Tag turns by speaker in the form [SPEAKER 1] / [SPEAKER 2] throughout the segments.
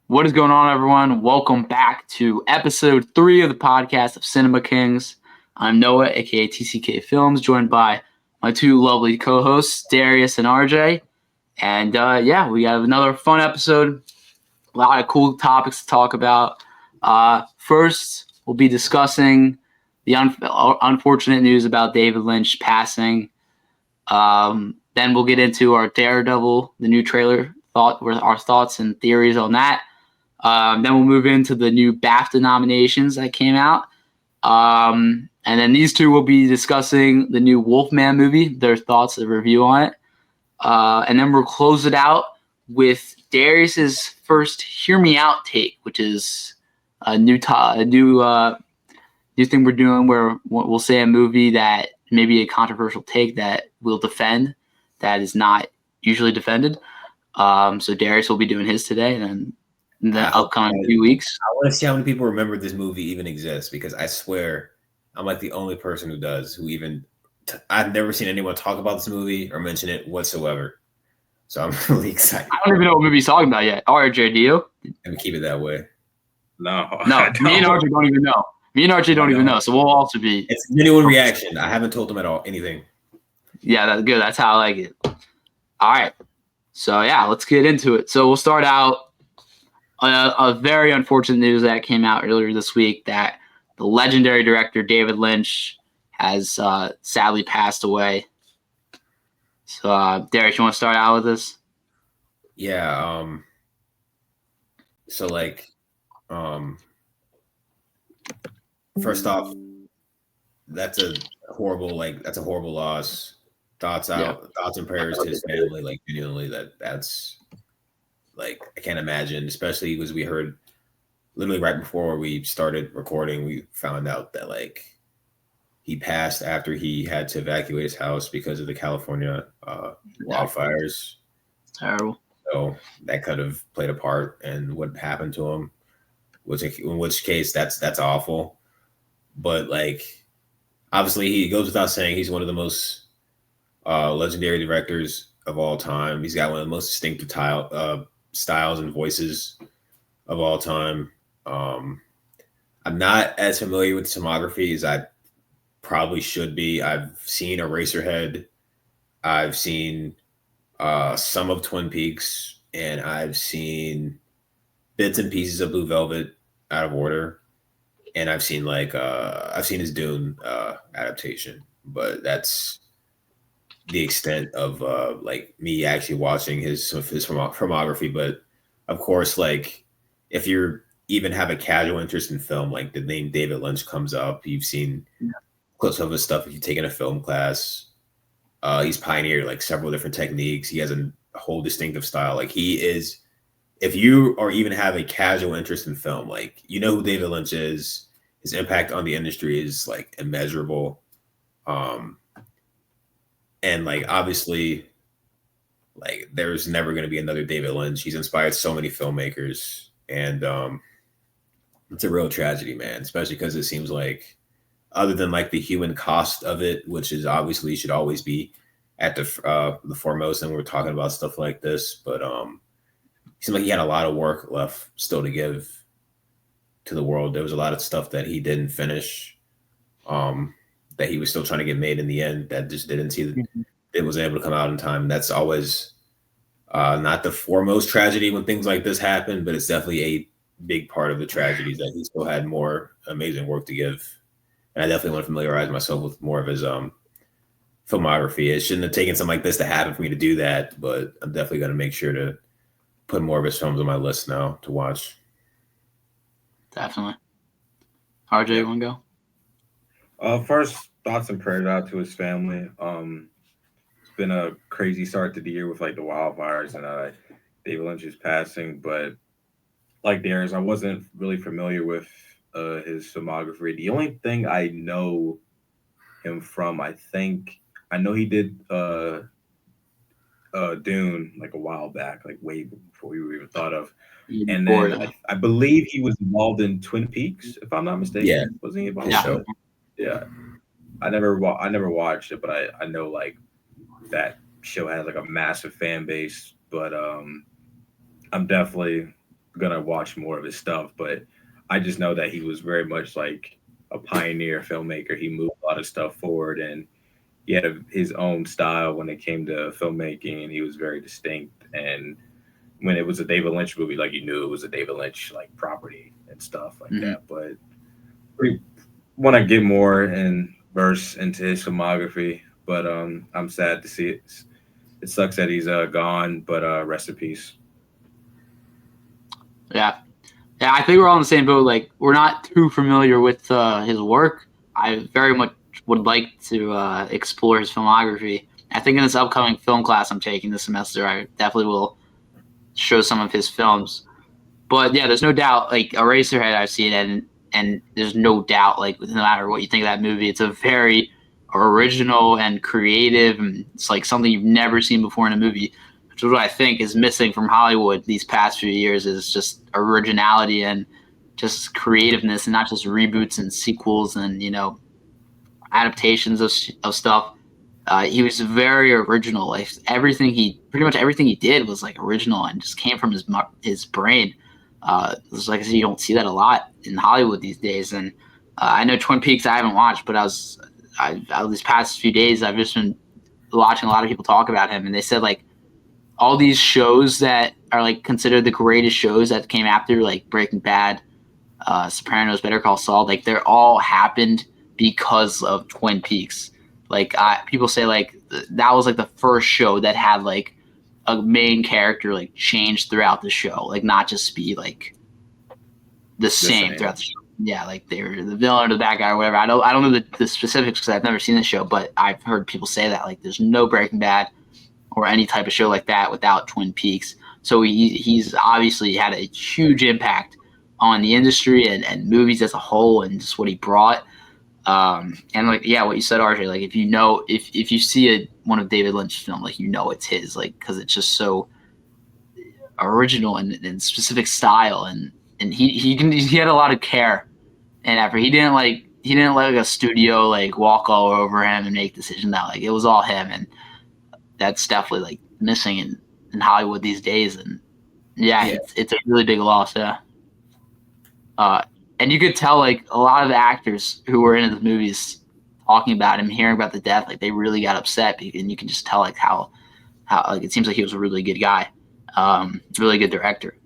[SPEAKER 1] What is going on, everyone? Welcome back to episode 3 of the podcast of Cinema Kings. I'm Noah, aka TCK Films, joined by my two lovely co-hosts, Darius and RJ. And we have another fun episode. A lot of cool topics to talk about. First, we'll be discussing the unfortunate news about David Lynch passing. Then we'll get into our Daredevil, the new trailer, our thoughts and theories on that. Then we'll move into the new BAFTA nominations that came out. And then these two will be discussing the new Wolfman movie, their thoughts, the review on it. And then we'll close it out with Darius's first Hear Me Out take, which is a new thing we're doing where we'll say a movie that may be a controversial take that we'll defend that is not usually defended. So Darius will be doing his today, and then in the upcoming few weeks.
[SPEAKER 2] I want to see how many people remember this movie even exists, because I swear I'm like the only person who does, I've never seen anyone talk about this movie or mention it whatsoever. So I'm really excited.
[SPEAKER 1] I don't even know what movie he's talking about yet. RJ, do you?
[SPEAKER 2] And keep it that way.
[SPEAKER 3] No,
[SPEAKER 1] me and RJ don't even know. Even know. So we'll also be.
[SPEAKER 2] It's a genuine reaction. I haven't told them at all anything.
[SPEAKER 1] Yeah, that's good. That's how I like it. All right. So yeah, let's get into it. So we'll start out a very unfortunate news that came out earlier this week that the legendary director David Lynch has sadly passed away. So Darius, you want to start out with this?
[SPEAKER 2] Yeah. First off, that's a horrible loss. Thoughts and prayers to his family. Like, genuinely, that's like, I can't imagine, especially because we heard literally right before we started recording, we found out that like he passed after he had to evacuate his house because of the California wildfires.
[SPEAKER 1] Terrible.
[SPEAKER 2] So that could have played a part in what happened to him, in which case that's awful. But like, obviously, he goes without saying he's one of the most legendary directors of all time. He's got one of the most distinctive styles and voices of all time. I'm not as familiar with cinematography as I probably should be. I've seen Eraserhead. I've seen some of Twin Peaks, and I've seen bits and pieces of Blue Velvet out of order. And I've seen his Dune adaptation, but that's the extent of like me actually watching his filmography. But of course, like, if you even have a casual interest in film, like the name David Lynch comes up. You've seen clips of his stuff if you've taken a film class. He's pioneered like several different techniques. He has a whole distinctive style. Like, he is, if you or even have a casual interest in film, like, you know who David Lynch is. His impact on the industry is like immeasurable. And like, obviously, like, there's never going to be another David Lynch. He's inspired so many filmmakers, and it's a real tragedy, man, especially because it seems like, other than like the human cost of it, which is obviously should always be at the foremost, and we're talking about stuff like this, but it seemed like he had a lot of work left still to give to the world. There was a lot of stuff that he didn't finish, that he was still trying to get made in the end, that just didn't see that it was able to come out in time. That's always not the foremost tragedy when things like this happen, but it's definitely a big part of the tragedies that he still had more amazing work to give. And I definitely want to familiarize myself with more of his filmography. It shouldn't have taken something like this to happen for me to do that, but I'm definitely going to make sure to put more of his films on my list now to watch.
[SPEAKER 1] Definitely. RJ, you want to
[SPEAKER 3] go? First, thoughts and prayers out to his family. It's been a crazy start to the year with like the wildfires and David Lynch's passing. But like Darius, I wasn't really familiar with his filmography. The only thing I know him from, I know he did Dune like a while back, like way before we were even thought of. And then I believe he was involved in Twin Peaks, if I'm not mistaken.
[SPEAKER 2] Yeah.
[SPEAKER 3] Wasn't he involved?
[SPEAKER 1] Yeah.
[SPEAKER 3] Yeah. I never watched it, but I know like that show had like a massive fan base. But I'm definitely gonna watch more of his stuff, but I just know that he was very much like a pioneer filmmaker. He moved a lot of stuff forward, and he had his own style when it came to filmmaking, and he was very distinct. And when it was a David Lynch movie, like you knew it was a David Lynch like property and stuff like that. But we want to get more and verse into his filmography. But I'm sad to see it. It sucks that he's gone, but rest in peace.
[SPEAKER 1] Yeah. Yeah, I think we're all in the same boat. Like, we're not too familiar with his work. I very much would like to explore his filmography. I think in this upcoming film class I'm taking this semester, I definitely will show some of his films. But yeah, there's no doubt, like, Eraserhead I've seen, and there's no doubt, like, no matter what you think of that movie, it's a very original and creative, and it's like something you've never seen before in a movie, which is what I think is missing from Hollywood these past few years, is just originality and just creativeness, and not just reboots and sequels and, you know, adaptations of stuff. He was very original. Like, pretty much everything he did was like original and just came from his brain. It's like I said, you don't see that a lot in Hollywood these days. And I know Twin Peaks I haven't watched, but these past few days I've just been watching a lot of people talk about him, and they said like all these shows that are like considered the greatest shows that came after, like Breaking Bad, Sopranos, Better Call Saul, like they're all happened because of Twin Peaks. Like people say like that was like the first show that had like a main character like change throughout the show, like not just be like the same throughout the show. Yeah, like they're the villain or the bad guy or whatever. I don't know the specifics because I've never seen the show, but I've heard people say that like there's no Breaking Bad or any type of show like that without Twin Peaks. So he's obviously had a huge impact on the industry and movies as a whole, and just what he brought. And like, yeah, what you said, RJ, like if you know, if you see one of David Lynch's film, like, you know, it's his, like, cause it's just so original and specific style. And he had a lot of care and effort. He didn't let a studio like walk all over him and make decisions that like, it was all him. And that's definitely like missing in Hollywood these days. And yeah. It's a really big loss. Yeah. And you could tell, like, a lot of the actors who were in the movies talking about him, hearing about the death, like, they really got upset. And you can just tell, like, how like, it seems like he was a really good guy, really good director.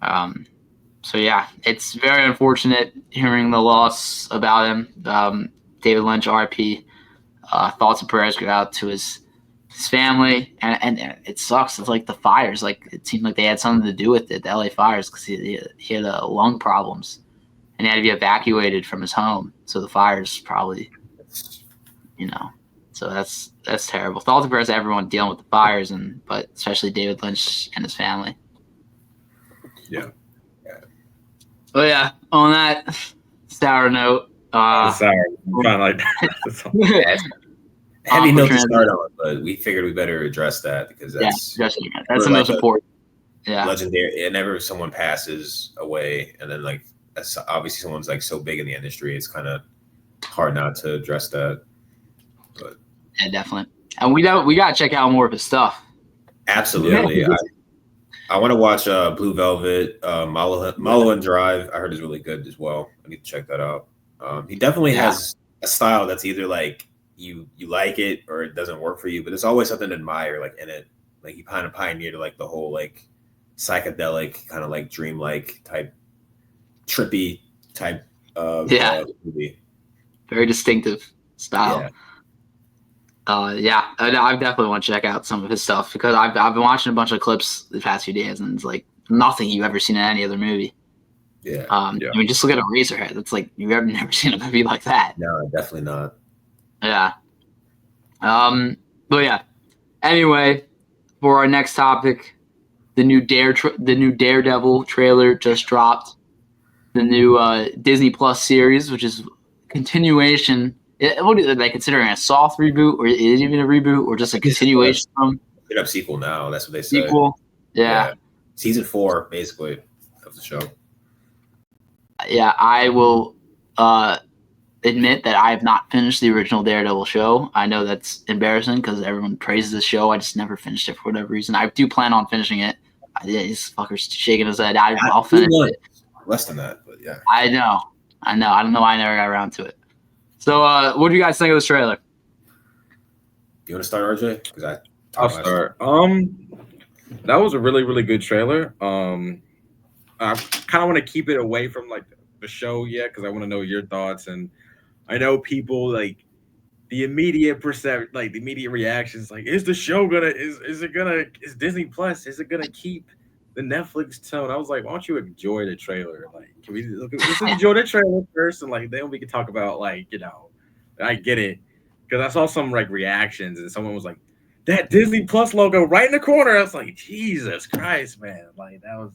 [SPEAKER 1] So, yeah, it's very unfortunate hearing the loss about him. David Lynch, RIP. Thoughts and prayers go out to his family. And it sucks. It's like the fires. Like, it seemed like they had something to do with it, the LA fires, because he had lung problems. And he had to be evacuated from his home. So the fires probably, you know, so that's terrible. Thoughts and prayers to everyone dealing with the fires, but especially David Lynch and his family.
[SPEAKER 2] Yeah.
[SPEAKER 1] Oh yeah. On that sour note,
[SPEAKER 3] sour. Like
[SPEAKER 2] heavy note to start on, but we figured we better address that because that's
[SPEAKER 1] the most important. Yeah.
[SPEAKER 2] Legendary. Whenever someone passes away, and then like, obviously someone's like so big in the industry, it's kind of hard not to address that. But
[SPEAKER 1] yeah, definitely. And we gotta check out more of his stuff.
[SPEAKER 2] Absolutely. Yeah. I want to watch Blue Velvet, Mulholland Drive. I heard is really good as well. I need to check that out. He definitely has a style that's either like you like it or it doesn't work for you, but there's always something to admire like in it. Like he kind of pioneered like the whole like psychedelic kind of like dreamlike type, trippy type of movie. Very
[SPEAKER 1] distinctive style. I definitely want to check out some of his stuff because I've been watching a bunch of clips the past few days, and it's like nothing you've ever seen in any other movie. I mean, just look at Eraserhead. It's like you've never seen a movie like that.
[SPEAKER 2] No, definitely not.
[SPEAKER 1] Yeah. But yeah. Anyway, for our next topic, the new Daredevil trailer just dropped. The new Disney Plus series, which is continuation. What are they considering, a soft reboot, or is it even a reboot, or just a continuation from?
[SPEAKER 2] Straight up sequel now. That's what they say.
[SPEAKER 1] Sequel, yeah.
[SPEAKER 2] Season 4, basically, of the show.
[SPEAKER 1] Yeah, I will admit that I have not finished the original Daredevil show. I know that's embarrassing because everyone praises the show. I just never finished it for whatever reason. I do plan on finishing it. This fucker's shaking his head. I'll finish it.
[SPEAKER 2] Less than that, but yeah.
[SPEAKER 1] I know. I don't know why I never got around to it. So, what do you guys think of this trailer?
[SPEAKER 2] You want to start, RJ? Because
[SPEAKER 3] I'll start. That was a really, really good trailer. I kind of want to keep it away from like the show yet because I want to know your thoughts. And I know people like the immediate perception, like the immediate reactions, like is the show is Disney Plus? Is it gonna keep the Netflix tone? I was like, why don't you enjoy the trailer? Like, let's enjoy the trailer first, and like then we can talk about like I get it because I saw some like reactions and someone was like, that Disney Plus logo right in the corner. I was like, Jesus Christ, man! Like that was.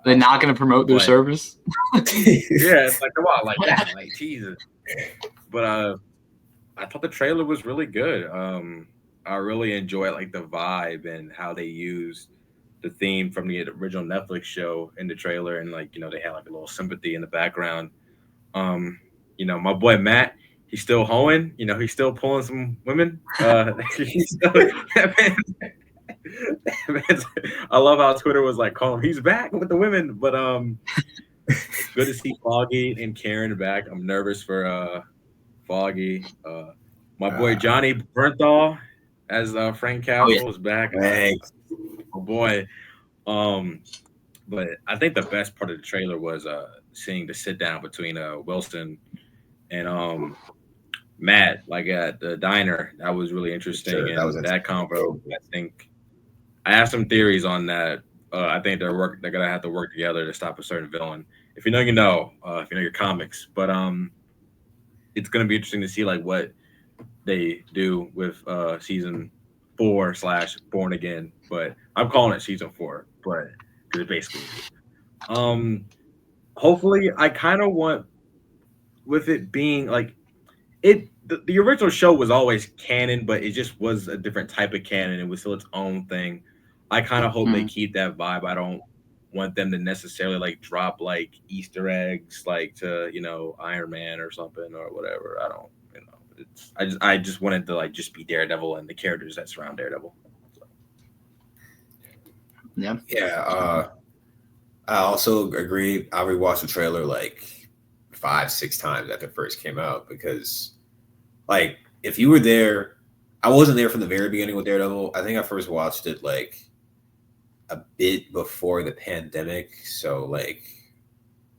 [SPEAKER 1] They're not going to promote their service.
[SPEAKER 3] Yeah, it's like come on, like Jesus. But I thought the trailer was really good. I really enjoyed like the vibe and how they used the theme from the original Netflix show in the trailer, and like they had like a little sympathy in the background. My boy Matt, he's still hoeing. He's still pulling some women. I love how Twitter was like calling him. He's back with the women, but good to see Foggy and Karen back. I'm nervous for Foggy. My boy Johnny Bernthal as Frank Castle is back.
[SPEAKER 2] Thanks.
[SPEAKER 3] Oh boy. But I think the best part of the trailer was seeing the sit down between Wilson and Matt, like at the diner. That was really interesting. Sure, and that convo, I think I have some theories on that. I think they're gonna have to work together to stop a certain villain. If you know, you know. If you know your comics, but it's gonna be interesting to see like what they do with season 4 / Born Again. But I'm calling it season 4, but because it basically is. Hopefully, I kind of want with it being like it. The original show was always canon, but it just was a different type of canon. It was still its own thing. I kind of hope they keep that vibe. I don't want them to necessarily like drop like Easter eggs like to Iron Man or something or whatever. I don't I just wanted to like just be Daredevil and the characters that surround Daredevil. So.
[SPEAKER 2] Yeah. I also agree. I rewatched the trailer like 5-6 times after it first came out because like if you were there, I wasn't there from the very beginning with Daredevil. I think I first watched it like a bit before the pandemic, so like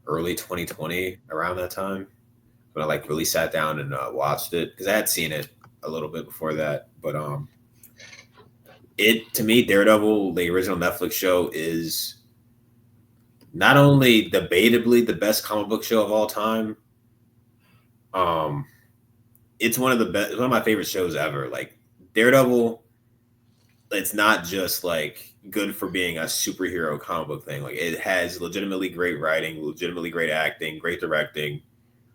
[SPEAKER 2] early 2020, around that time, when I like really sat down and watched it because I had seen it a little bit before that. But it to me, Daredevil, the original Netflix show, is not only debatably the best comic book show of all time. It's one of the best. It's one of my favorite shows ever. Like Daredevil, it's not just like good for being a superhero comic book thing. Like it has legitimately great writing, legitimately great acting, great directing,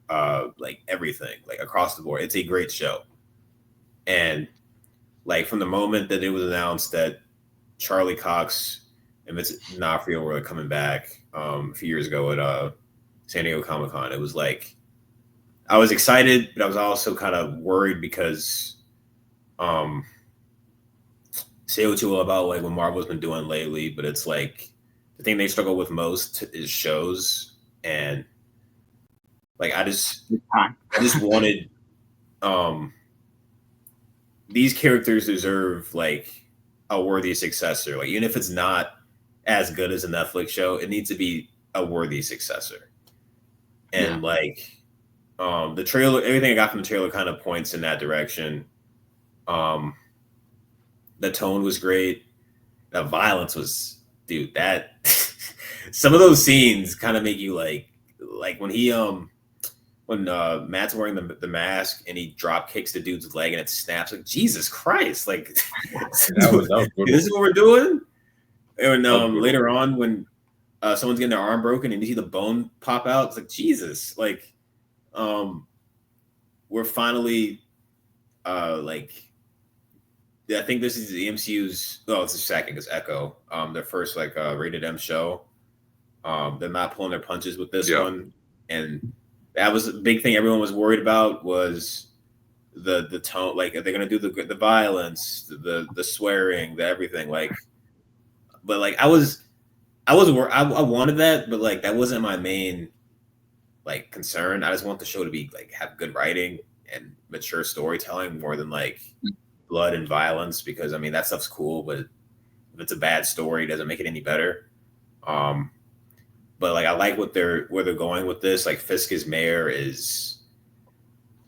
[SPEAKER 2] like everything, like across the board. It's a great show. And like from the moment that it was announced that Charlie Cox and Vincent D'Onofrio were coming back a few years ago at San Diego Comic-Con, it was like I was excited, but I was also kind of worried because say what you will about like what Marvel's been doing lately, but it's like the thing they struggle with most is shows, and like I just wanted these characters deserve like a worthy successor. Like even if it's not as good as a Netflix show, it needs to be a worthy successor. And like the trailer, everything I got from the trailer kind of points in that direction. The tone was great. The violence was, dude, that some of those scenes kind of make you like when he when Matt's wearing the mask and he drop kicks the dude's leg and it snaps, like Jesus Christ, like that was this is what we're doing. And later on when someone's getting their arm broken and you see the bone pop out, it's like Jesus, like we're finally like I think this is the MCU's. Oh, it's the second. It's Echo. Their first like rated M show. They're not pulling their punches with this one, and that was a big thing. Everyone was worried about was the tone. Like, are they going to do the violence, the swearing, the everything? Like, but like I was I wanted that, but like that wasn't my main like concern. I just want the show to be like have good writing and mature storytelling more than like blood and violence, because I mean that stuff's cool, but if it's a bad story, it doesn't make it any better. But like I like where they're going with this. Like Fisk as mayor is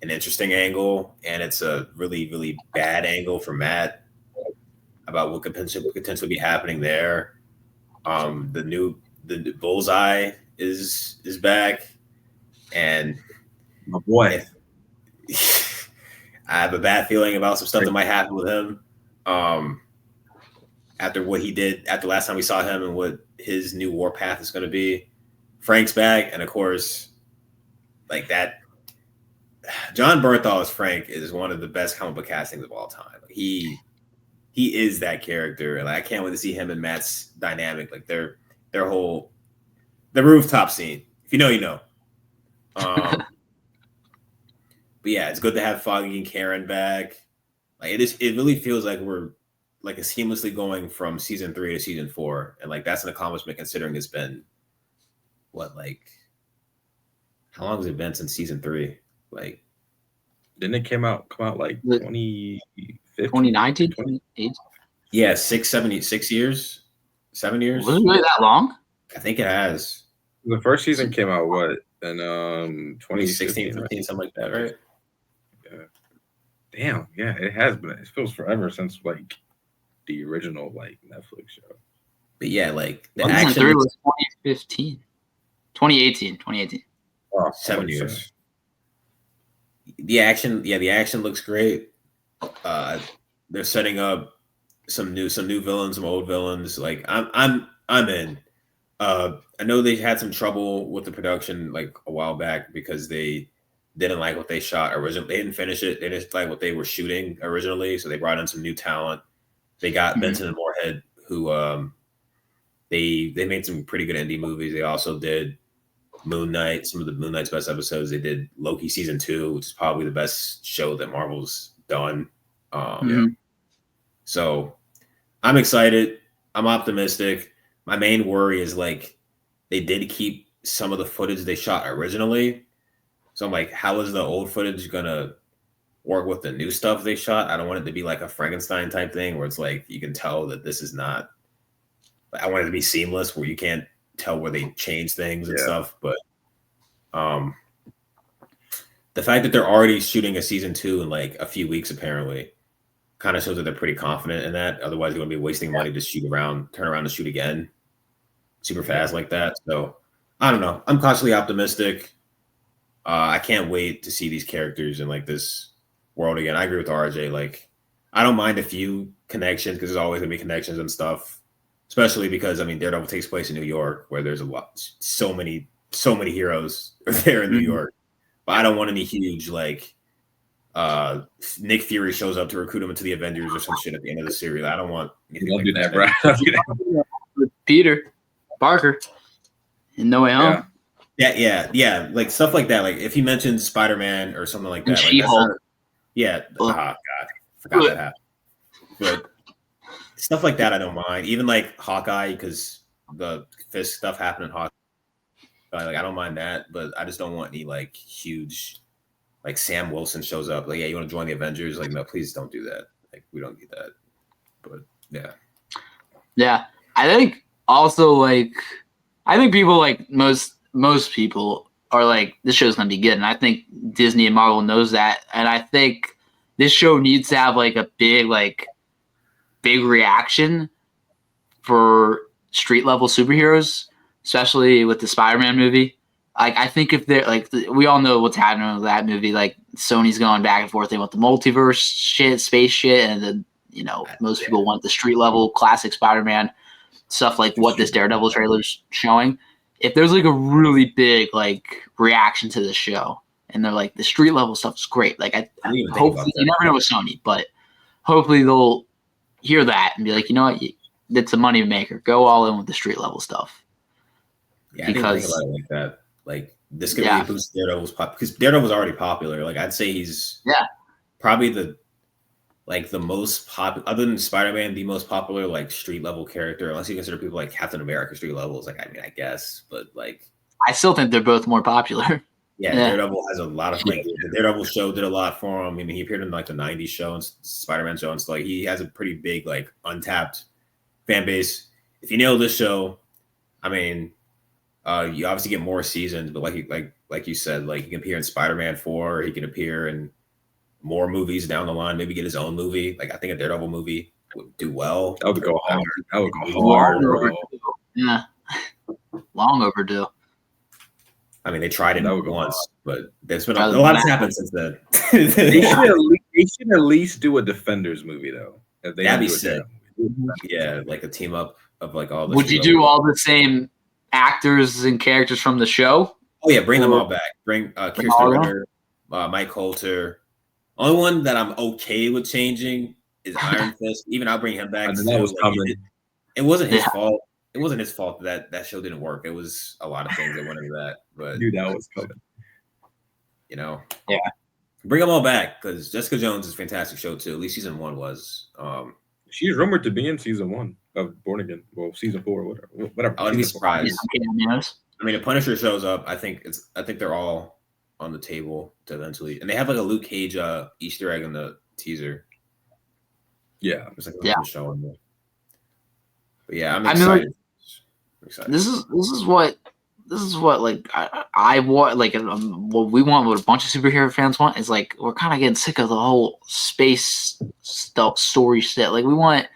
[SPEAKER 2] an interesting angle, and it's a really, really bad angle for Matt about what could potentially be happening there. The Bullseye is back, and
[SPEAKER 3] My boy.
[SPEAKER 2] I have a bad feeling about some stuff that might happen with him. After what he did, after last time we saw him and what his new warpath is going to be. Frank's back, and of course, like that, John Bernthal as Frank is one of the best comic book castings of all time. Like, he is that character, and I can't wait to see him and Matt's dynamic, like their whole the rooftop scene. If you know, you know. But yeah, it's good to have Foggy and Karen back. Like it really feels like we're like seamlessly going from season 3 to season 4, and like that's an accomplishment considering it's been what, like how long has it been since season 3? Like
[SPEAKER 3] Didn't it come out like 2015?
[SPEAKER 1] 2019? 2018?
[SPEAKER 2] Yeah, 6 years. 7 years.
[SPEAKER 1] Was it really that long?
[SPEAKER 2] I think it has.
[SPEAKER 3] The first season came out what in
[SPEAKER 2] 2016,
[SPEAKER 3] 2015,
[SPEAKER 2] 15, something like that, right?
[SPEAKER 3] Yeah. Damn, yeah, it has been. It feels forever since like the original like Netflix show.
[SPEAKER 2] But yeah, like the
[SPEAKER 1] Season
[SPEAKER 2] action
[SPEAKER 1] 3 was 2015. 2018.
[SPEAKER 3] Oh,
[SPEAKER 2] 7 years. The action looks great. They're setting up some new villains, some old villains. Like I'm in. I know they had some trouble with the production like a while back because they didn't like what they shot originally. They didn't finish it. They didn't like what they were shooting originally, so they brought in some new talent. They got Benson and Moorhead, who they made some pretty good indie movies. They also did Moon Knight, some of the Moon Knight's best episodes. They did Loki season 2, which is probably the best show that Marvel's done. So I'm excited. I'm optimistic. My main worry is like they did keep some of the footage they shot originally. So I'm like, how is the old footage gonna work with the new stuff they shot? I don't want it to be like a Frankenstein type thing where it's like you can tell that this is not. I want it to be seamless where you can't tell where they change things and stuff. But the fact that they're already shooting a season 2 in like a few weeks apparently kind of shows that they're pretty confident in that. Otherwise, you're going to be wasting money to turn around and shoot again super fast like that. So I don't know. I'm cautiously optimistic. I can't wait to see these characters in like this world again. I agree with RJ. Like, I don't mind a few connections because there's always going to be connections and stuff, especially because I mean, Daredevil takes place in New York where there's so many heroes there in New York. But I don't want any huge like Nick Fury shows up to recruit him into the Avengers or some shit at the end of the series. I don't want anything
[SPEAKER 3] Don't
[SPEAKER 2] like
[SPEAKER 3] do that, bro.
[SPEAKER 1] With Peter Parker in No Way Home.
[SPEAKER 2] Yeah. Like stuff like that. Like if he mentions Spider-Man or something like that. Like,
[SPEAKER 1] She-Hulk.
[SPEAKER 2] God, forgot that happened. But stuff like that, I don't mind. Even like Hawkeye, because the Fisk stuff happened in Hawkeye. Like I don't mind that, but I just don't want any like huge, like Sam Wilson shows up. Like, yeah, you want to join the Avengers? Like, no, please don't do that. Like, we don't need that. But yeah.
[SPEAKER 1] I think also like people like most people are like this show's gonna be good, and I think Disney and Marvel knows that, and I think this show needs to have like a big reaction for street level superheroes, especially with the Spider-Man movie. Like I think if they're like we all know what's happening with that movie, like Sony's going back and forth. They want the multiverse shit, space shit, and then most people want the street level classic Spider-Man stuff like what this Daredevil trailer's showing. If there's like a really big like reaction to this show and they're like the street level stuff is great, like I hopefully you never know with Sony, but hopefully they'll hear that and be like, you know what, it's a money maker. Go all in with the street level stuff.
[SPEAKER 2] Yeah, because I didn't think about it like that. Like this could be boost Daredevil's pop because Daredevil was already popular. Like I'd say he's probably the like the most popular, other than Spider-Man, the most popular like street level character, unless you consider people like Captain America street levels. Like, I mean, I guess, but like,
[SPEAKER 1] I still think they're both more popular.
[SPEAKER 2] yeah,
[SPEAKER 1] Yeah.
[SPEAKER 2] Daredevil has a lot of like the Daredevil show did a lot for him. I mean, he appeared in like the '90s show and Spider-Man show, and so like he has a pretty big like untapped fan base. If you nail this show, I mean, you obviously get more seasons, but like you said, like he can appear in Spider-Man 4, he can appear in more movies down the line, maybe get his own movie. Like I think a Daredevil movie would do well.
[SPEAKER 3] That would go hard. That would go
[SPEAKER 1] Long
[SPEAKER 3] hard, bro.
[SPEAKER 1] overdue. Yeah. Long overdue.
[SPEAKER 2] I mean, they tried it
[SPEAKER 3] That would go
[SPEAKER 2] once,
[SPEAKER 3] hard.
[SPEAKER 2] but there's been a lot has happened since then.
[SPEAKER 3] They should at least do a Defenders movie though. If they
[SPEAKER 2] That'd be
[SPEAKER 3] do a
[SPEAKER 2] sick.
[SPEAKER 3] Daredevil movie.
[SPEAKER 2] Yeah, like a team up of like all the.
[SPEAKER 1] Would you do all the same actors and characters from the show?
[SPEAKER 2] Oh yeah, bring them all back. Bring Kirsten
[SPEAKER 1] all
[SPEAKER 2] Ritter, Mike Coulter. Only one that I'm okay with changing is Iron Fist. Even I'll bring him back.
[SPEAKER 3] I knew that was coming.
[SPEAKER 2] It wasn't his fault. It wasn't his fault that show didn't work. It was a lot of things that went into that. But
[SPEAKER 3] I knew that was coming.
[SPEAKER 2] You know,
[SPEAKER 1] yeah,
[SPEAKER 2] bring them all back because Jessica Jones is a fantastic show too. At least season 1 was.
[SPEAKER 3] She's rumored to be in season 1 of Born Again. Well, season 4, whatever.
[SPEAKER 2] I wouldn't be surprised.
[SPEAKER 1] Yeah.
[SPEAKER 2] I mean, if Punisher shows up, I think they're all on the table to eventually, and they have like a Luke Cage Easter egg in the teaser.
[SPEAKER 3] Yeah,
[SPEAKER 2] it's like a show in there. But yeah, I'm excited.
[SPEAKER 1] I mean, I'm excited. This is what like I want, like what we want, what a bunch of superhero fans want is like we're kind of getting sick of the whole space stuff, story shit. Like we want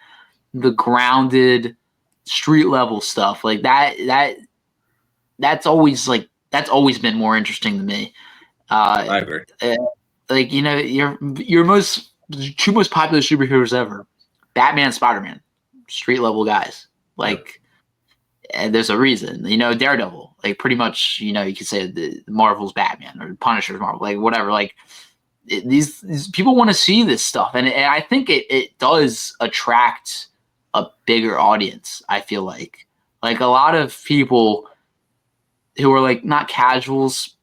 [SPEAKER 1] the grounded street level stuff, like that's always been more interesting to me.
[SPEAKER 3] I agree.
[SPEAKER 1] Like your two most popular superheroes ever, Batman, Spider-Man, street level guys. Like, and there's a reason. Daredevil. Like pretty much, you could say the Marvel's Batman or Punisher's Marvel. Like whatever. Like these people want to see this stuff, and I think it does attract a bigger audience. I feel like a lot of people who are like not casuals,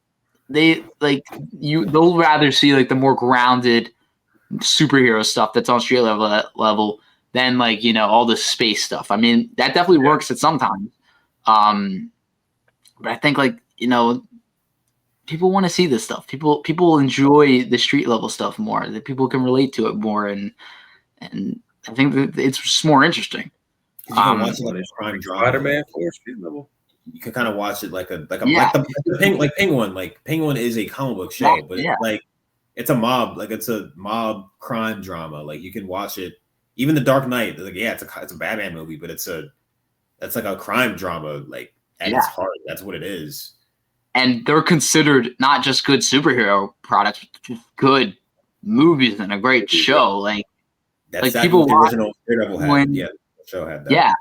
[SPEAKER 1] they'll rather see like the more grounded superhero stuff that's on street level than like all the space stuff. I mean, that definitely works at sometimes, but I think like people want to see this stuff. People enjoy the street level stuff more. That people can relate to it more, and I think that it's just more interesting.
[SPEAKER 2] You can watch it like a crime drama.
[SPEAKER 3] Spider-Man 4 street level.
[SPEAKER 2] You can kind of watch it like Penguin. Like Penguin is a comic book show, but it's a mob crime drama. Like you can watch it. Even The Dark Knight, like it's a Batman movie, but it's like a crime drama. Like at its heart, that's what it is.
[SPEAKER 1] And they're considered not just good superhero products, but good movies and a great show. Like
[SPEAKER 2] that's
[SPEAKER 1] people
[SPEAKER 2] the original Daredevil had. Yeah, the show had that.
[SPEAKER 1] Yeah.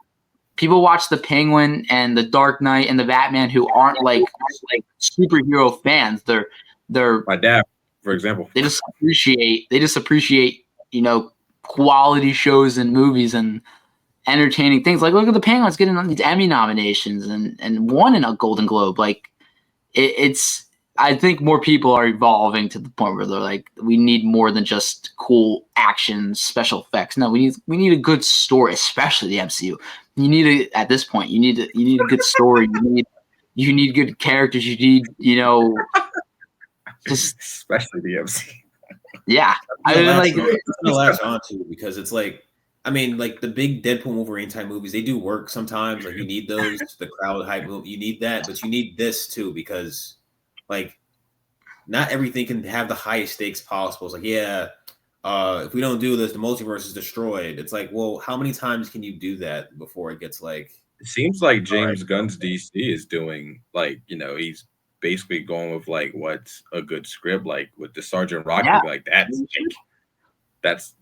[SPEAKER 1] People watch the Penguin and the Dark Knight and the Batman who aren't like superhero fans. They're
[SPEAKER 3] my dad, for example.
[SPEAKER 1] They just appreciate quality shows and movies and entertaining things. Like look at the Penguins getting these Emmy nominations and won in a Golden Globe. Like it's I think more people are evolving to the point where they're like, we need more than just cool action, special effects. No, we need a good story, especially the MCU. At this point, you need a good story. You need good characters. You need, just
[SPEAKER 3] especially the MCU.
[SPEAKER 1] Yeah, I mean, like
[SPEAKER 2] it's gonna latch on to because it's like, I mean, like the big Deadpool Wolverine type movies, they do work sometimes. Like you need those, the crowd hype movie, you need that, but you need this too because, like, not everything can have the highest stakes possible. It's like, if we don't do this, the multiverse is destroyed. It's like, well, how many times can you do that before it gets like?
[SPEAKER 3] It seems like James Gunn's DC is doing like, he's basically going with like what's a good script, like with the Sergeant Rocket, like that's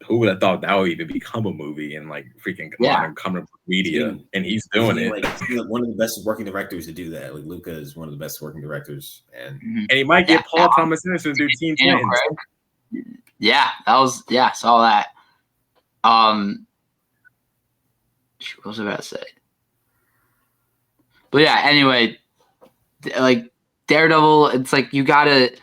[SPEAKER 3] who would have thought that would even become a movie and like freaking coming media, and he's doing it.
[SPEAKER 2] Like, he's one of the best working directors to do that. Like Luca is one of the best working directors, and
[SPEAKER 3] he might get Paul Thomas Anderson to do Teen Titans.
[SPEAKER 1] Yeah, I saw that. What was I about to say? But yeah, anyway, like Daredevil, it's like you gotta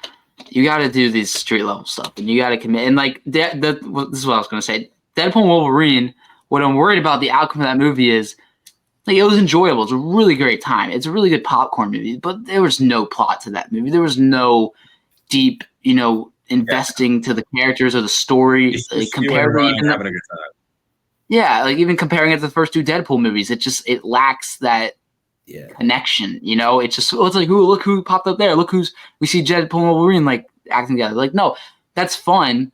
[SPEAKER 1] you got to do these street level stuff, and you got to commit. And like this is what I was gonna say. Deadpool and Wolverine. What I'm worried about the outcome of that movie is, like, it was enjoyable. It's a really great time. It's a really good popcorn movie, but there was no plot to that movie. There was no deep, investing to the characters or the story.
[SPEAKER 3] It's
[SPEAKER 1] Like,
[SPEAKER 3] just you and Ryan having a good time.
[SPEAKER 1] Yeah, like even comparing it to the first two Deadpool movies, it lacks that connection. It's like, look who popped up there. Look we see Deadpool and Wolverine like acting together. Like, no, that's fun,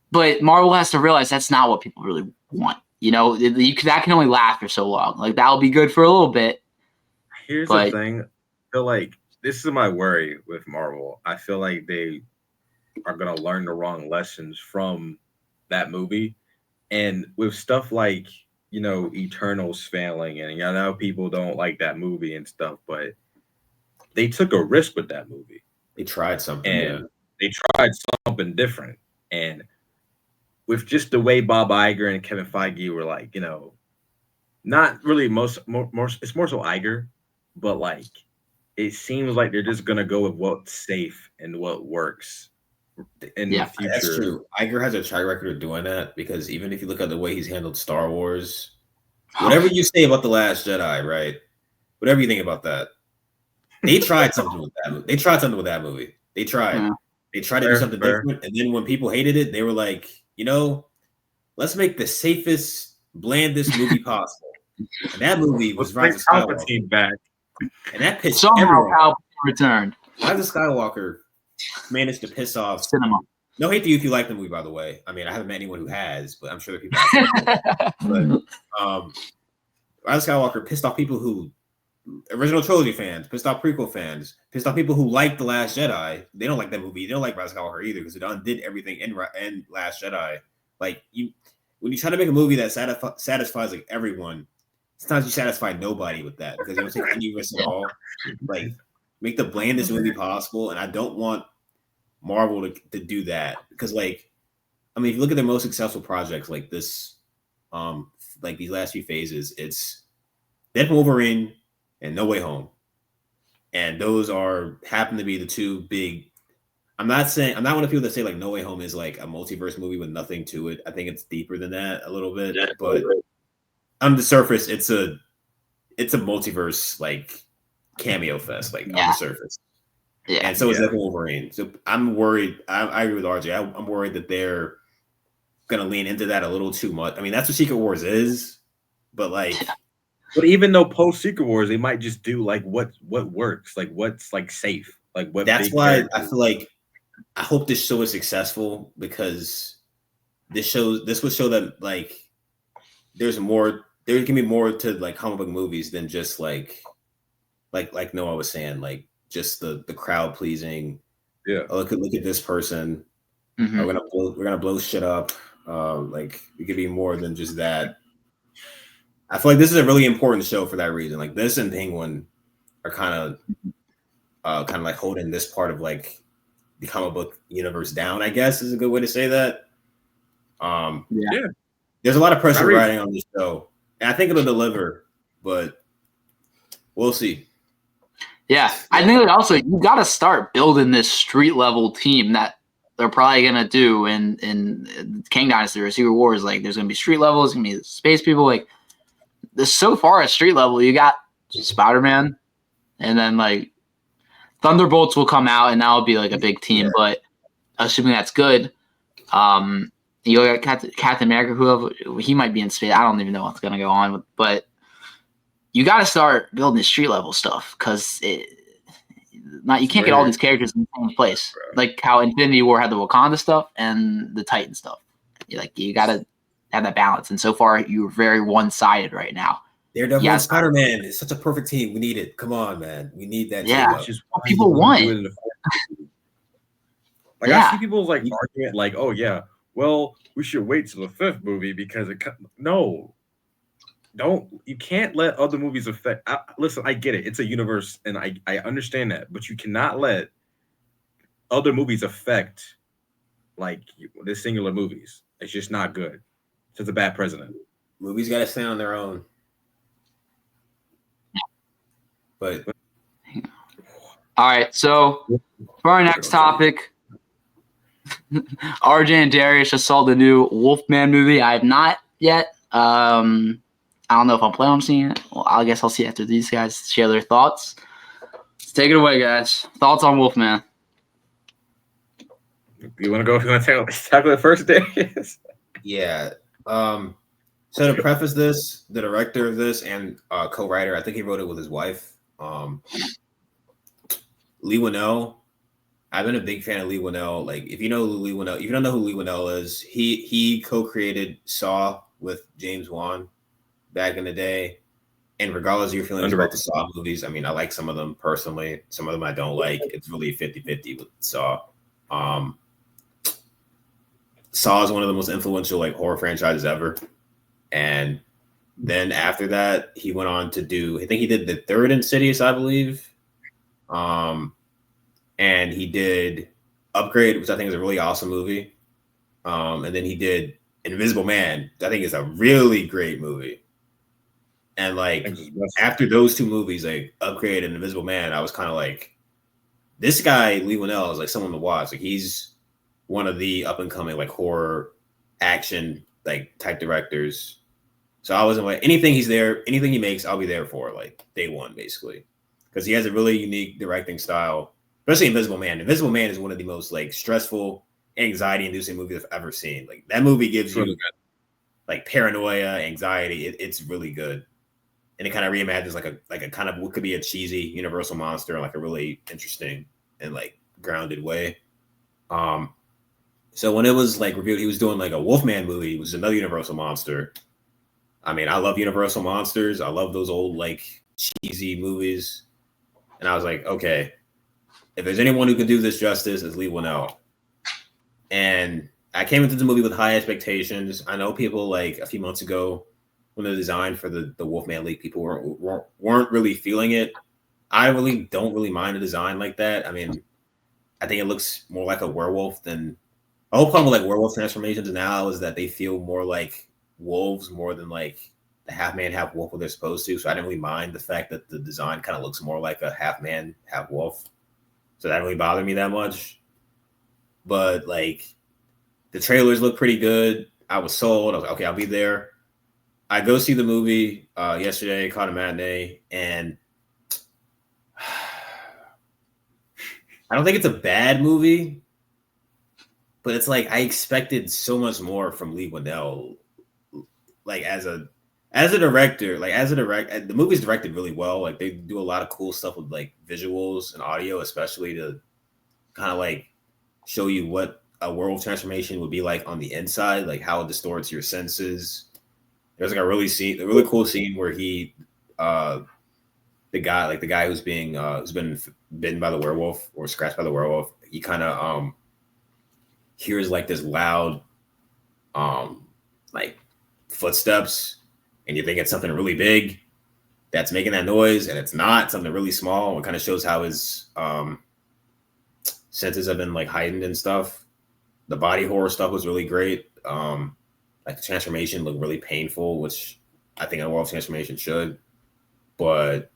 [SPEAKER 1] but Marvel has to realize that's not what people really want. That can only last for so long. Like, that'll be good for a little bit.
[SPEAKER 3] Here's the thing. I feel like this is my worry with Marvel. I feel like they are going to learn the wrong lessons from that movie. And with stuff like, Eternals failing, and I know people don't like that movie and stuff, but they took a risk with that movie.
[SPEAKER 2] They tried something.
[SPEAKER 3] And they tried something different. And with just the way Bob Iger and Kevin Feige were like, not really more it's more so Iger, but like it seems like they're just gonna go with what's safe and what works in the future.
[SPEAKER 2] That's true. Iger has a track record of doing that, because even if you look at the way he's handled Star Wars, whatever you say about The Last Jedi, right? Whatever you think about that, they tried something with that movie. They tried something with that movie. They tried. Yeah. They tried to do something different, and then when people hated it, they were like, let's make the safest, blandest movie possible. And that movie was Rise of Skywalker.
[SPEAKER 3] Back.
[SPEAKER 2] And that pissed
[SPEAKER 1] somehow
[SPEAKER 2] everyone.
[SPEAKER 1] Palpatine returned.
[SPEAKER 2] Rise of Skywalker managed to piss off
[SPEAKER 1] cinema.
[SPEAKER 2] No hate to you if you like the movie, by the way. I mean, I haven't met anyone who has, but I'm sure there are people. But Rise of Skywalker pissed off people who original trilogy fans, pissed off prequel fans, pissed off people who like The Last Jedi. They don't like that movie. They don't like Rise of Skywalker either, because it undid everything in Last Jedi. Like, when you try to make a movie that satisfies like everyone, sometimes you satisfy nobody with that, because you don't take any risk at all. Like, make the blandest movie possible, and I don't want Marvel to do that, because, like, I mean, if you look at their most successful projects like this, like these last few phases, it's Deadpool, Wolverine, and No Way Home, and those happen to be the two big. I'm not one of the people that say like No Way Home is like a multiverse movie with nothing to it. I think it's deeper than that a little bit, but on the surface, it's a multiverse like cameo fest, like on the surface. Yeah. And so is Deadpool, Wolverine. So I'm worried. I agree with RJ. I'm worried that they're gonna lean into that a little too much. I mean, that's what Secret Wars is, but like.
[SPEAKER 3] But even though post Secret Wars, they might just do like what works, like what's like safe, like what.
[SPEAKER 2] That's why I feel like I hope this show is successful, because this would show that like there can be more to like comic book movies than just like Noah was saying, like just the crowd pleasing.
[SPEAKER 3] Yeah.
[SPEAKER 2] Oh, look at this person. Mm-hmm. We're gonna blow shit up. Like it could be more than just that. I feel like this is a really important show for that reason. Like this and Penguin are kind of like holding this part of like the comic book universe down, I guess is a good way to say that. There's a lot of pressure riding on this show, and I think it'll deliver, but we'll see.
[SPEAKER 1] Yeah, I think also you got to start building this street level team that they're probably gonna do in King Dynasty or Secret Wars. Like, there's gonna be street levels, gonna be space people. Like, this so far at street level, you got Spider-Man, and then like Thunderbolts will come out, and that'll be like a big team. Yeah. But assuming that's good, you got Captain America, whoever he might be in space. I don't even know what's gonna go on, but you got to start building the street level stuff, because you can't get all these characters in the same place. Bro. Like how Infinity War had the Wakanda stuff and the Titan stuff. You got to have that balance. And so far, you're very one-sided right now.
[SPEAKER 2] Daredevil and Spider-Man is such a perfect team. We need it. Come on, man. We need that.
[SPEAKER 1] Yeah, just what people want.
[SPEAKER 3] Like I see people like arguing, like, "Oh yeah, well, we should wait till the fifth movie because no." You can't let other movies affect. Listen, I get it. It's a universe, and I understand that. But you cannot let other movies affect, like, the singular movies. It's just not good. It's just a bad precedent.
[SPEAKER 2] Movies got to stand on their own. But
[SPEAKER 1] All right, so for our next topic, RJ and Darius just saw the new Wolfman movie. I have not yet. I don't know if I'm planning on seeing it. Well, I guess I'll see after these guys share their thoughts. Let's take it away, guys. Thoughts on Wolfman?
[SPEAKER 3] You want to go? You want to tackle it first, Darius?
[SPEAKER 2] Yeah. So to preface this, the director of this and co-writer, I think he wrote it with his wife, Lee Winnell. I've been a big fan of Lee Winnell. Like, if you know Lee Winnell, if you don't know who Lee Winnell is, he co-created Saw with James Wan back in the day. And regardless of your feelings about the Saw movies, I mean, I like some of them personally. Some of them I don't like. It's really 50-50 with Saw. Saw is one of the most influential like horror franchises ever. And then after that, he went on to do, I think he did the third Insidious, I believe. And he did Upgrade, which I think is a really awesome movie. And then he did Invisible Man, I think is a really great movie. And like after those two movies, like Upgrade and Invisible Man, I was kind of like, this guy, Lee Winnell, is like someone to watch. Like he's one of the up and coming like horror action like type directors. So I wasn't like anything he makes, I'll be there for like day one, basically. Because he has a really unique directing style, especially Invisible Man. Invisible Man is one of the most like stressful, anxiety-inducing movies I've ever seen. Like that movie gives you like paranoia, anxiety. It's really good. And it kind of reimagines like a kind of what could be a cheesy Universal monster in like a really interesting and like grounded way. So when it was like revealed he was doing like a Wolfman movie, it was another Universal monster. I mean, I love Universal monsters. I love those old like cheesy movies. And I was like, okay, if there's anyone who can do this justice, it's Lee Winnell. And I came into the movie with high expectations. I know people like a few months ago when the design for the Wolfman League, people weren't really feeling it. I really don't really mind a design like that. I mean, I think it looks more like a werewolf than the whole problem with like werewolf transformations now is that they feel more like wolves more than like the half man, half wolf what they're supposed to. So I didn't really mind the fact that the design kind of looks more like a half man, half wolf. So that didn't really bother me that much. But like the trailers look pretty good. I was sold. I was like, okay, I'll be there. I go see the movie yesterday, caught a matinee, and I don't think it's a bad movie, but it's like I expected so much more from Lee Winnell. Like as a director, the movie's directed really well. Like they do a lot of cool stuff with like visuals and audio, especially to kind of like show you what a werewolf transformation would be like on the inside, like how it distorts your senses. There's like a really cool scene where he, the guy who's been bitten by the werewolf or scratched by the werewolf, he kind of hears like this loud, like footsteps, and you think it's something really big that's making that noise, and it's not. Something really small. It kind of shows how his senses have been like heightened and stuff. The body horror stuff was really great. Like the transformation looked really painful, which I think a werewolf transformation should. But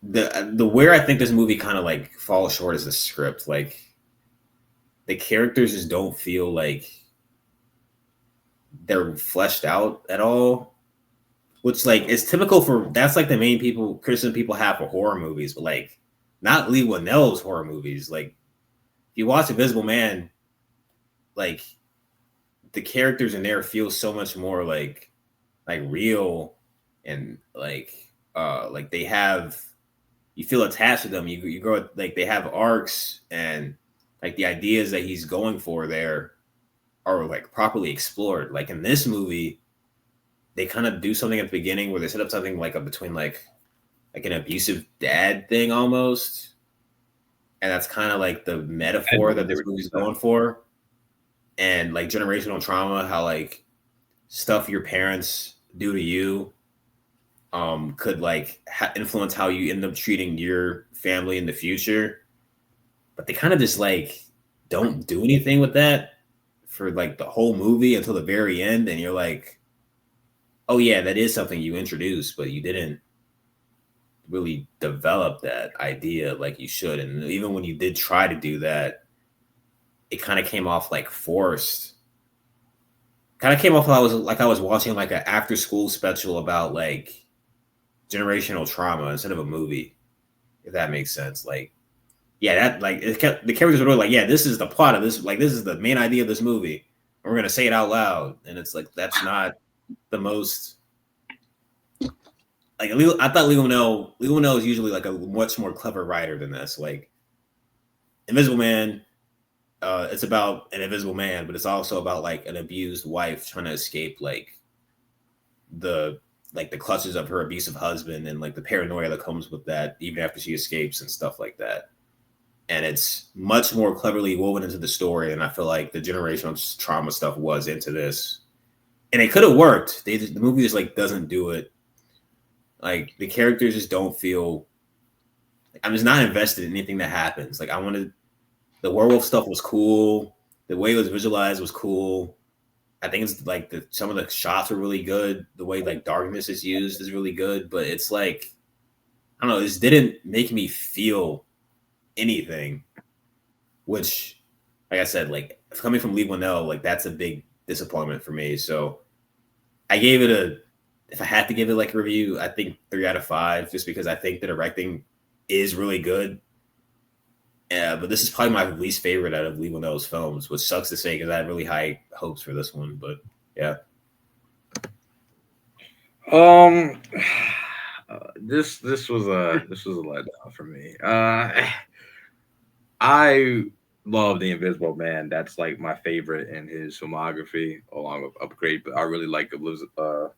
[SPEAKER 2] the where I think this movie kind of like falls short is the script. Like the characters just don't feel like they're fleshed out at all, which like is typical for that's like the main criticism people have for horror movies, but like not Lee Winnell's horror movies. Like if you watch Invisible Man, like the characters in there feel so much more like real and like they have, you feel attached to them. You grow like they have arcs and like the ideas that he's going for there are like properly explored. Like in this movie, they kind of do something at the beginning where they set up something like between like an abusive dad thing almost, and that's kind of like the metaphor that this movie's going for. And like generational trauma, how like stuff your parents do to you could like influence how you end up treating your family in the future. But they kind of just like don't do anything with that for like the whole movie until the very end. And you're like, oh yeah, that is something you introduced, but you didn't really develop that idea like you should. And even when you did try to do that, it kind of came off like forced. Kind of came off like I was watching like an after school special about like generational trauma instead of a movie, if that makes sense. Like, yeah, that like the characters were really like, yeah, this is the plot of this, like this is the main idea of this movie. And we're gonna say it out loud, and it's like that's not the most like I thought Leo is usually like a much more clever writer than this. Like Invisible Man, it's about an invisible man, but it's also about like an abused wife trying to escape the the clutches of her abusive husband and like the paranoia that comes with that even after she escapes and stuff like that. And it's much more cleverly woven into the story, and I feel like the generational trauma stuff was into this, and it could have worked. The movie just like doesn't do it. Like the characters just don't feel. I'm just not invested in anything that happens. Like I wanted the werewolf stuff was cool. The way it was visualized was cool. I think it's like some of the shots were really good. The way like darkness is used is really good, but it's like I don't know. This didn't make me feel anything, which, like I said, like coming from Lee Winnell, like that's a big disappointment for me. So I gave it if I had to give it like a review, I think 3 out of 5, just because I think the directing is really good. Yeah, but this is probably my least favorite out of Lee Winnell's films, which sucks to say because I had really high hopes for this one. But yeah,
[SPEAKER 3] This was a letdown for me. I love The Invisible Man. That's like my favorite in his filmography, along with Upgrade. But I really like Elizabeth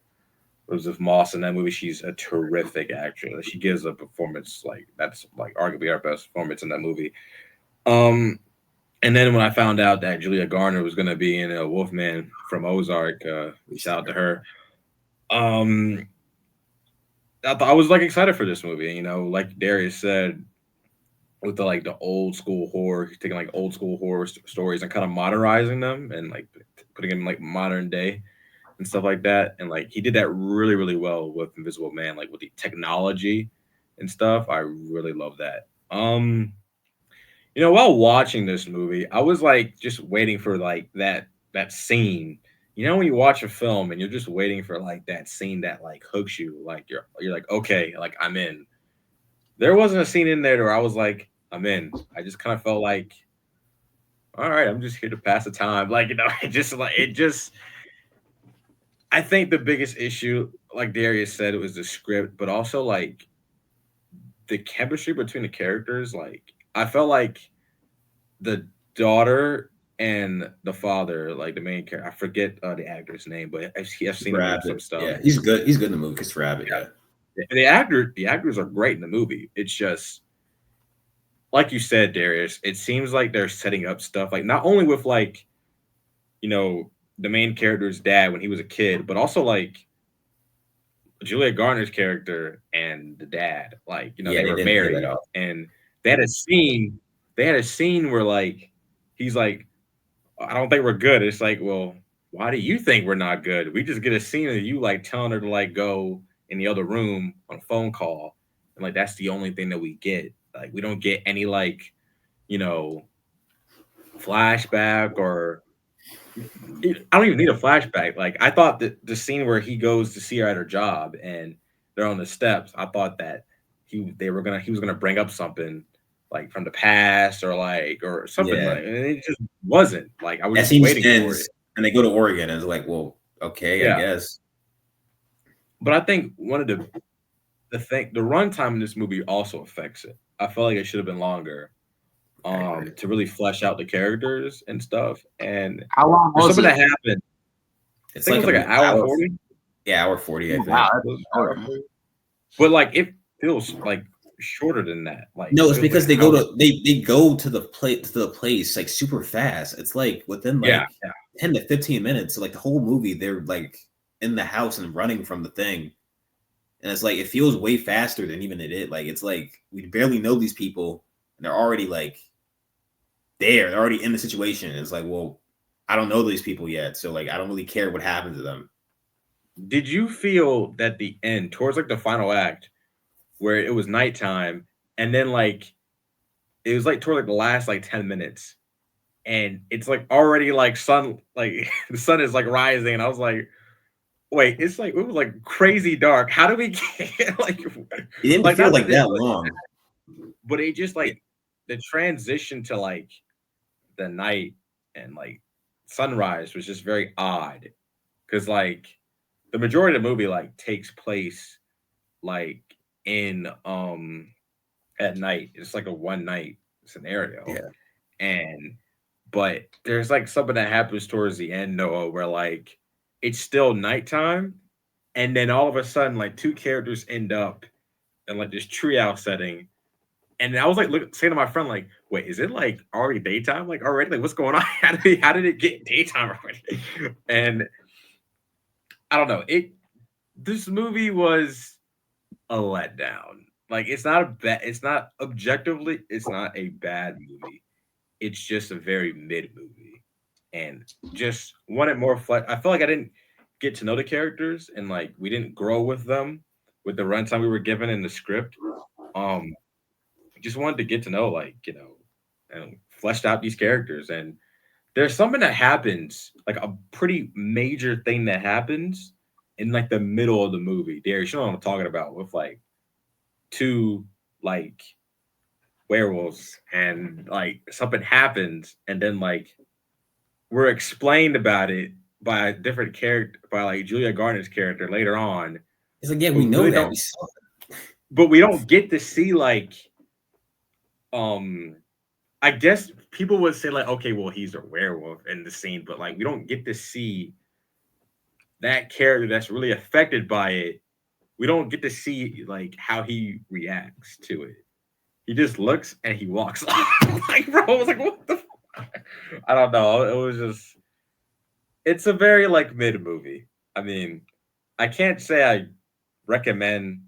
[SPEAKER 3] Moss in that movie. She's a terrific actress. She gives a performance like that's like arguably our best performance in that movie. And then when I found out that Julia Garner was going to be in Wolfman from Ozark, shout out to her. I was like excited for this movie. You know, like Darius said, with the old school horror, he's taking like old school horror stories and kind of modernizing them and like putting them in like modern day and stuff like that. And like he did that really, really well with Invisible Man, like with the technology and stuff. I really love that. While watching this movie, I was like just waiting for like that scene. You know, when you watch a film and you're just waiting for like that scene that like hooks you, like you're like, okay, like I'm in. There wasn't a scene in there where I was like, I'm in. I just kind of felt like, all right, I'm just here to pass the time. Like, it just I think the biggest issue, like Darius said, it was the script, but also like the chemistry between the characters. Like I felt like the daughter and the father, like the main character, I forget the actor's name, but I've seen him in some stuff.
[SPEAKER 2] Yeah, he's good. He's good in the movie. Christopher Abbott. Yeah.
[SPEAKER 3] The actors are great in the movie. It's just like you said, Darius. It seems like they're setting up stuff like not only with like, the main character's dad when he was a kid, but also like Julia Garner's character and the dad. Like, they were married and they had a scene. They had a scene where like he's like, I don't think we're good. It's like, well, why do you think we're not good? We just get a scene of you like telling her to like go in the other room on a phone call. And like that's the only thing that we get. Like we don't get any like, flashback or I don't even need a flashback. Like I thought that the scene where he goes to see her at her job and they're on the steps, I thought that he was gonna bring up something like from the past or something like, and it just wasn't. Like I was just waiting for it.
[SPEAKER 2] And they go to Oregon and it's like, well, okay, I guess.
[SPEAKER 3] But I think one of the runtime in this movie also affects it. I felt like it should have been longer. To really flesh out the characters and stuff. And
[SPEAKER 1] how long was
[SPEAKER 3] something
[SPEAKER 1] it?
[SPEAKER 3] that happened?
[SPEAKER 2] It's
[SPEAKER 3] I think
[SPEAKER 2] like
[SPEAKER 3] it was like an hour 40.
[SPEAKER 2] Yeah, hour 40. I think.
[SPEAKER 1] Wow,
[SPEAKER 3] but like it feels like shorter than that. Like
[SPEAKER 2] no, it's because they go to the place like super fast. It's like within like 10 to 15 minutes. So like the whole movie, they're like in the house and running from the thing. And it's like it feels way faster than even it is. Like it's like we barely know these people and they're already like there. They're already in the situation. It's like, well, I don't know these people yet. So like I don't really care what happened to them.
[SPEAKER 3] Did you feel that the end, towards like the final act, where it was nighttime, and then like it was like toward like the last like 10 minutes, and it's like already like sun, like the sun is like rising, and I was like, wait, it's like it was like crazy dark. How do we get
[SPEAKER 2] It didn't
[SPEAKER 3] like
[SPEAKER 2] feel
[SPEAKER 3] not
[SPEAKER 2] like
[SPEAKER 3] that it,
[SPEAKER 2] that long.
[SPEAKER 3] but it just like the transition to like the night and like sunrise was just very odd because like the majority of the movie like takes place like in at night. It's like a one night scenario.
[SPEAKER 2] Yeah.
[SPEAKER 3] And but there's like something that happens towards the end, Noah, where like it's still nighttime, and then all of a sudden, like two characters end up in like this treehouse setting. And I was like, saying to my friend, like, wait, is it like already daytime? Like already? Like, what's going on? How did it get daytime already? And I don't know. This movie was a letdown. Like, it's not objectively, it's not a bad movie. It's just a very mid movie, and just wanted more flesh. I feel like I didn't get to know the characters, and like we didn't grow with them with the runtime we were given in the script. Um, just wanted to get to know, like, and fleshed out these characters. And there's something that happens, like a pretty major thing that happens in like the middle of the movie. Darius, you know what I'm talking about, with like two like werewolves, and like something happens, and then like we're explained about it by a different character, by like Julia Garner's character later on.
[SPEAKER 2] It's like, yeah, we know
[SPEAKER 3] really
[SPEAKER 2] that. We saw it.
[SPEAKER 3] But we don't get to see like I guess people would say like, okay, well, he's a werewolf in the scene, but like we don't get to see that character that's really affected by it. We don't get to see like how he reacts to it. He just looks and he walks off. Like, bro, I was like, what the fuck? I don't know. It was just, it's a very like mid movie. I mean, I can't say I recommend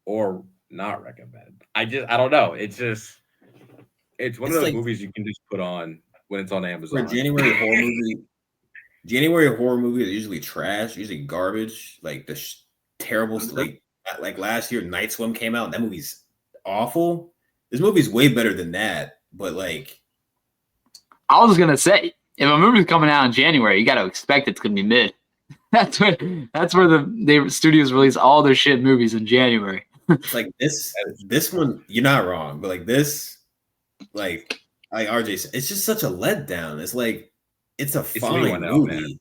[SPEAKER 3] or not recommend. I don't know. It's just, it's one of
[SPEAKER 2] It's
[SPEAKER 3] those
[SPEAKER 2] like
[SPEAKER 3] movies you can just put on when it's on
[SPEAKER 2] for a
[SPEAKER 3] Amazon.
[SPEAKER 2] January horror movie. January horror movies are usually trash, usually garbage. Like the terrible, like last year, Night Swim came out. That movie's awful. This movie's way better than that. But like,
[SPEAKER 1] I was gonna say, if a movie's coming out in January, you got to expect it's gonna be mid. That's where the studios release all their shit movies in January.
[SPEAKER 2] it's like this one. You're not wrong, but like this, like RJ said, it's just such a letdown. It's like it's a fine movie, man.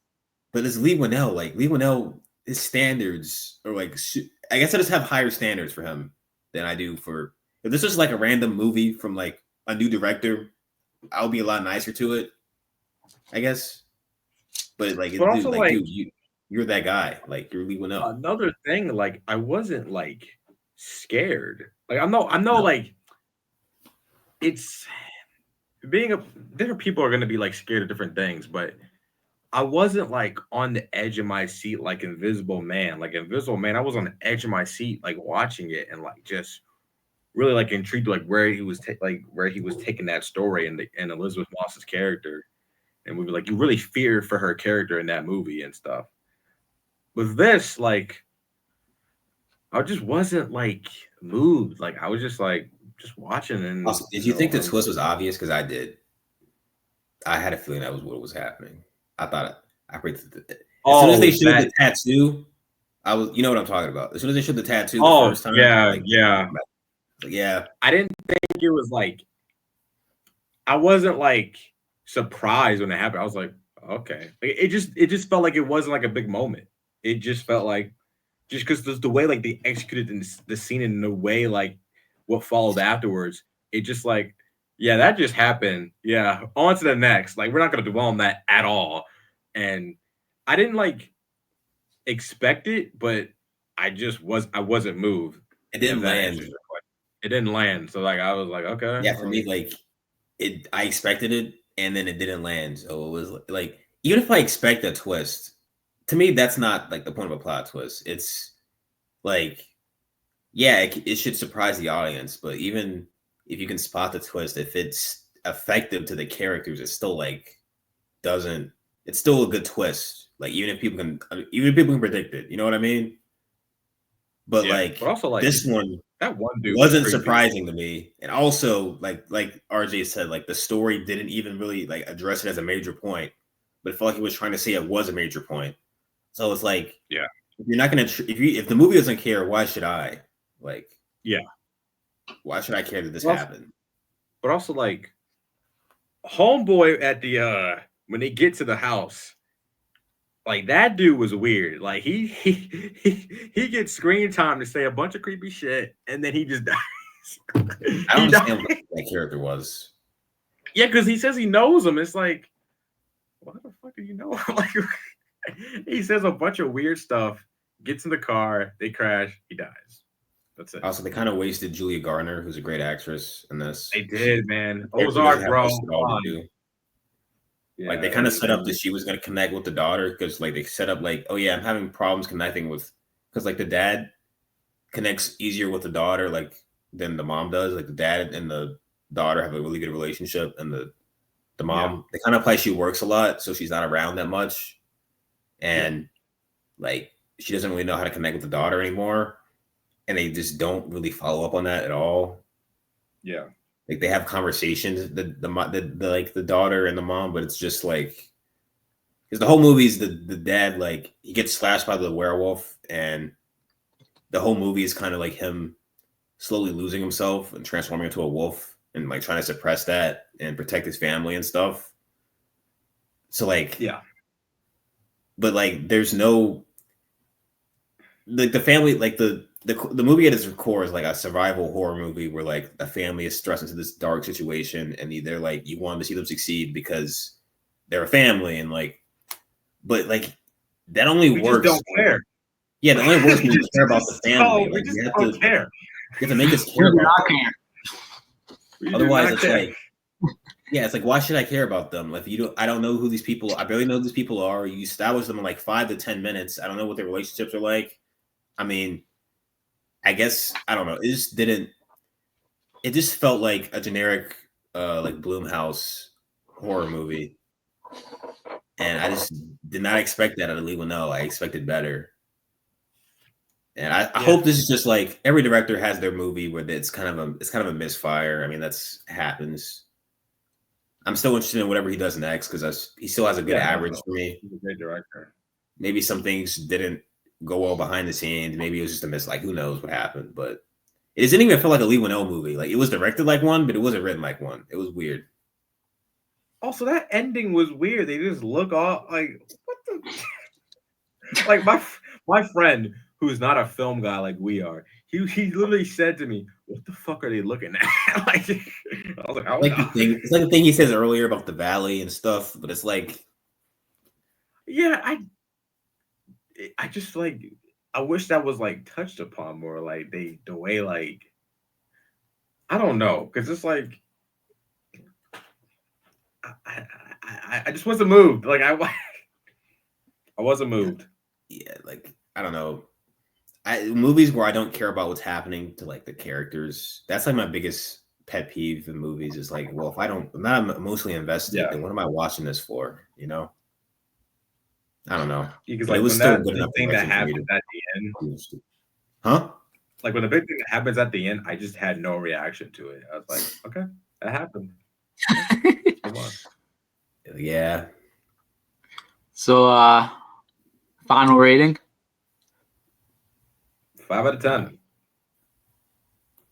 [SPEAKER 2] But it's Lee Winnell. Like Lee Winnell, his standards are like, I guess I just have higher standards for him than I do for. If this was like a random movie from like a new director, I'll be a lot nicer to it, I guess. Like, dude, like, dude, you're that guy. Like, you're Lee Winnell.
[SPEAKER 3] Another thing, like, I wasn't like scared. Like, I know, like, it's being different people are gonna be like scared of different things, but I wasn't like on the edge of my seat like Invisible Man. Like Invisible Man, I was on the edge of my seat, like watching it and like just really like intrigued, like where he was taking that story and Elizabeth Moss's character, and we were like, you really fear for her character in that movie and stuff. With this, like, I just wasn't like moved. Like I was just like watching. And
[SPEAKER 2] also, did you think the twist was obvious? Because I did. I had a feeling that was what was happening. I thought I predicted it. As soon as they showed the tattoo, I was, you know what I'm talking about. As soon as they showed the tattoo the first time, yeah.
[SPEAKER 3] I didn't think it was like. I wasn't like surprised when it happened. I was like, okay. It just felt like it wasn't like a big moment. It just felt like, just because the way like they executed the scene in the way like what followed afterwards, it just like, yeah, that just happened. Yeah, on to the next. Like we're not gonna dwell on that at all. And I didn't like expect it, but I wasn't moved.
[SPEAKER 2] It didn't land.
[SPEAKER 3] It didn't land. So like I was like, okay.
[SPEAKER 2] Yeah, for me, like I expected it, and then it didn't land. So it was like, even if I expect a twist, to me, that's not like the point of a plot twist. It's like, yeah, it should surprise the audience, but even if you can spot the twist, if it's effective to the characters, it's still like doesn't. It's still a good twist. Like even if people can predict it, you know what I mean? But yeah, like, but also like this one,
[SPEAKER 3] That one dude
[SPEAKER 2] wasn't
[SPEAKER 3] was creepy.
[SPEAKER 2] surprising to me. And also, like RJ said, like the story didn't even really like address it as a major point, but it felt like he was trying to say it was a major point. So it's like,
[SPEAKER 3] Yeah.
[SPEAKER 2] if you're not gonna if the movie doesn't care, why should I? Like,
[SPEAKER 3] Yeah.
[SPEAKER 2] why should I care that this happened?
[SPEAKER 3] But also, like, homeboy at the when they get to the house, like that dude was weird. Like he gets screen time to say a bunch of creepy shit, and then he just dies.
[SPEAKER 2] I don't understand what that character was.
[SPEAKER 3] Yeah, because he says he knows him. It's like, what the fuck do you know? Like, he says a bunch of weird stuff. Gets in the car, they crash, he dies. That's it.
[SPEAKER 2] Also, they kind of wasted Julia Garner, who's a great actress in this.
[SPEAKER 3] They did, man. Ozark, bro.
[SPEAKER 2] Yeah, like they kind of set up that she was going to connect with the daughter because like they set up like, oh yeah, I'm having problems connecting with, because like the dad connects easier with the daughter like than the mom does. Like the dad and the daughter have a really good relationship, and the mom, they kind of play she works a lot, so she's not around that much, and like she doesn't really know how to connect with the daughter anymore, and they just don't really follow up on that at all.
[SPEAKER 3] Yeah.
[SPEAKER 2] Like they have conversations, the like the daughter and the mom, but it's just like, because the whole movie's the dad, like he gets slashed by the werewolf, and the whole movie is kind of like him slowly losing himself and transforming into a wolf and like trying to suppress that and protect his family and stuff. So like,
[SPEAKER 3] yeah,
[SPEAKER 2] but like there's no, like the family, like the movie at its core is like a survival horror movie where like a family is thrust into this dark situation, and they're like, you want to see them succeed because they're a family, and like, but like that only works.
[SPEAKER 3] Just don't care.
[SPEAKER 2] Yeah, the only works when you care about the family. Like,
[SPEAKER 3] you have
[SPEAKER 2] to make us care about them. Otherwise, it's like, yeah, it's like, why should I care about them? Like, I don't know who these people. I barely know who these people are. You establish them in like 5 to 10 minutes. I don't know what their relationships are like. I mean, I guess I don't know. It just felt like a generic, like Blumhouse horror movie, and I just did not expect that out of Lee Winnell. I expected better, and I hope this is just like every director has their movie where it's kind of a misfire. I mean, that's happens. I'm still interested in whatever he does next because he still has a good average for me.
[SPEAKER 3] He's a great director.
[SPEAKER 2] Maybe some things didn't go well behind the scenes. Maybe it was just a miss. Like, who knows what happened? But it doesn't even feel like a Lee Winnell movie. Like, it was directed like one, but it wasn't written like one. It was weird.
[SPEAKER 3] Also, that ending was weird. They just look off like, what the? Like my friend, who's not a film guy like we are, he literally said to me, "What the fuck are they looking at?" Like, I was like, "I don't know."
[SPEAKER 2] It's like the thing he says earlier about the valley and stuff, but it's like,
[SPEAKER 3] yeah, I just like, I wish that was like touched upon more. Like the way, like, I don't know, because it's like, I just wasn't moved. Like I wasn't moved.
[SPEAKER 2] Yeah, like I don't know. Movies where I don't care about what's happening to like the characters. That's like my biggest pet peeve in movies. Is like, well, if I'm not emotionally invested, then what am I watching this for? You know. I don't know.
[SPEAKER 3] Because like, it was still good enough thing that happened at the end.
[SPEAKER 2] Huh?
[SPEAKER 3] Like when the big thing that happens at the end, I just had no reaction to it. I was like, okay, that happened. Come on.
[SPEAKER 2] Yeah.
[SPEAKER 1] So, final rating?
[SPEAKER 3] 5 out of 10.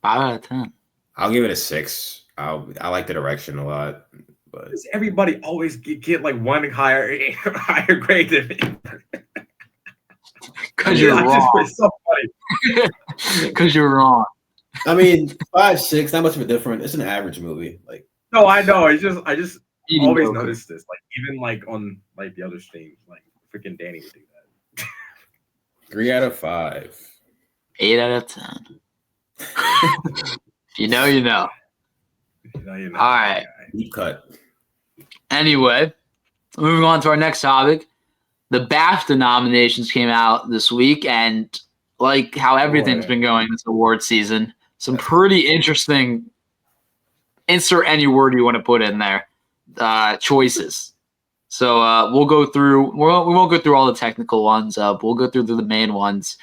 [SPEAKER 1] 5 out of 10.
[SPEAKER 2] I'll give it a 6. I like the direction a lot, but
[SPEAKER 3] everybody always get like one higher grade than me.
[SPEAKER 1] Because you're wrong. Because you're wrong.
[SPEAKER 2] I mean, 5, 6, not much of a difference. It's an average movie. Like,
[SPEAKER 3] no, I know. I just always noticed this. Like even like on like the other streams, like freaking Danny would do that.
[SPEAKER 2] 3 out of 5.
[SPEAKER 1] 8 out of 10. You know.
[SPEAKER 3] You know.
[SPEAKER 1] All right.
[SPEAKER 2] Deep cut.
[SPEAKER 1] Anyway, moving on to our next topic. The BAFTA nominations came out this week, and like how everything's been going this award season, some pretty interesting, insert any word you want to put in there, choices. So we'll go through. We won't go through all the technical ones. We'll go through the main ones.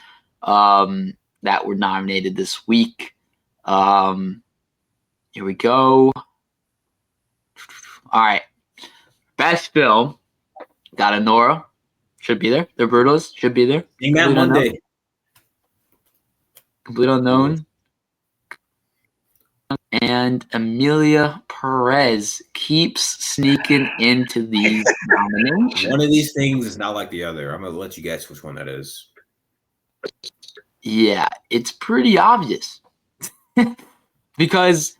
[SPEAKER 1] that were nominated this week. Here we go. All right. Best film. Got Nora. Should be there. The Brutalist should be there.
[SPEAKER 2] Seeing that Monday.
[SPEAKER 1] Complete Unknown. And Emilia Perez keeps sneaking into these nominations.
[SPEAKER 2] One of these things is not like the other. I'm going to let you guess which one that is.
[SPEAKER 1] Yeah, it's pretty obvious. Because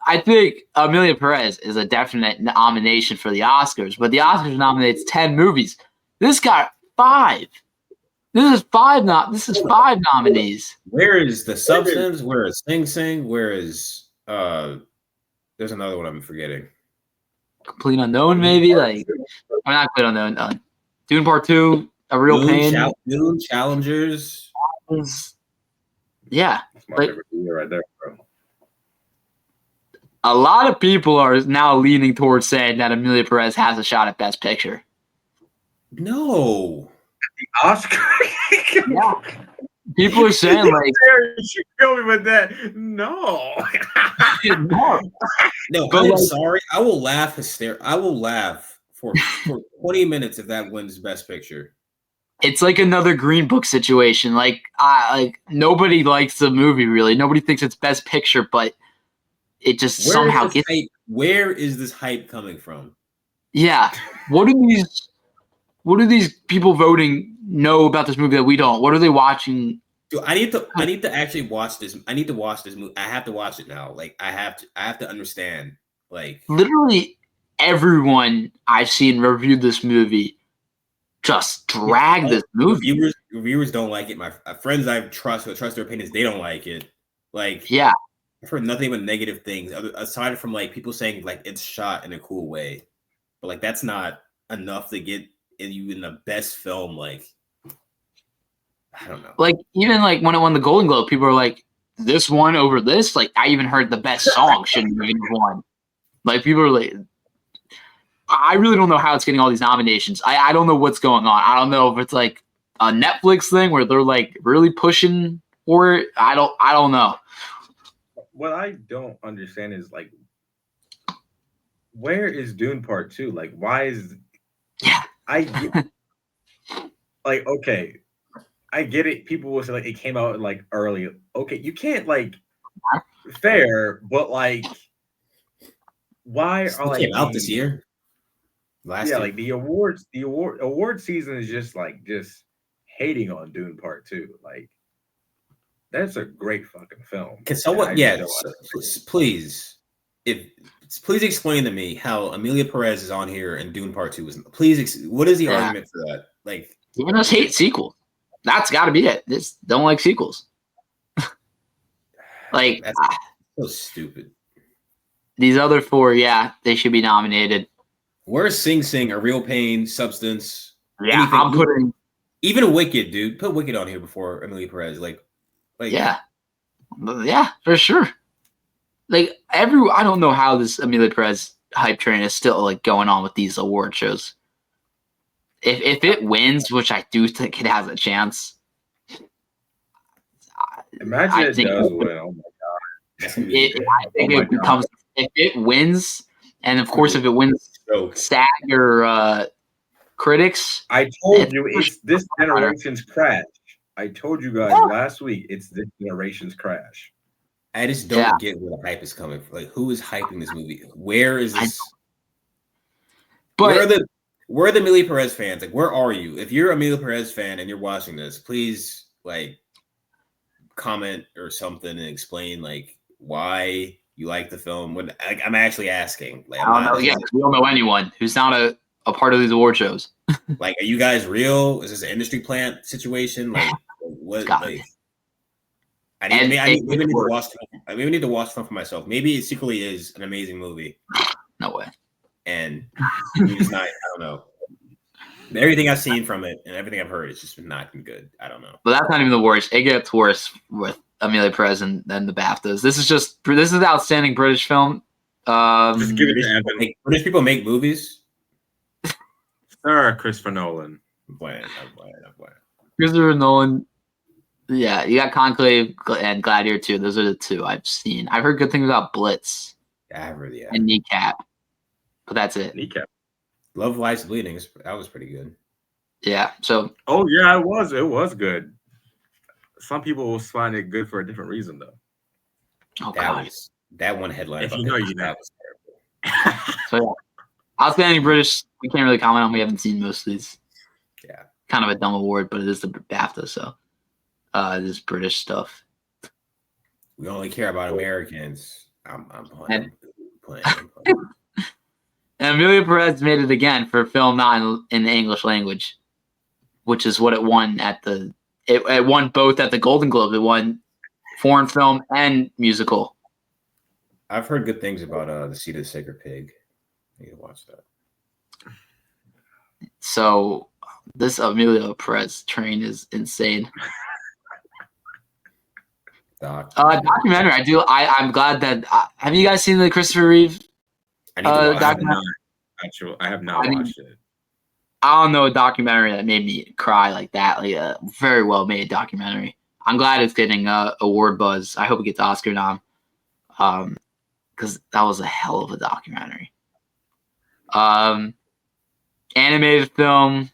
[SPEAKER 1] I think Emilia Perez is a definite nomination for the Oscars, but the Oscars nominates 10 movies. This got 5. This is 5 nominees.
[SPEAKER 2] Where is The Substance? Where is Sing Sing? Where is there's another one I'm forgetting.
[SPEAKER 1] Complete Unknown, maybe? Like, I'm not Complete Unknown. Dune Part 2, A Real Pain.
[SPEAKER 2] Dune Challengers.
[SPEAKER 1] Yeah.
[SPEAKER 3] That's my favorite year right there, bro.
[SPEAKER 1] A lot of people are now leaning towards saying that Emilia Perez has a shot at Best Picture.
[SPEAKER 2] No.
[SPEAKER 3] The Oscar.
[SPEAKER 1] Yeah. People are saying like,
[SPEAKER 3] you feel me with that? No.
[SPEAKER 2] No,
[SPEAKER 1] But
[SPEAKER 2] I'm sorry. I will laugh I will laugh for 20 minutes if that wins Best Picture.
[SPEAKER 1] It's like another Green Book situation. Like nobody likes the movie really. Nobody thinks it's Best Picture, but it just somehow gets.
[SPEAKER 2] Where is this hype coming from?
[SPEAKER 1] Yeah. What do these people voting know about this movie that we don't? What are they watching?
[SPEAKER 2] Dude, I need to actually watch this. I need to watch this movie. I have to watch it now. Like I have to understand. Like
[SPEAKER 1] literally everyone I've seen review this movie just drag this movie.
[SPEAKER 2] Reviewers don't like it. My friends I trust their opinions, they don't like it. Like
[SPEAKER 1] yeah.
[SPEAKER 2] I've heard nothing but negative things aside from like people saying like it's shot in a cool way, but like that's not enough to get you in the best film. Like I don't know.
[SPEAKER 1] Like even like when it won the Golden Globe, people are like, "This one over this." Like I even heard the best song shouldn't have won. Like people are like, I really don't know how it's getting all these nominations. I don't know what's going on. I don't know if it's like a Netflix thing where they're like really pushing for it. I don't know.
[SPEAKER 3] What I don't understand is like, where is Dune Part 2? Like, why is like, okay, I get it. People will say like it came out like early. Okay, you can't like fair, but like, why are like
[SPEAKER 2] came out this year? Last year.
[SPEAKER 3] Like the award season is just hating on Dune Part 2. Like, that's a great fucking film.
[SPEAKER 2] Can someone, please explain to me how Emilia Perez is on here and Dune Part 2 is. Please, what is the argument for that? Like,
[SPEAKER 1] you must hate sequels. That's got to be it. Just don't like sequels. Like
[SPEAKER 2] that's so stupid.
[SPEAKER 1] These other 4, they should be nominated.
[SPEAKER 2] Where's Sing Sing, A Real Pain, Substance?
[SPEAKER 1] Yeah,
[SPEAKER 2] anything?
[SPEAKER 1] I'm putting
[SPEAKER 2] even Wicked, dude. Put Wicked on here before Emilia Perez. Like
[SPEAKER 1] yeah, for sure. Like I don't know how this Emilia Perez hype train is still like going on with these award shows. If it wins, which I do think it has a chance.
[SPEAKER 3] Imagine it does win. Oh my god!
[SPEAKER 1] If it wins, and of course if it wins SAG or critics.
[SPEAKER 3] I told you it's this generation's crash. I told you guys last week it's this generation's crash.
[SPEAKER 2] I just don't get where the hype is coming from. Like, who is hyping this movie? Where is this? But where are the Emilia Perez fans? Like, where are you? If you're a Emilia Perez fan and you're watching this, please like comment or something and explain like why you like the film. When I'm actually asking. Like,
[SPEAKER 1] I don't know. Yeah, we don't know anyone who's not a part of these award shows.
[SPEAKER 2] Like, are you guys real? Is this an industry plant situation? Like, what? Like, I need to watch. I maybe need to watch one for myself. Maybe it secretly is an amazing movie.
[SPEAKER 1] No way.
[SPEAKER 2] And it's not. I don't know. Everything I've seen from it and everything I've heard, it's just not been good. I don't know.
[SPEAKER 1] But that's not even the worst. It gets worse with Emilia Perez and then the BAFTAs. This is outstanding British film.
[SPEAKER 3] Just give it to Anthony.
[SPEAKER 2] British people make movies.
[SPEAKER 3] Sir, Christopher Nolan.
[SPEAKER 2] I'm playing.
[SPEAKER 1] Christopher Nolan. Yeah, you got Conclave and Gladiator 2. Those are the two I've seen. I've heard good things about Blitz
[SPEAKER 2] Yeah, I've heard, yeah.
[SPEAKER 1] and Kneecap, but that's it.
[SPEAKER 3] Kneecap.
[SPEAKER 2] Love Life's Bleeding. That was pretty good.
[SPEAKER 1] Yeah. So.
[SPEAKER 3] Oh yeah, it was. It was good. Some people will find it good for a different reason, though.
[SPEAKER 1] Oh God.
[SPEAKER 2] That one headline.
[SPEAKER 3] If you know, you know.
[SPEAKER 2] That was terrible.
[SPEAKER 1] So yeah, outstanding British. We can't really comment on. We haven't seen most of these.
[SPEAKER 2] Yeah.
[SPEAKER 1] Kind of a dumb award, but it is the BAFTA, so it is British stuff.
[SPEAKER 2] We only care about Americans. I'm playing.
[SPEAKER 1] And Amelia Perez made it again for film not in the English language, which is what it won at the. It won both at the Golden Globe. It won foreign film and musical.
[SPEAKER 2] I've heard good things about The Seat of the Sacred Pig. I need to watch that.
[SPEAKER 1] So this Amelia Perez train is insane. Documentary. I'm glad that. Have you guys seen the Christopher Reeve documentary?
[SPEAKER 3] I have not watched it.
[SPEAKER 1] I don't know a documentary that made me cry like that. Like a very well made documentary. I'm glad it's getting award buzz. I hope it gets Oscar nom. Because that was a hell of a documentary. Animated film.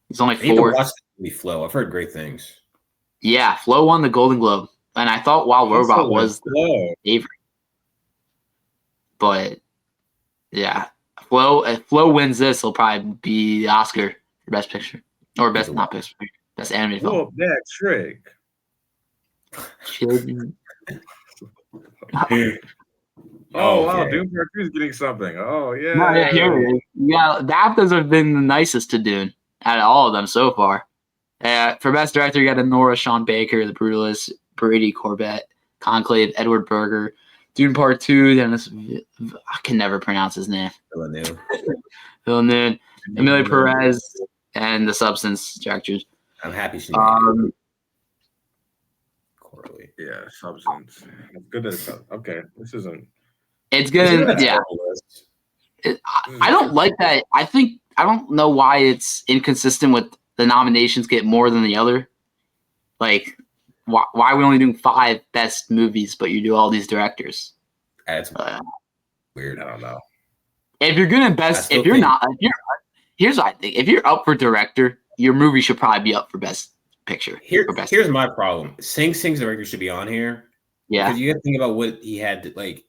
[SPEAKER 1] It's only 4.
[SPEAKER 2] I need to watch the movie Flow. I've heard great things.
[SPEAKER 1] Yeah, Flo won the Golden Globe, and I thought Wild Robot was the favorite. But yeah, if Flo wins this, he'll probably be the Oscar for Best Picture or Best Animated Film.
[SPEAKER 3] Whoop that trick. Oh wow, Dune Part 2 is getting something. Oh yeah.
[SPEAKER 1] No, yeah. The BAFTAs have been the nicest to Dune out of all of them so far. For Best Director, you got Nora, Sean Baker, The Brutalist, Brady Corbett, Conclave, Edward Berger, Dune Part 2, Dennis. I can never pronounce his name. Villeneuve, Amelia Perez, and The Substance directors.
[SPEAKER 2] I'm happy she made
[SPEAKER 3] it. Yeah, Substance. It's good that it's up. Okay, this isn't.
[SPEAKER 1] It's good. Yeah. I don't like that. I don't know why it's inconsistent with the nominations get more than the other. Like, why are we only doing 5 best movies, but you do all these directors?
[SPEAKER 2] That's weird. I don't know.
[SPEAKER 1] If you're gonna here's what I think. If you're up for director, your movie should probably be up for best picture.
[SPEAKER 2] Here's my problem. Sing's director should be on here.
[SPEAKER 1] Yeah.
[SPEAKER 2] Because you have to think about what he had to like.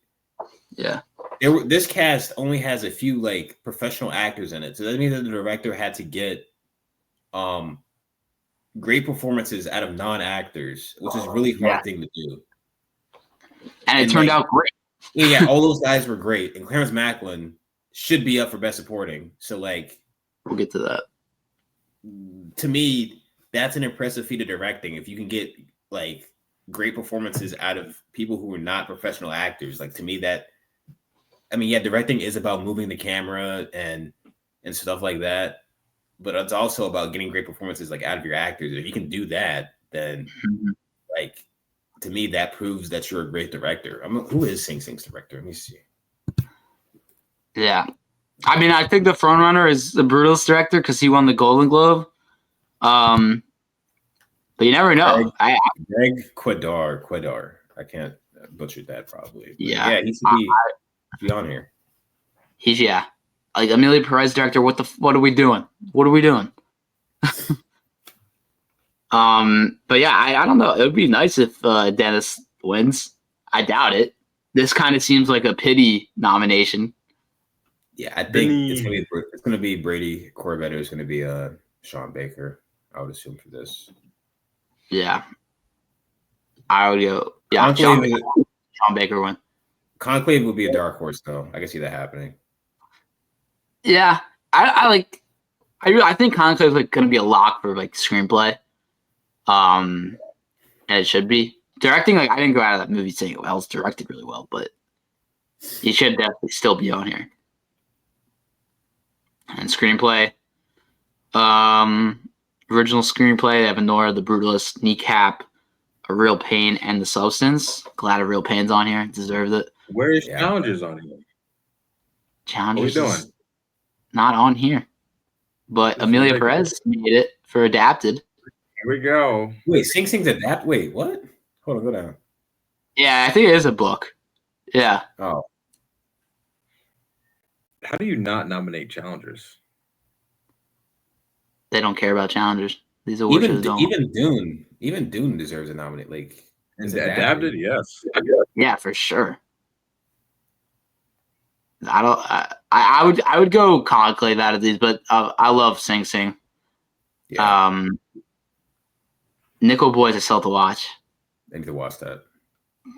[SPEAKER 1] Yeah.
[SPEAKER 2] This cast only has a few like professional actors in it, so that means that the director had to get great performances out of non-actors, which is a really hard thing to do.
[SPEAKER 1] And it turned out great.
[SPEAKER 2] Yeah, all those guys were great, and Clarence Macklin should be up for Best Supporting. So, like,
[SPEAKER 1] we'll get to that.
[SPEAKER 2] To me, that's an impressive feat of directing. If you can get like great performances out of people who are not professional actors, like to me, directing is about moving the camera and stuff like that. But it's also about getting great performances like out of your actors. If you can do that, then like to me that proves that you're a great director. Who is Sing's director? Let me see.
[SPEAKER 1] Yeah, I mean, I think the front runner is the Brutalist director because he won the Golden Globe. But you never know.
[SPEAKER 2] Greg Quidar. I can't butcher that probably. But
[SPEAKER 1] yeah,
[SPEAKER 2] he should be on here. Like
[SPEAKER 1] Amelia Perez director, what are we doing? What are we doing? But yeah, I don't know. It would be nice if Dennis wins. I doubt it. This kind of seems like a pity nomination.
[SPEAKER 2] Yeah, I think it's gonna be Brady Corbett. It's gonna be Sean Baker. I would assume for this.
[SPEAKER 1] Yeah, I would go. Yeah, Sean Baker win.
[SPEAKER 2] Conclave would be a dark horse, though. I can see that happening.
[SPEAKER 1] Yeah, I think Conclave is like going to be a lock for like screenplay. And it should be directing. Like I didn't go out of that movie saying it was directed really well, but he should definitely still be on here. And screenplay, original screenplay. They have Nora, The Brutalist, Kneecap, A Real Pain, and The Substance. Glad A Real Pain's on here. Deserved it.
[SPEAKER 3] Where is Challengers on here?
[SPEAKER 1] Challengers is not on here. But Amelia Perez made it for Adapted.
[SPEAKER 3] Here we go.
[SPEAKER 2] Wait, Sing Sing's adapt. Wait, what? Hold on, go down.
[SPEAKER 1] Yeah, I think it is a book. Yeah.
[SPEAKER 2] Oh,
[SPEAKER 3] How do you not nominate challengers?
[SPEAKER 1] They don't care about challengers. These award shows don't.
[SPEAKER 2] even Dune deserves a nominate. Like
[SPEAKER 3] And
[SPEAKER 2] it's
[SPEAKER 3] adapted, yes.
[SPEAKER 1] Yeah, for sure. I would go Conclave out of these, but I love Sing Sing.
[SPEAKER 2] Yeah,
[SPEAKER 1] Nickel Boys I still have to watch.
[SPEAKER 2] I need to watch that.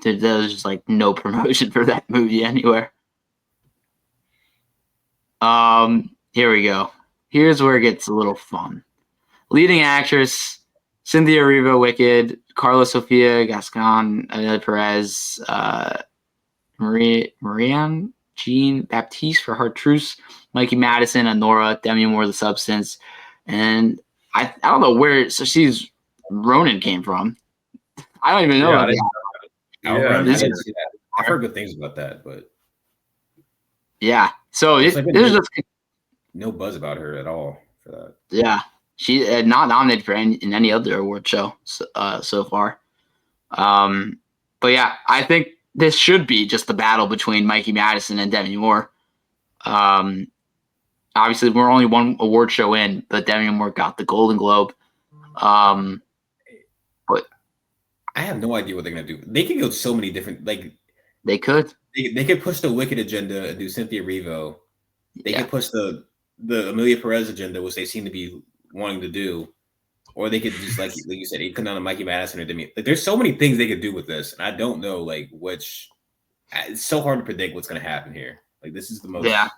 [SPEAKER 1] Dude, there's just like no promotion for that movie anywhere. Here we go. Here's where it gets a little fun. Leading actress: Cynthia Erivo, Wicked; Carla Sofia Gascon, Amelia Perez, Marianne Jean Baptiste for Chartreuse, Mikey Madison, Honora, Demi Moore, The Substance, and I don't know where she's Ronan came from. I don't even know.
[SPEAKER 3] Yeah,
[SPEAKER 1] about that.
[SPEAKER 2] Outrun,
[SPEAKER 1] this
[SPEAKER 2] I didn't
[SPEAKER 1] is-
[SPEAKER 2] see that. I've heard good things about that, but
[SPEAKER 1] Yeah. So
[SPEAKER 2] It's
[SPEAKER 1] this
[SPEAKER 2] like
[SPEAKER 1] is just
[SPEAKER 2] no buzz about her at all for that.
[SPEAKER 1] yeah. She not nominated for in any other award show so far. But yeah, I think this should be just the battle between Mikey Madison and Demi Moore. Obviously, we're only one award show in, but Demi Moore got the Golden Globe.
[SPEAKER 2] I have no idea what they're gonna do. They could go so many different. Like
[SPEAKER 1] They could.
[SPEAKER 2] they could push the Wicked agenda and do Cynthia Erivo. They
[SPEAKER 1] Yeah.
[SPEAKER 2] could push the Amelia Perez agenda, which they seem to be wanting to do, or they could just like you said, it come down to Mikey Madison or Demi. Like, there's so many things they could do with this, and I don't know like which. It's so hard to predict what's going to happen here. Like, this is the most.
[SPEAKER 1] Yeah.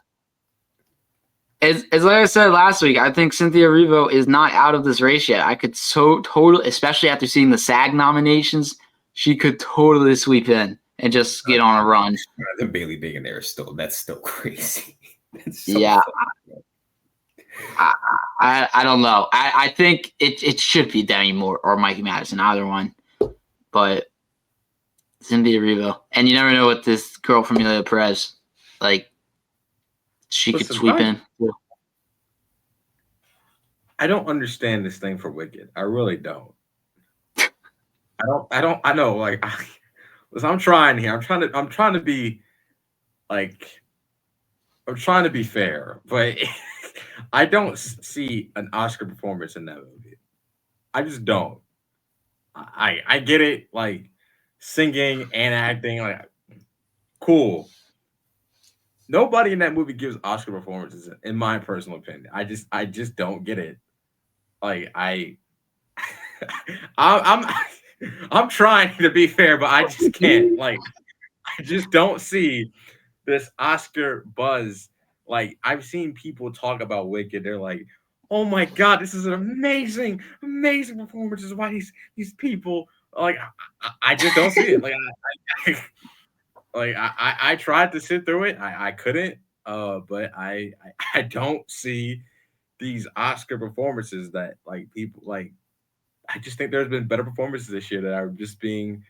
[SPEAKER 1] As like I said last week, I think Cynthia Erivo is not out of this race yet. I could totally, especially after seeing the SAG nominations, she could totally sweep in and just get on a run.
[SPEAKER 2] The Bailey being in there is that's still crazy. That's so
[SPEAKER 1] Yeah.
[SPEAKER 2] funny.
[SPEAKER 1] I don't know. I think it should be Demi Moore or Mikey Madison, either one. But Cynthia Erivo. And you never know what this girl from Amelia Perez, like, she could sweep in.
[SPEAKER 3] I don't understand this thing for Wicked. I really don't. I know. Like, listen, I'm trying here. I'm trying to be like, I'm trying to be fair, but I don't see an Oscar performance in that movie. I just don't. I get it, like singing and acting, like cool. Nobody in that movie gives Oscar performances, in my personal opinion. I just don't get it. Like I'm trying to be fair, but I just can't. Like, I just don't see this Oscar buzz. Like, I've seen people talk about Wicked. They're like, "Oh my God, this is an amazing, amazing performance." Is why these people like. I just don't see it. Like, I tried to sit through it. I couldn't. But I don't see these Oscar performances that like people like. I just think there's been better performances this year that are just being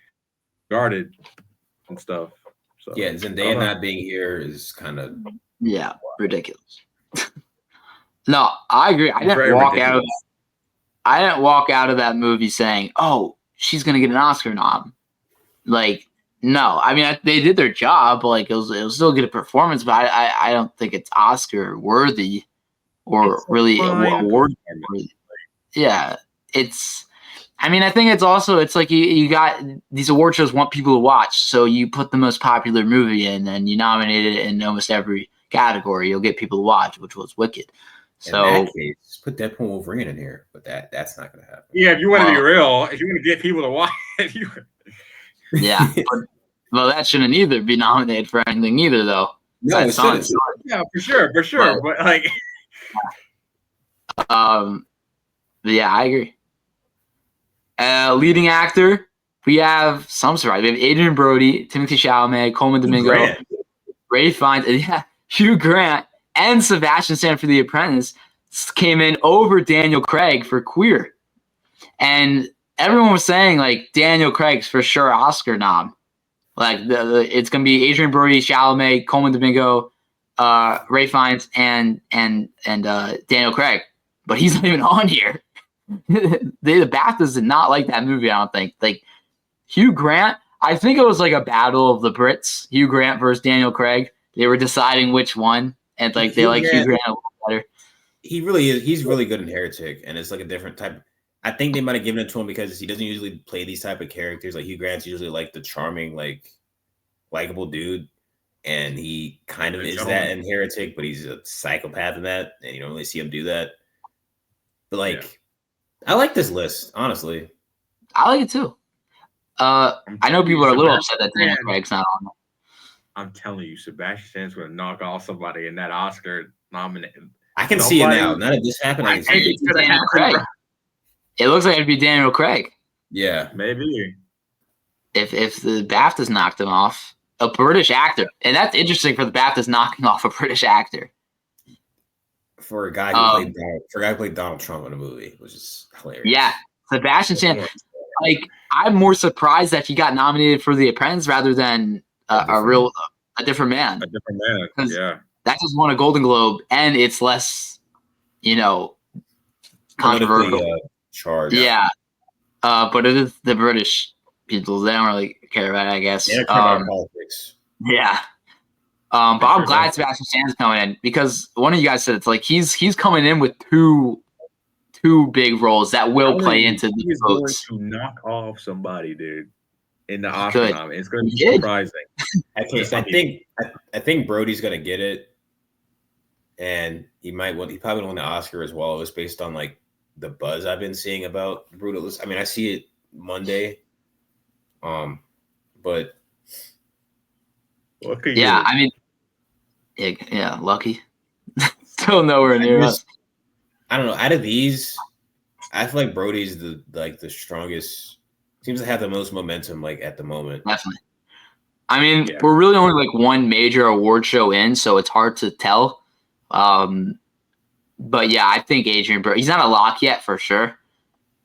[SPEAKER 3] guarded and stuff. So
[SPEAKER 2] Yeah, Zendaya not being here is kind of
[SPEAKER 1] ridiculous. No, I agree. I didn't walk out of that movie saying, "Oh, she's gonna get an Oscar nom." Like, no. I mean, they did their job. Like, it was still a good performance, but I don't think it's Oscar worthy or really award worthy. Yeah, it's. I mean, I think it's like you got these award shows want people to watch, so you put the most popular movie in and you nominate it in almost every category. You'll get people to watch, which was Wicked. So
[SPEAKER 2] in that case, put Deadpool Wolverine in here, but that's not going to happen.
[SPEAKER 3] Yeah, if you want to be real, if you want to get people to watch,
[SPEAKER 1] yeah, well, that shouldn't either be nominated for anything either, though.
[SPEAKER 2] No, it shouldn't.
[SPEAKER 3] Yeah, for sure. But like,
[SPEAKER 1] but yeah, I agree. Leading actor, we have some surprise. We have Adrian Brody, Timothée Chalamet, Coleman Domingo, Ray Fiennes, Hugh Grant, and Sebastian Stan for The Apprentice came in over Daniel Craig for Queer. And everyone was saying, like, Daniel Craig's for sure Oscar nom. Like, it's going to be Adrian Brody, Chalamet, Coleman Domingo, Ray Fiennes, and Daniel Craig. But he's not even on here. the BAFTAs did not like that movie. I don't think. Like Hugh Grant, I think it was like a battle of the Brits. Hugh Grant versus Daniel Craig. They were deciding which one, and like they like Hugh Grant a little better.
[SPEAKER 2] He really is. He's really good in Heretic, and it's like a different type. I think they might have given it to him because he doesn't usually play these type of characters. Like Hugh Grant's usually like the charming, like likable dude, and he kind of is that in Heretic, but he's a psychopath in that, and you don't really see him do that. But like, I like this list, honestly.
[SPEAKER 1] I like it too. I know people are a little upset that Daniel Craig's not on it.
[SPEAKER 3] I'm telling you, Sebastian Stan's going to knock off somebody in that Oscar nominated.
[SPEAKER 2] I can see it now. Now that this happened, I can see
[SPEAKER 1] it. Daniel Craig. It looks like it'd be Daniel Craig.
[SPEAKER 2] Yeah,
[SPEAKER 3] maybe.
[SPEAKER 1] If the BAFTAs knocked him off, a British actor, and that's interesting for the BAFTAs knocking off a British actor.
[SPEAKER 2] For a guy who played Donald Trump in a movie, which is hilarious.
[SPEAKER 1] Yeah, Sebastian Stan. Like, I'm more surprised that he got nominated for The Apprentice rather than a different man.
[SPEAKER 3] A different man. Yeah.
[SPEAKER 1] That just won a Golden Globe, and it's less, controversial.
[SPEAKER 2] Charge.
[SPEAKER 1] Yeah. But it is the British people. They don't really care about it, I guess.
[SPEAKER 2] They don't care about politics.
[SPEAKER 1] Yeah. But I'm glad Sebastian Stan's coming in because one of you guys said it's like he's coming in with two big roles that will play into the votes.
[SPEAKER 3] He's going to knock off somebody, dude, in the Oscar nomination. It's going to be surprising.
[SPEAKER 2] I think Brody's going to get it, and he probably won the Oscar as well. It was based on like the buzz I've been seeing about Brutalist. I mean, I see it Monday, but
[SPEAKER 3] lucky
[SPEAKER 1] yeah, I mean, yeah, lucky. Still nowhere near us.
[SPEAKER 2] I don't know. Out of these, I feel like Brody's the strongest. Seems to have the most momentum, like at the moment.
[SPEAKER 1] Definitely. I mean, we're really only like one major award show in, so it's hard to tell. But yeah, I think Adrian Brody. He's not a lock yet for sure.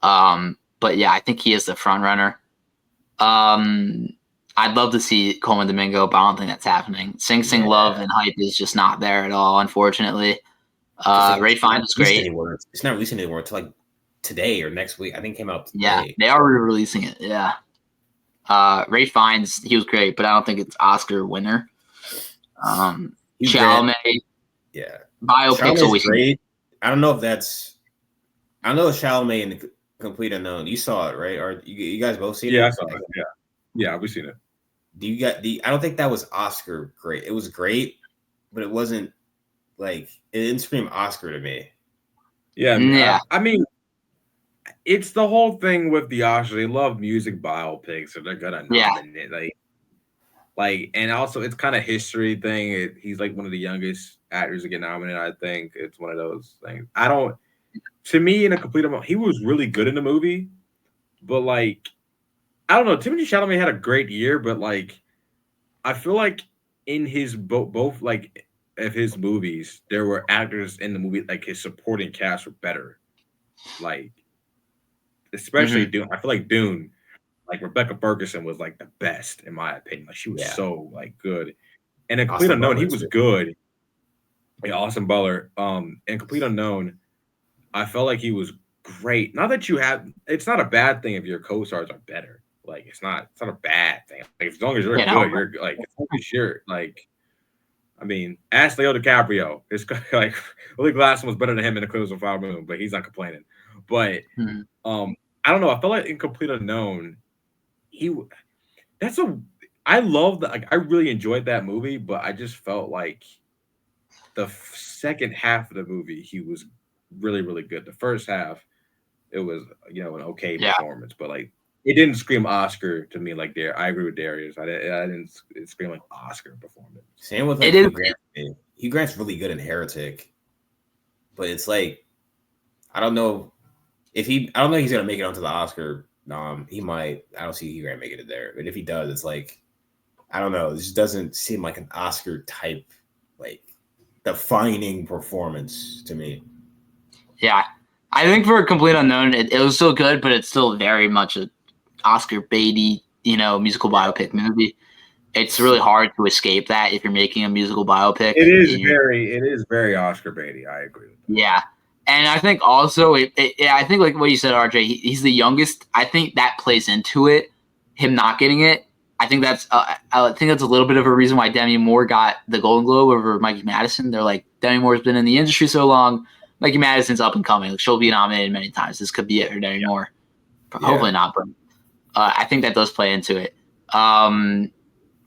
[SPEAKER 1] But yeah, I think he is the front runner. I'd love to see Coleman Domingo, but I don't think that's happening. Sing Love and hype is just not there at all, unfortunately. Ray Fiennes is great.
[SPEAKER 2] It's not releasing anymore until like today or next week. I think it came out today.
[SPEAKER 1] Yeah, they are re-releasing it. Yeah. Ray Fiennes, he was great, but I don't think it's Oscar winner. Chalamet.
[SPEAKER 2] Yeah.
[SPEAKER 1] Biopics always
[SPEAKER 2] great. I don't know if Chalamet in The Complete Unknown. You saw it, right? Or you guys both seen it?
[SPEAKER 3] Yeah, I saw it. Yeah, we've seen it.
[SPEAKER 2] I don't think that was Oscar great. It was great, but it wasn't like it didn't scream Oscar to me.
[SPEAKER 3] Yeah. I mean, it's the whole thing with the Oscars. They love music biopics, so they're gonna nominate like, and also it's kind of history thing. He's like one of the youngest actors to get nominated. I think it's one of those things. To me, in A Complete Unknown, he was really good in the movie, but like, I don't know. Timothée Chalamet had a great year, but like, I feel like in his both like of his movies, there were actors in the movie like his supporting cast were better, like especially Dune. I feel like Dune, like Rebecca Ferguson was like the best in my opinion. Like she was so like good, and in Complete Unknown he was good. Yeah, Austin Butler. In Complete Unknown, I felt like he was great. Not that it's not a bad thing if your co-stars are better. Like it's not a bad thing. Like as long as you're good, you're like as long as you're like. I mean, ask Leo DiCaprio. It's like Lily Glasson was better than him in The Eclipse of Flower Moon, but he's not complaining. But I don't know. I feel like in Complete Unknown, I love that. Like I really enjoyed that movie, but I just felt like the second half of the movie he was really, really good. The first half, it was an okay performance, but like it didn't scream Oscar to me. Like I agree with Darius. I didn't scream like Oscar performance.
[SPEAKER 2] Same with Hugh Grant. Hugh Grant's really good in Heretic, but it's like I don't know if he's gonna make it onto the Oscar nom. He might. I don't see Hugh Grant making it there, but if he does, it's like I don't know. This doesn't seem like an Oscar type like defining performance to me.
[SPEAKER 1] Yeah, I think for A Complete Unknown, it was still good, but it's still very much a Oscar baity, musical biopic movie. It's really hard to escape that if you're making a musical biopic.
[SPEAKER 3] It is very Oscar baity. I agree with that.
[SPEAKER 1] Yeah. And I think also, I think like what you said, RJ, he's the youngest. I think that plays into it, him not getting it. I think that's a little bit of a reason why Demi Moore got the Golden Globe over Mikey Madison. They're like, Demi Moore's been in the industry so long. Mikey Madison's up and coming. Like, she'll be nominated many times. This could be it for Demi Moore. Hopefully not, but I think that does play into it.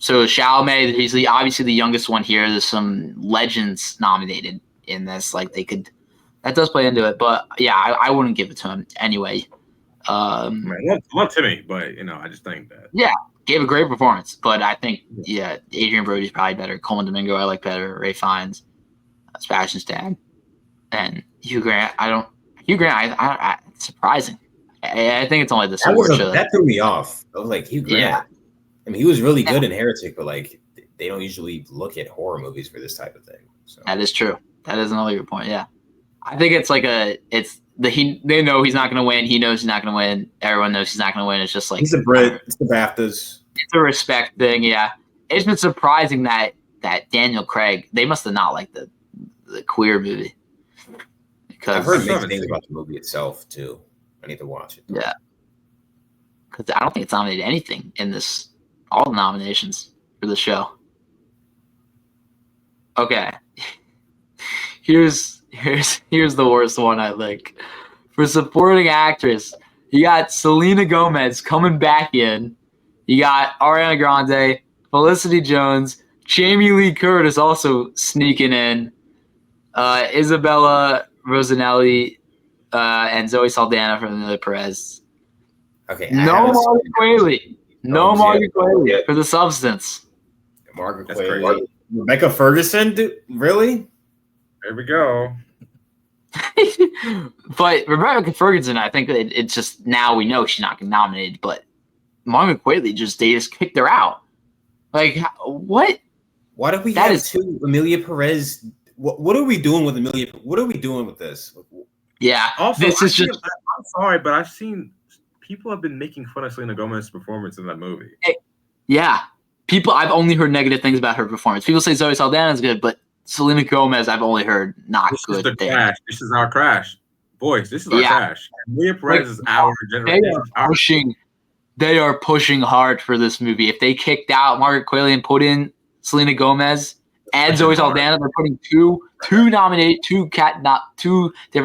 [SPEAKER 1] So Chalamet, he's obviously the youngest one here. There's some legends nominated in this. Like that does play into it. But yeah, I wouldn't give it to him anyway.
[SPEAKER 3] I love Timmy, but I just think that
[SPEAKER 1] gave a great performance. But I think Adrian Brody's probably better. Coleman Domingo I like better. Ray Fiennes, Sebastian Stan, and Hugh Grant. It's surprising. I think it's only the show.
[SPEAKER 2] That threw me off. I was like, Hugh Grant. Yeah. I mean, he was really good in Heretic, but like they don't usually look at horror movies for this type of thing. So.
[SPEAKER 1] That is true. That is another good point. Yeah, I think it's like they know he's not going to win. He knows he's not going to win. Everyone knows he's not going to win. It's just like
[SPEAKER 2] he's a Brit. It's the BAFTAs.
[SPEAKER 1] It's a respect thing. Yeah, it's been surprising that Daniel Craig. They must have not liked the queer movie. Because
[SPEAKER 2] I've heard mixed things about the movie itself too. I need to watch it.
[SPEAKER 1] Yeah, because I don't think it's nominated anything in this. All the nominations for the show. Okay. Here's the worst one, I think. For supporting actress, you got Selena Gomez coming back in. You got Ariana Grande, Felicity Jones, Jamie Lee Curtis also sneaking in, Isabella Rossellini, and Zoe Saldana from the Perez.
[SPEAKER 2] Okay.
[SPEAKER 1] No Margaret Qualley. No Margaret Qualley for The Substance.
[SPEAKER 2] Margaret Qualley. Rebecca Ferguson? Really?
[SPEAKER 3] There we go.
[SPEAKER 1] But Rebecca Ferguson, I think it's just now we know she's not getting nominated. But Margaret Qualley, they just kicked her out. Like, what?
[SPEAKER 2] Why do we have two Emilia Perez? What are we doing with Emilia? What are we doing with this?
[SPEAKER 1] Yeah.
[SPEAKER 3] Also, I'm sorry, but I've seen people have been making fun of Selena Gomez's performance in that movie.
[SPEAKER 1] Yeah. I've only heard negative things about her performance. People say Zoe Saldana is good, but Selena Gomez, I've only heard not good.
[SPEAKER 3] This is the crash. This is our crash. Boys, this is our crash. Emilia Perez is our generation.
[SPEAKER 1] They are pushing hard for this movie. If they kicked out Margaret Qualley and put in Selena Gomez and Zoe Saldana, they're putting two different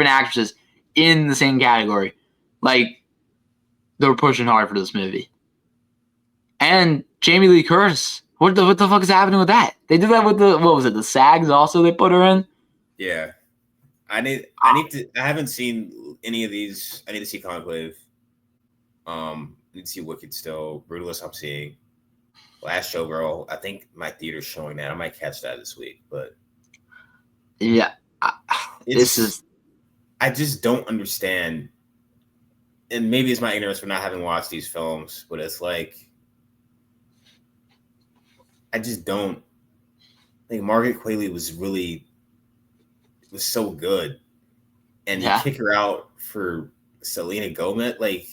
[SPEAKER 1] actresses in the same category. Like, they're pushing hard for this movie. And Jamie Lee Curtis, what the fuck is happening with that? They did that with the SAGs also they put her in?
[SPEAKER 2] Yeah. I haven't seen any of these. I need to see Conclave. I need to see Wicked still. Brutalist I'm seeing. Last Showgirl, I think my theater's showing that. I might catch that this week, but
[SPEAKER 1] yeah.
[SPEAKER 2] I just don't understand. And maybe it's my ignorance for not having watched these films, but it's like I just don't think Margaret Qualley was so good. And you kick her out for Selena Gomez, like,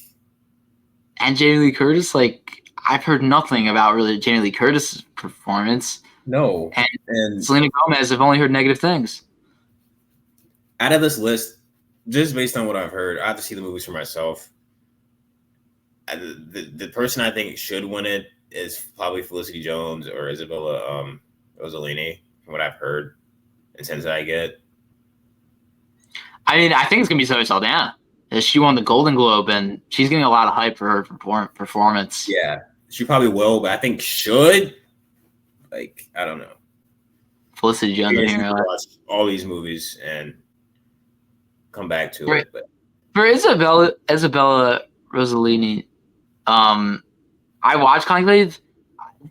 [SPEAKER 1] and Jamie Lee Curtis, like, I've heard nothing about really Jamie Lee Curtis' performance.
[SPEAKER 2] No.
[SPEAKER 1] And Selena Gomez, I've only heard negative things.
[SPEAKER 2] Out of this list, just based on what I've heard, I have to see the movies for myself. The person I think should win it is probably Felicity Jones or Isabella Rossellini, from what I've heard and sense that I get.
[SPEAKER 1] I mean, I think it's going to be Zoe Saldana. She won the Golden Globe, and she's getting a lot of hype for her performance.
[SPEAKER 2] Yeah, she probably will, but I think should. Like, I don't know.
[SPEAKER 1] Felicity Jones in here.
[SPEAKER 2] Watch all these movies and come back to it. But
[SPEAKER 1] for Isabella Rossellini, I watched Conclave.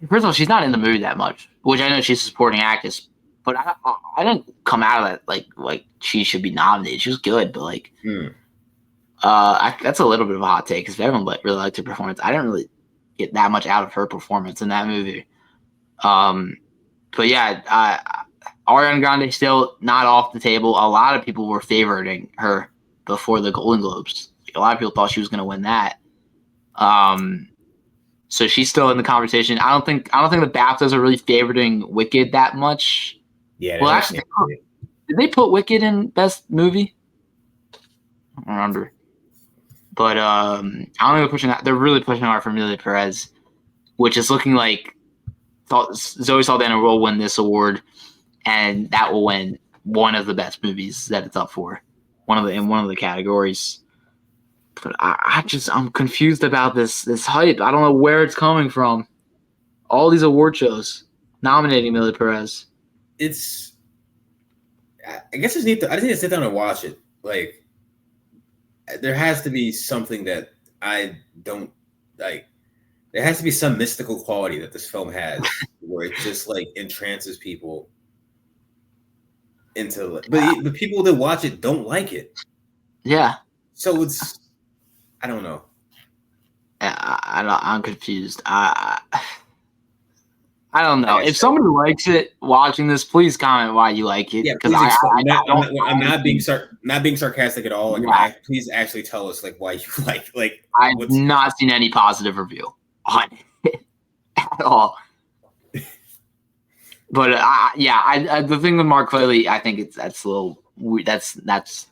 [SPEAKER 1] First of all, she's not in the movie that much, which I know she's a supporting actress. But I didn't come out of that like she should be nominated. She was good, but like, that's a little bit of a hot take because everyone really liked her performance. I didn't really get that much out of her performance in that movie. But yeah, Ariana Grande still not off the table. A lot of people were favoriting her before the Golden Globes. Like, a lot of people thought she was going to win that. So she's still in the conversation. I don't think the BAFTAs are really favoriting Wicked that much.
[SPEAKER 2] Yeah.
[SPEAKER 1] Well, actually, did they put Wicked in Best Movie? remember. But I don't know if they're pushing that. They're really pushing hard for Amelia Perez, which is looking like Zoe Saldana will win this award, and that will win one of the best movies that it's up for, in one of the categories. But I'm confused about this hype. I don't know where it's coming from. All these award shows nominating Amelia Perez.
[SPEAKER 2] I guess I just need to sit down and watch it. Like, there has to be something that I don't like. There has to be some mystical quality that this film has, where it just like entrances people into. But the people that watch it don't like it.
[SPEAKER 1] Yeah.
[SPEAKER 2] So I don't know.
[SPEAKER 1] I'm confused. I don't know. If somebody likes it watching this, please comment why you like it.
[SPEAKER 2] Yeah,
[SPEAKER 1] because
[SPEAKER 2] I'm not being sarcastic at all. Like, please actually tell us like why you like.
[SPEAKER 1] I've not seen any positive review on it at all. But I the thing with Mark Qualley, I think that's a little weird. That's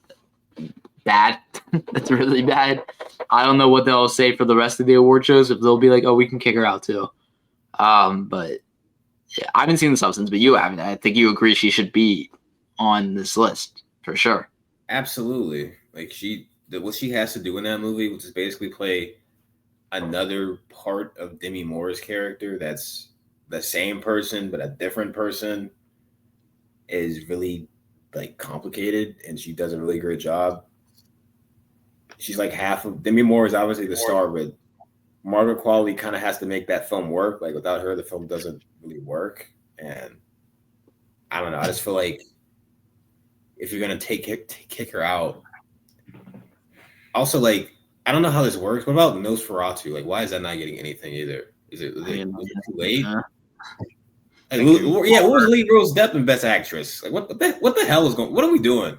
[SPEAKER 1] bad. That's really bad. I don't know what they'll say for the rest of the award shows. If they'll be like, oh, we can kick her out too. But yeah, I haven't seen The Substance, but you haven't. I think you agree she should be on this list for sure.
[SPEAKER 2] Absolutely. Like what she has to do in that movie, which is basically play another part of Demi Moore's character that's the same person but a different person, is really like complicated, and she does a really great job. She's like half of Demi Moore is obviously the star, but Margaret Qualley kind of has to make that film work. Like, without her, the film doesn't really work. And I don't know. I just feel like if you're gonna kick her out, also like I don't know how this works. What about Nosferatu? Like, why is that not getting anything either? Was it too late? Like, what was Lee Rose Depp in Best Actress? Like, what the hell is going? What are we doing?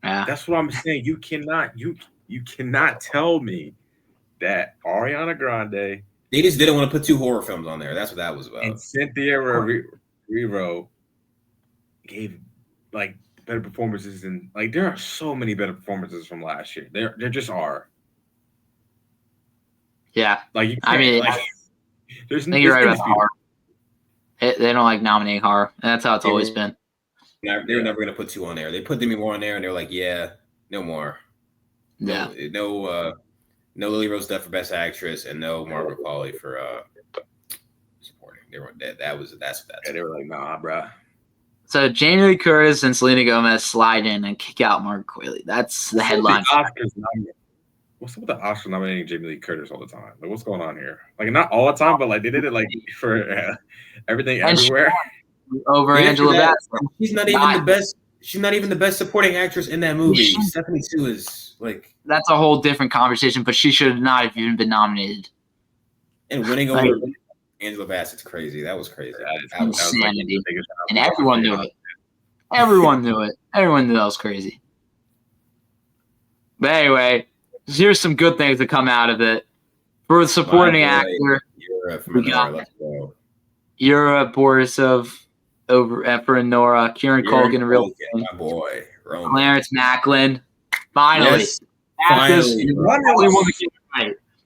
[SPEAKER 1] Yeah,
[SPEAKER 3] that's what I'm saying. You cannot tell me that Ariana Grande.
[SPEAKER 2] They just didn't want to put 2 horror films on there. That's what that was about.
[SPEAKER 3] And Cynthia Erivo gave like better performances than like there are so many better performances from last year. There just are.
[SPEAKER 1] Yeah,
[SPEAKER 3] like
[SPEAKER 1] there's I think you're right about horror. They don't like nominating horror, and that's how it's always been.
[SPEAKER 2] They were never going to put 2 on there. They put Demi Moore on there, and they're like, yeah, no more. No Lily Rose Depp for Best Actress, and no Margaret Qualley for supporting. They were that's
[SPEAKER 3] they were like, nah, bro.
[SPEAKER 1] So Jamie Lee Curtis and Selena Gomez slide in and kick out Margaret Qualley. That's the headline.
[SPEAKER 3] What's up with the Oscars nominating Jamie Lee Curtis all the time? Like, what's going on here? Like, not all the time, but like they did it like for everything and everywhere.
[SPEAKER 1] Over Angela Bassett.
[SPEAKER 2] She's not even the best. She's not even the best supporting actress in that movie. Stephanie Sue is like.
[SPEAKER 1] That's a whole different conversation, but she should not have even been nominated.
[SPEAKER 2] And winning over Angela Bassett's crazy. That was crazy.
[SPEAKER 1] That was insanity. And everyone knew it. Everyone knew it. Everyone knew that was crazy. But anyway, here's some good things that come out of it. For the supporting actor, we got Yura Borisov over Emperor Nora, Kieran Culkin, real
[SPEAKER 2] my boy, Roman.
[SPEAKER 1] Clarence Macklin. Finally.
[SPEAKER 2] Yes.
[SPEAKER 1] Finally.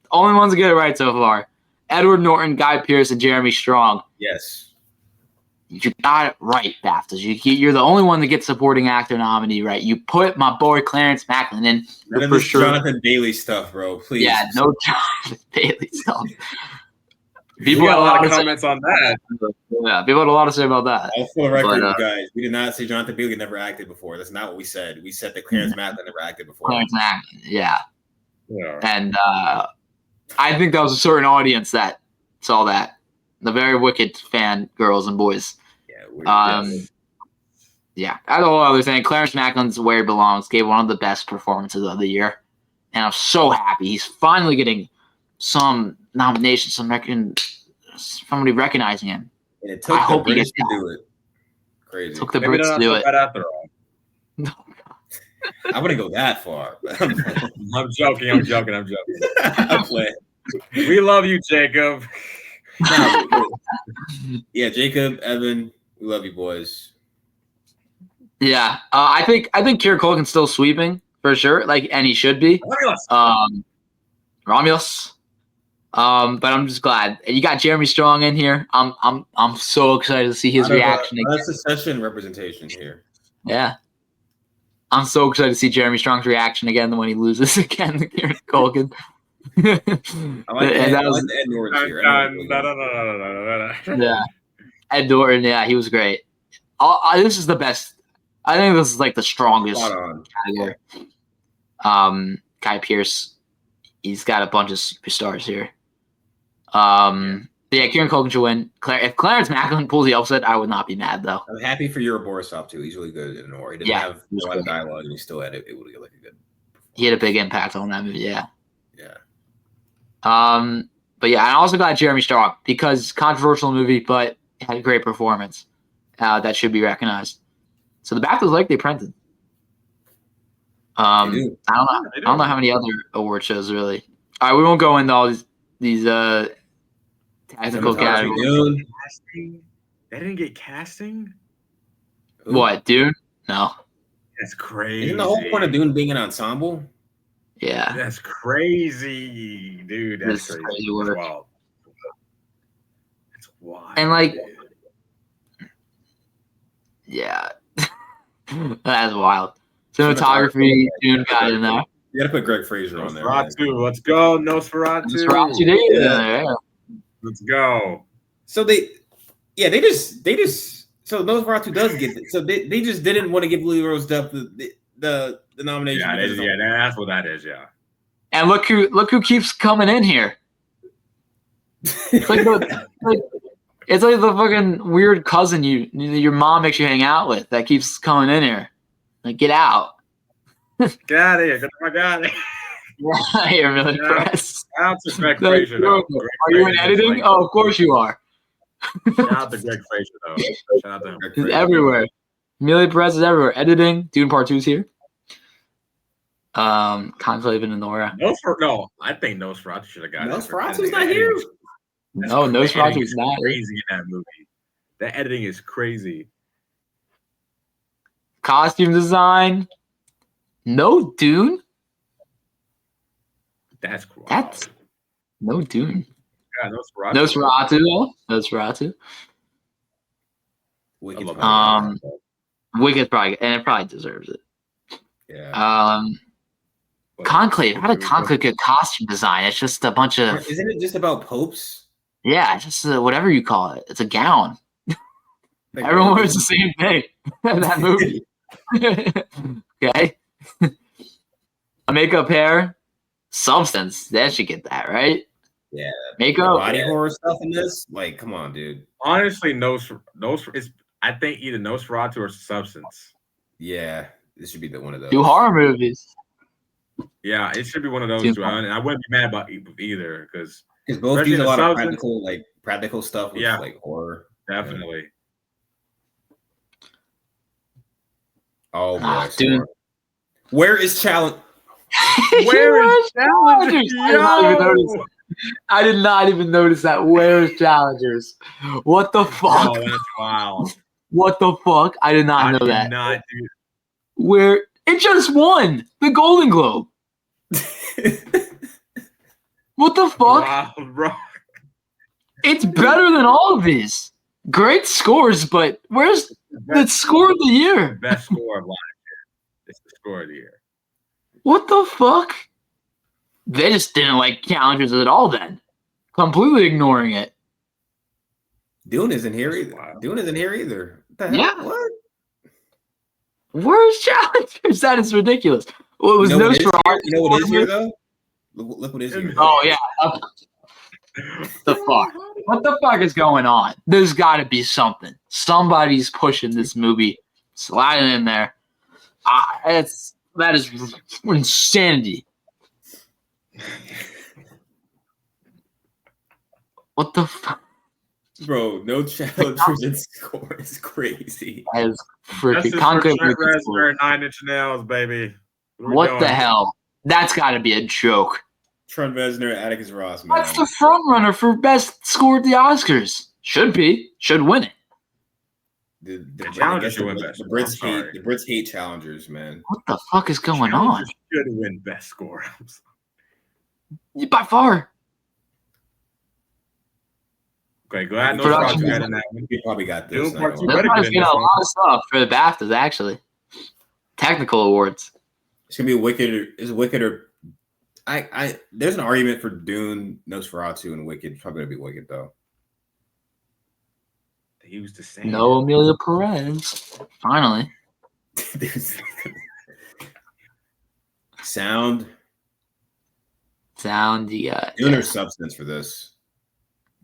[SPEAKER 1] Only ones to get it right so far. Edward Norton, Guy Pearce, and Jeremy Strong.
[SPEAKER 2] Yes.
[SPEAKER 1] You got it right, BAFTAs. You're the only one that gets supporting actor nominee right. You put my boy Clarence Macklin in
[SPEAKER 2] for sure. Jonathan Bailey stuff, bro. Please.
[SPEAKER 1] Yeah, no Jonathan Bailey stuff.
[SPEAKER 3] People got a lot of comments on that.
[SPEAKER 1] Yeah, people had a lot to say about that.
[SPEAKER 2] For the record, guys, we did not say Jonathan Bailey never acted before. That's not what we said. We said that Clarence Macklin never acted before.
[SPEAKER 1] Clarence Macklin, yeah. And I think that was a certain audience that saw that. The very wicked fan girls and boys. Yeah, that's a whole other thing. Clarence Macklin's where he belongs. Gave one of the best performances of the year. And I'm so happy. He's finally getting some nominations, somebody recognizing him.
[SPEAKER 2] And it took the British to do it. Crazy.
[SPEAKER 1] Took the Brits to do it.
[SPEAKER 3] After all.
[SPEAKER 2] I wouldn't go that far.
[SPEAKER 3] I'm joking. I'm playing. We love you, Jacob.
[SPEAKER 2] Yeah, Jacob, Evan, we love you, boys.
[SPEAKER 1] Yeah, I think Kieran Culkin's still sweeping for sure. Like, and he should be. Romulus. But I'm just glad you got Jeremy Strong in here. I'm so excited to see his reaction.
[SPEAKER 2] That's succession representation here.
[SPEAKER 1] Yeah, I'm so excited to see Jeremy Strong's reaction again when he loses again to Kieran Culkin.
[SPEAKER 2] I like Ed Norton's here.
[SPEAKER 1] Yeah, Ed Norton. Yeah, he was great. This is the best. I think this is like the strongest category. Guy Pearce. He's got a bunch of superstars here. Yeah, Kieran Culkin should win. If Clarence Macklin pulls the upset, I would not be mad though.
[SPEAKER 2] I'm happy for your Borisov too. He's really good in Nora. He didn't have a lot of dialogue, and he still had able to get like a good.
[SPEAKER 1] He had a big impact on that movie. Yeah.
[SPEAKER 2] Yeah.
[SPEAKER 1] But yeah, I also got Jeremy Strong because controversial movie, but had a great performance. That should be recognized. So the BAFTAs like they printed. I don't know how many other award shows really. All right, we won't go into all these technical categories.
[SPEAKER 3] They didn't get casting?
[SPEAKER 1] What, Dune? No.
[SPEAKER 3] That's crazy.
[SPEAKER 2] Isn't the whole point of Dune being an ensemble?
[SPEAKER 1] Yeah.
[SPEAKER 3] That's crazy, dude. That's crazy.
[SPEAKER 1] Work.
[SPEAKER 3] That's wild. That's wild.
[SPEAKER 1] And like, yeah. That's wild. Cinematography, Dune got in there.
[SPEAKER 2] You gotta put Greg Fraser on there.
[SPEAKER 3] Nosferatu, let's go, Nosferatu.
[SPEAKER 1] Yeah.
[SPEAKER 3] Let's go.
[SPEAKER 2] So so Nosferatu does get it. So they just didn't want to give Lily Rose Depp the nomination.
[SPEAKER 3] Yeah, that's what that is. Yeah.
[SPEAKER 1] And look who keeps coming in here. It's like it's like the fucking weird cousin your mom makes you hang out with that keeps coming in here. Like, get out.
[SPEAKER 3] Get out of here. Get the fuck out of here.
[SPEAKER 1] Yeah, you're really pressed.
[SPEAKER 3] Shout out to Greg Fraser, though.
[SPEAKER 1] Are you in editing? Like, oh, of course you are.
[SPEAKER 3] Shout out to Greg Fraser, though. Shout out to Greg Fraser.
[SPEAKER 1] He's everywhere. Amelia Perez is everywhere. Editing. Dune Part 2's here. Conclave and Nora.
[SPEAKER 3] No, I think Nosferatu should have got it.
[SPEAKER 2] Nosferatu's not here.
[SPEAKER 1] No, Nosferatu's not
[SPEAKER 3] crazy in that movie. That editing is crazy.
[SPEAKER 1] Costume design. No Dune.
[SPEAKER 3] That's cool.
[SPEAKER 1] That's no Dune.
[SPEAKER 3] Yeah, Nosferatu.
[SPEAKER 1] Wicked's probably, and it probably deserves it.
[SPEAKER 2] Yeah.
[SPEAKER 1] Conclave. How did Conclave get costume design? It's just a bunch of.
[SPEAKER 2] Isn't it just about popes?
[SPEAKER 1] Yeah, it's just whatever you call it. It's a gown. Everyone wears the same thing in that movie. Okay. A makeup, hair, substance. That should get that, right?
[SPEAKER 2] Yeah.
[SPEAKER 1] Makeup,
[SPEAKER 2] body horror stuff in this. Like, come on, dude.
[SPEAKER 3] Honestly, I think either Nosferatu or Substance.
[SPEAKER 2] Yeah, this should be one of those.
[SPEAKER 1] Do horror movies.
[SPEAKER 3] Yeah, it should be one of those two. And I wouldn't be mad about either because
[SPEAKER 2] both use a lot of practical stuff with like horror.
[SPEAKER 3] Definitely.
[SPEAKER 2] Yeah. Oh boy,
[SPEAKER 1] dude.
[SPEAKER 2] Where is challenge?
[SPEAKER 3] Where is Challengers?
[SPEAKER 1] I did not even notice that. Where is Challengers? What the fuck?
[SPEAKER 3] Oh, that's wild.
[SPEAKER 1] What the fuck? I did not know that.
[SPEAKER 3] Not, dude.
[SPEAKER 1] Where it just won the Golden Globe. What the fuck?
[SPEAKER 3] Wow, bro.
[SPEAKER 1] It's better than all of these. Great scores, but where's the score of the year?
[SPEAKER 3] Best score of last year. It's the score of the year.
[SPEAKER 1] What the fuck? They just didn't like Challengers at all then. Completely ignoring it.
[SPEAKER 2] Dune isn't here either. What the hell?
[SPEAKER 1] Yeah.
[SPEAKER 2] What?
[SPEAKER 1] Where's Challengers? That is ridiculous. Well, it was Nosferatu.
[SPEAKER 2] You know what is here, though? Look what is here.
[SPEAKER 1] Oh, yeah. The fuck? What the fuck is going on? There's got to be something. Somebody's pushing this movie, sliding in there. That is insanity. What the fuck?
[SPEAKER 2] Bro, no Challengers in score is crazy.
[SPEAKER 1] That is freaking
[SPEAKER 3] Trent Reznor, 9 Inch Nails, baby.
[SPEAKER 1] What the hell? That's got to be a joke.
[SPEAKER 2] Trent Reznor, Atticus Ross, man.
[SPEAKER 1] That's the front runner for best score at the Oscars. Should be. Should win it.
[SPEAKER 2] The
[SPEAKER 3] challengers should win best
[SPEAKER 2] the
[SPEAKER 3] score. I'm
[SPEAKER 2] Brits
[SPEAKER 3] sorry.
[SPEAKER 2] hate the Brits hate challengers, man.
[SPEAKER 1] What the fuck is going on?
[SPEAKER 3] Challengers should win best score.
[SPEAKER 1] By far.
[SPEAKER 3] Okay, glad no
[SPEAKER 1] Production
[SPEAKER 3] Nosferatu got in that one.
[SPEAKER 2] We probably got this.
[SPEAKER 3] Dune Part 2
[SPEAKER 1] They're
[SPEAKER 3] better
[SPEAKER 1] trying
[SPEAKER 3] get
[SPEAKER 1] to
[SPEAKER 3] in
[SPEAKER 1] get
[SPEAKER 3] this
[SPEAKER 1] a
[SPEAKER 3] one.
[SPEAKER 1] lot of stuff for the BAFTAs, actually. Technical awards.
[SPEAKER 2] It's gonna be Wicked. Is Wicked or I there's an argument for Dune, Nosferatu, and Wicked. It's probably gonna be Wicked though.
[SPEAKER 3] He was the same.
[SPEAKER 1] No Amelia Perez. Finally.
[SPEAKER 2] Sound,
[SPEAKER 1] Yeah.
[SPEAKER 2] Dune or Substance for this.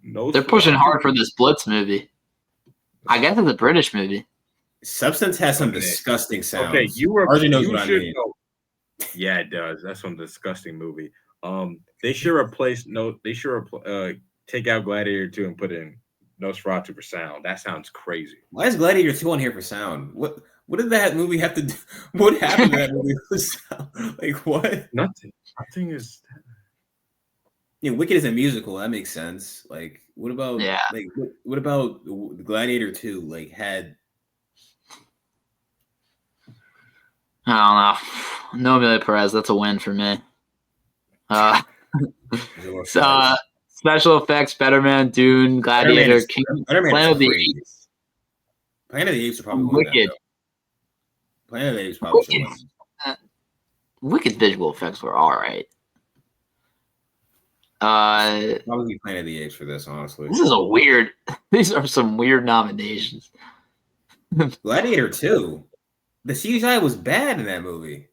[SPEAKER 1] They're pushing hard for this Blitz movie. I guess it's a British movie.
[SPEAKER 2] Substance has some disgusting sounds.
[SPEAKER 3] Okay,
[SPEAKER 2] RJ knows what I
[SPEAKER 3] should
[SPEAKER 2] mean.
[SPEAKER 3] know. Yeah, it does. That's some disgusting movie. They should replace take out Gladiator 2 and put in Nosferatu for sound. That sounds crazy.
[SPEAKER 2] Why is Gladiator 2 on here for sound? What did that movie have to do? What happened to that movie for sound? Like what?
[SPEAKER 3] Nothing. Nothing is.
[SPEAKER 2] Yeah, Wicked is a musical. That makes sense. Like, what about what about Gladiator 2? Like, had
[SPEAKER 1] I don't know. No Amelia Perez. That's a win for me. Special effects, Better Man, Dune, Gladiator, Planet of the Apes.
[SPEAKER 2] Planet of the Apes are probably
[SPEAKER 1] Wicked.
[SPEAKER 2] Planet of the Apes probably should win.
[SPEAKER 1] Wicked visual effects were all right.
[SPEAKER 2] Probably Planet of the Apes for this, honestly.
[SPEAKER 1] This is a weird. These are some weird nominations.
[SPEAKER 2] Gladiator 2. The CGI was bad in that movie.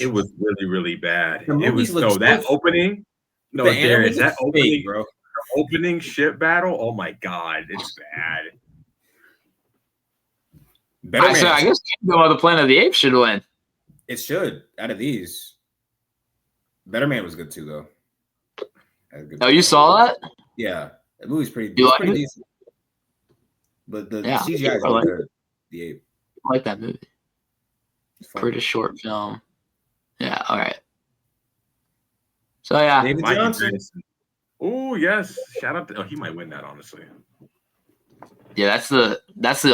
[SPEAKER 3] It was really, really bad.
[SPEAKER 2] It was
[SPEAKER 3] that opening. No, Darius, that opening,
[SPEAKER 2] fake, bro.
[SPEAKER 3] Opening ship battle. Oh my god, it's bad.
[SPEAKER 1] I guess the Planet of the Apes should win.
[SPEAKER 2] It should. Out of these, Better Man was good too, though.
[SPEAKER 1] Oh, you saw that?
[SPEAKER 2] Yeah, that movie's pretty.
[SPEAKER 1] You like
[SPEAKER 2] pretty
[SPEAKER 1] it?
[SPEAKER 2] decent. But the CGI is really good. The Ape.
[SPEAKER 1] I like that movie. Pretty short film. Yeah. All right. So yeah,
[SPEAKER 2] David Johnson.
[SPEAKER 3] Oh yes, shout out! He might win that, honestly.
[SPEAKER 1] Yeah, that's the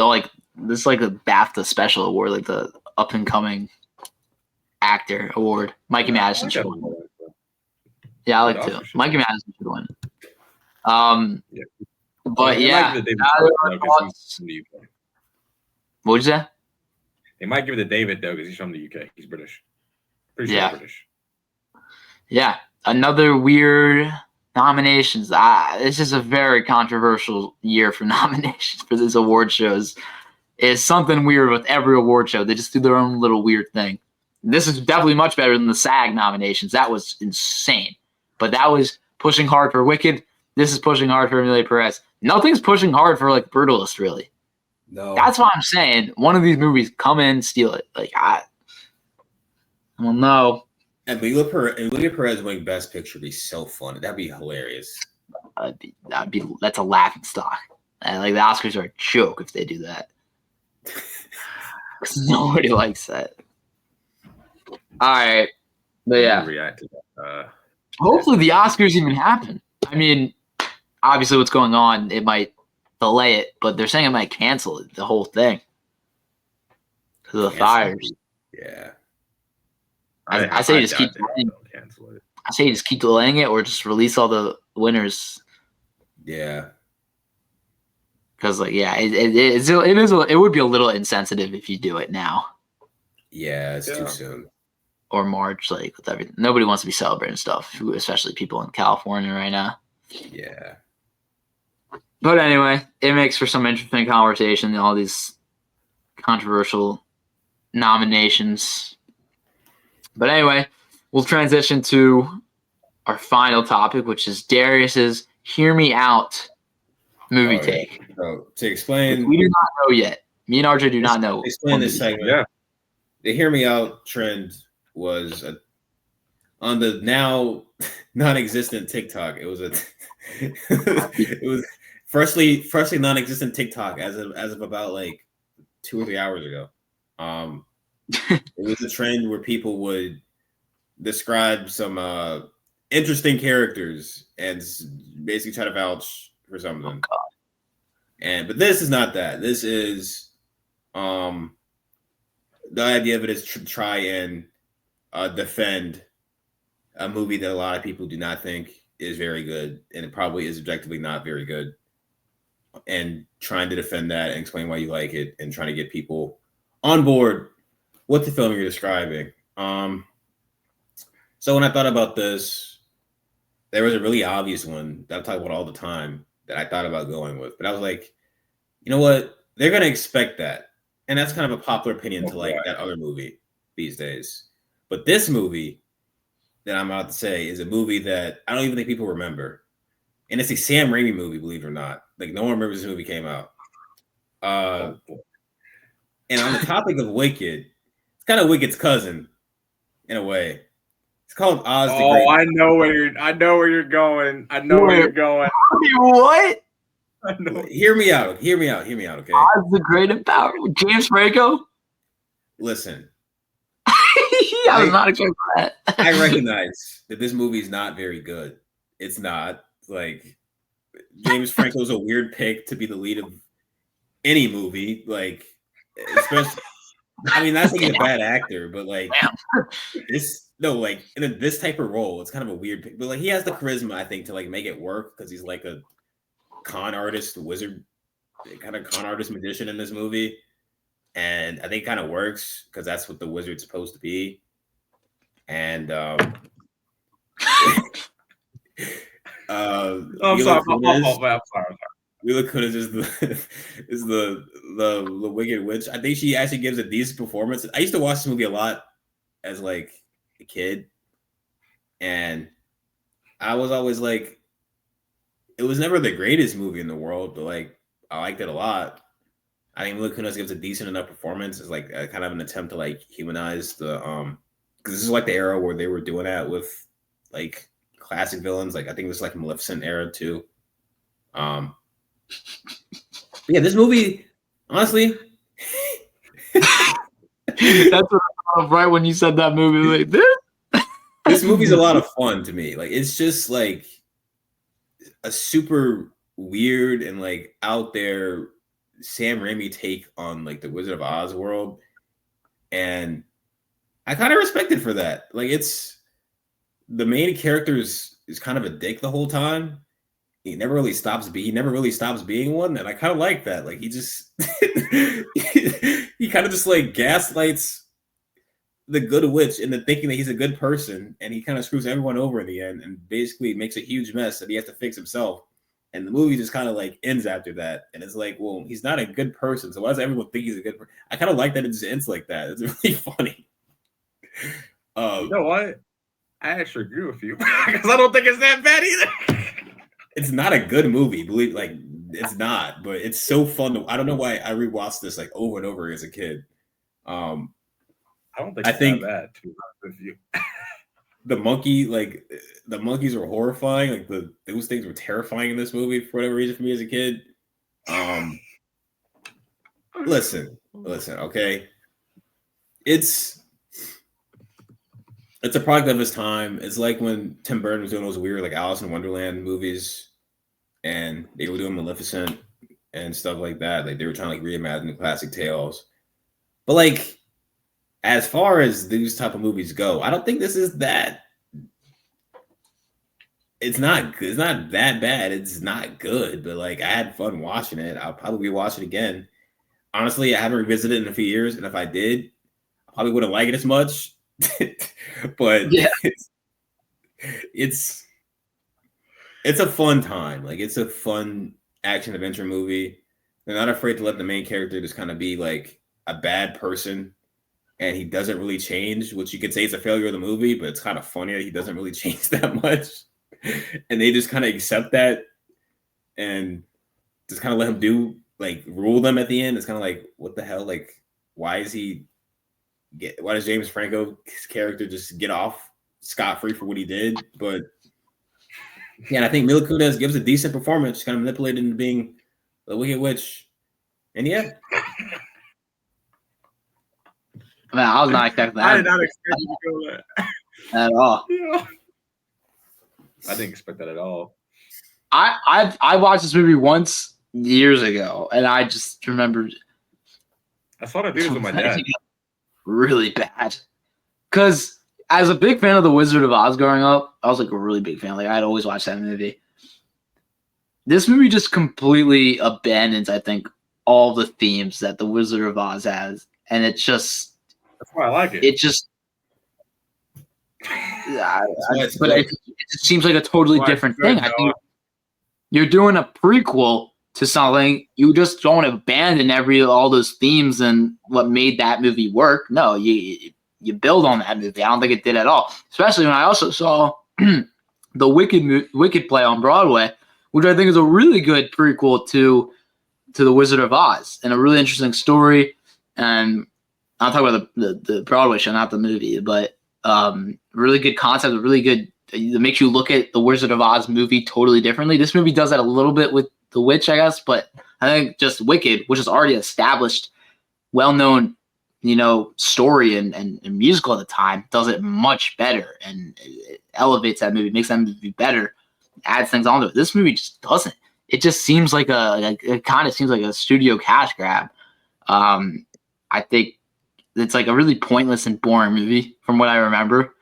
[SPEAKER 1] like this is like a BAFTA special award, like the up and coming actor award. Mikey Madison should win. Yeah, I like to. Mikey Madison should win. But yeah, what'd you say?
[SPEAKER 3] They might give it to David though, because he's from the UK. He's British. Pretty sure he's British.
[SPEAKER 1] Yeah, another weird nominations. This is a very controversial year for nominations for these award shows. It's something weird with every award show. They just do their own little weird thing. This is definitely much better than the SAG nominations. That was insane. But that was pushing hard for Wicked. This is pushing hard for Amelia Perez. Nothing's pushing hard for like Brutalist, really.
[SPEAKER 2] No.
[SPEAKER 1] That's why I'm saying one of these movies come in, steal it. Like I don't know.
[SPEAKER 2] And Amelia Perez winning Best Picture would be so fun. That'd be hilarious.
[SPEAKER 1] That's a laughing stock. Like the Oscars are a joke if they do that. Nobody likes that. All right, but yeah.
[SPEAKER 3] React to that.
[SPEAKER 1] Hopefully the Oscars even happen. I mean, obviously what's going on, it might delay it, but they're saying it might cancel it, the whole thing because of the fires.
[SPEAKER 2] Yeah.
[SPEAKER 1] I say just keep delaying it. I say just keep delaying it or just release all the winners.
[SPEAKER 2] Yeah.
[SPEAKER 1] Because it would be a little insensitive if you do it now.
[SPEAKER 2] Yeah, it's too soon.
[SPEAKER 1] Or March, like with everything. Nobody wants to be celebrating stuff, especially people in California right now.
[SPEAKER 2] Yeah.
[SPEAKER 1] But anyway, it makes for some interesting conversation. All these controversial nominations. But anyway, we'll transition to our final topic, which is Darius's "Hear Me Out" movie take.
[SPEAKER 2] So to explain,
[SPEAKER 1] we do not know yet. Me and RJ do not know.
[SPEAKER 2] Explain this segment. Yeah. The "Hear Me Out" trend was on the now non-existent TikTok. It was it was freshly non-existent TikTok as of about like 2 or 3 hours ago. It was a trend where people would describe some interesting characters and basically try to vouch for something.
[SPEAKER 1] Oh,
[SPEAKER 2] but this is not that. This is The idea of it is to try and defend a movie that a lot of people do not think is very good, and it probably is objectively not very good. And trying to defend that and explain why you like it, and trying to get people on board with the film you're describing. So when I thought about this, there was a really obvious one that I talk about all the time that I thought about going with, but I was like, you know what? They're gonna expect that, and that's kind of a popular opinion to like that other movie these days. But this movie that I'm about to say is a movie that I don't even think people remember, and it's a Sam Raimi movie, believe it or not. Like no one remembers this movie came out. And on the topic of Wicked, it's kind of Wicked's cousin in a way. It's called Oz the Great.
[SPEAKER 3] I know where you're going. I know where you're going.
[SPEAKER 1] What?
[SPEAKER 3] I know.
[SPEAKER 2] Hear me out. Okay.
[SPEAKER 1] Oz the Great and Power. James Franco.
[SPEAKER 2] Listen.
[SPEAKER 1] I was not expecting that.
[SPEAKER 2] I recognize that this movie is not very good. It's not. Like James Franco's a weird pick to be the lead of any movie. Like, especially. I mean, that's like he's a bad actor, but like in this type of role, it's kind of a weird pick. But like he has the charisma, I think, to like make it work because he's like a con artist, wizard, kind of con artist magician in this movie. And I think it kind of works because that's what the wizard's supposed to be. And
[SPEAKER 3] I'm sorry.
[SPEAKER 2] Mila Kunis is the Wicked Witch. I think she actually gives a decent performance. I used to watch this movie a lot as like a kid, and I was always like, it was never the greatest movie in the world, but like I liked it a lot. I think Mila Kunis gives a decent enough performance. It's like a, kind of an attempt to like humanize the because this is like the era where they were doing that with like classic villains. Like I think this is like Maleficent era too. Yeah, this movie, honestly,
[SPEAKER 1] that's what I thought of right when you said that movie. Like
[SPEAKER 2] this movie's a lot of fun to me. Like it's just like a super weird and like out there Sam Raimi take on like the Wizard of Oz world, and I kind of respect it for that. Like it's the main character is kind of a dick the whole time. He never really stops being one, and I kind of like that. Like he just he kind of just like gaslights the good witch into thinking that he's a good person, and he kind of screws everyone over in the end, and basically makes a huge mess that he has to fix himself. And the movie just kind of like ends after that, and it's like, well, he's not a good person, so why does everyone think he's a good person? I kind of like that it just ends like that. It's really funny.
[SPEAKER 3] You know what? I actually agree with you because I don't think it's that bad either.
[SPEAKER 2] It's not a good movie, believe like it's not, but it's so fun. I don't know why I rewatched this like over and over as a kid.
[SPEAKER 3] I don't think it's that bad, to be honest with you.
[SPEAKER 2] The monkeys were horrifying. Like those things were terrifying in this movie for whatever reason for me as a kid. Listen, okay. It's a product of his time. It's like when Tim Burton was doing those weird like Alice in Wonderland movies, and they were doing Maleficent and stuff like that. Like they were trying to like reimagine the classic tales. But like as far as these type of movies go, I don't think this is that. It's not that bad. It's not good, but like I had fun watching it. I'll probably watch it again. Honestly, I haven't revisited it in a few years, and if I did, I probably wouldn't like it as much. But yeah, it's a fun time. Like it's a fun action adventure movie. They're not afraid to let the main character just kind of be like a bad person, and he doesn't really change, which you could say is a failure of the movie, but it's kind of funny that he doesn't really change that much. And they just kind of accept that and just kind of let him rule them at the end. It's kind of like, what the hell? Like, why does James Franco's character just get off scot-free for what he did? But yeah, and I think Mila Kunis gives a decent performance, kind of manipulated into being the Wicked Witch. And yeah.
[SPEAKER 1] Man, I was not expecting that.
[SPEAKER 3] I did not expect you to go that.
[SPEAKER 1] At all.
[SPEAKER 3] Yeah. I didn't expect that at all.
[SPEAKER 1] I watched this movie once years ago, and I just remembered
[SPEAKER 3] I saw the theaters with my dad.
[SPEAKER 1] Really bad. Because as a big fan of The Wizard of Oz growing up, I was like a really big fan. Like I'd always watch that movie. This movie just completely abandons, I think, all the themes that The Wizard of Oz has, and it just
[SPEAKER 3] That's why I like it.
[SPEAKER 1] it just but it seems like a totally different thing. I think you're doing a prequel to something. You just don't abandon all those themes and what made that movie work. No, you build on that movie. I don't think it did at all. Especially when I also saw the Wicked play on Broadway, which I think is a really good prequel to The Wizard of Oz and a really interesting story. And I'll talk about the Broadway show, not the movie, but really good concept, really good. It makes you look at the Wizard of Oz movie totally differently. This movie does that a little bit with The Witch, I guess, but I think just Wicked, which is already established, well-known, story and musical at the time, does it much better and it elevates that movie, makes that movie better, adds things onto it. This movie just doesn't. It just seems like it kind of seems like a studio cash grab. I think it's like a really pointless and boring movie from what I remember.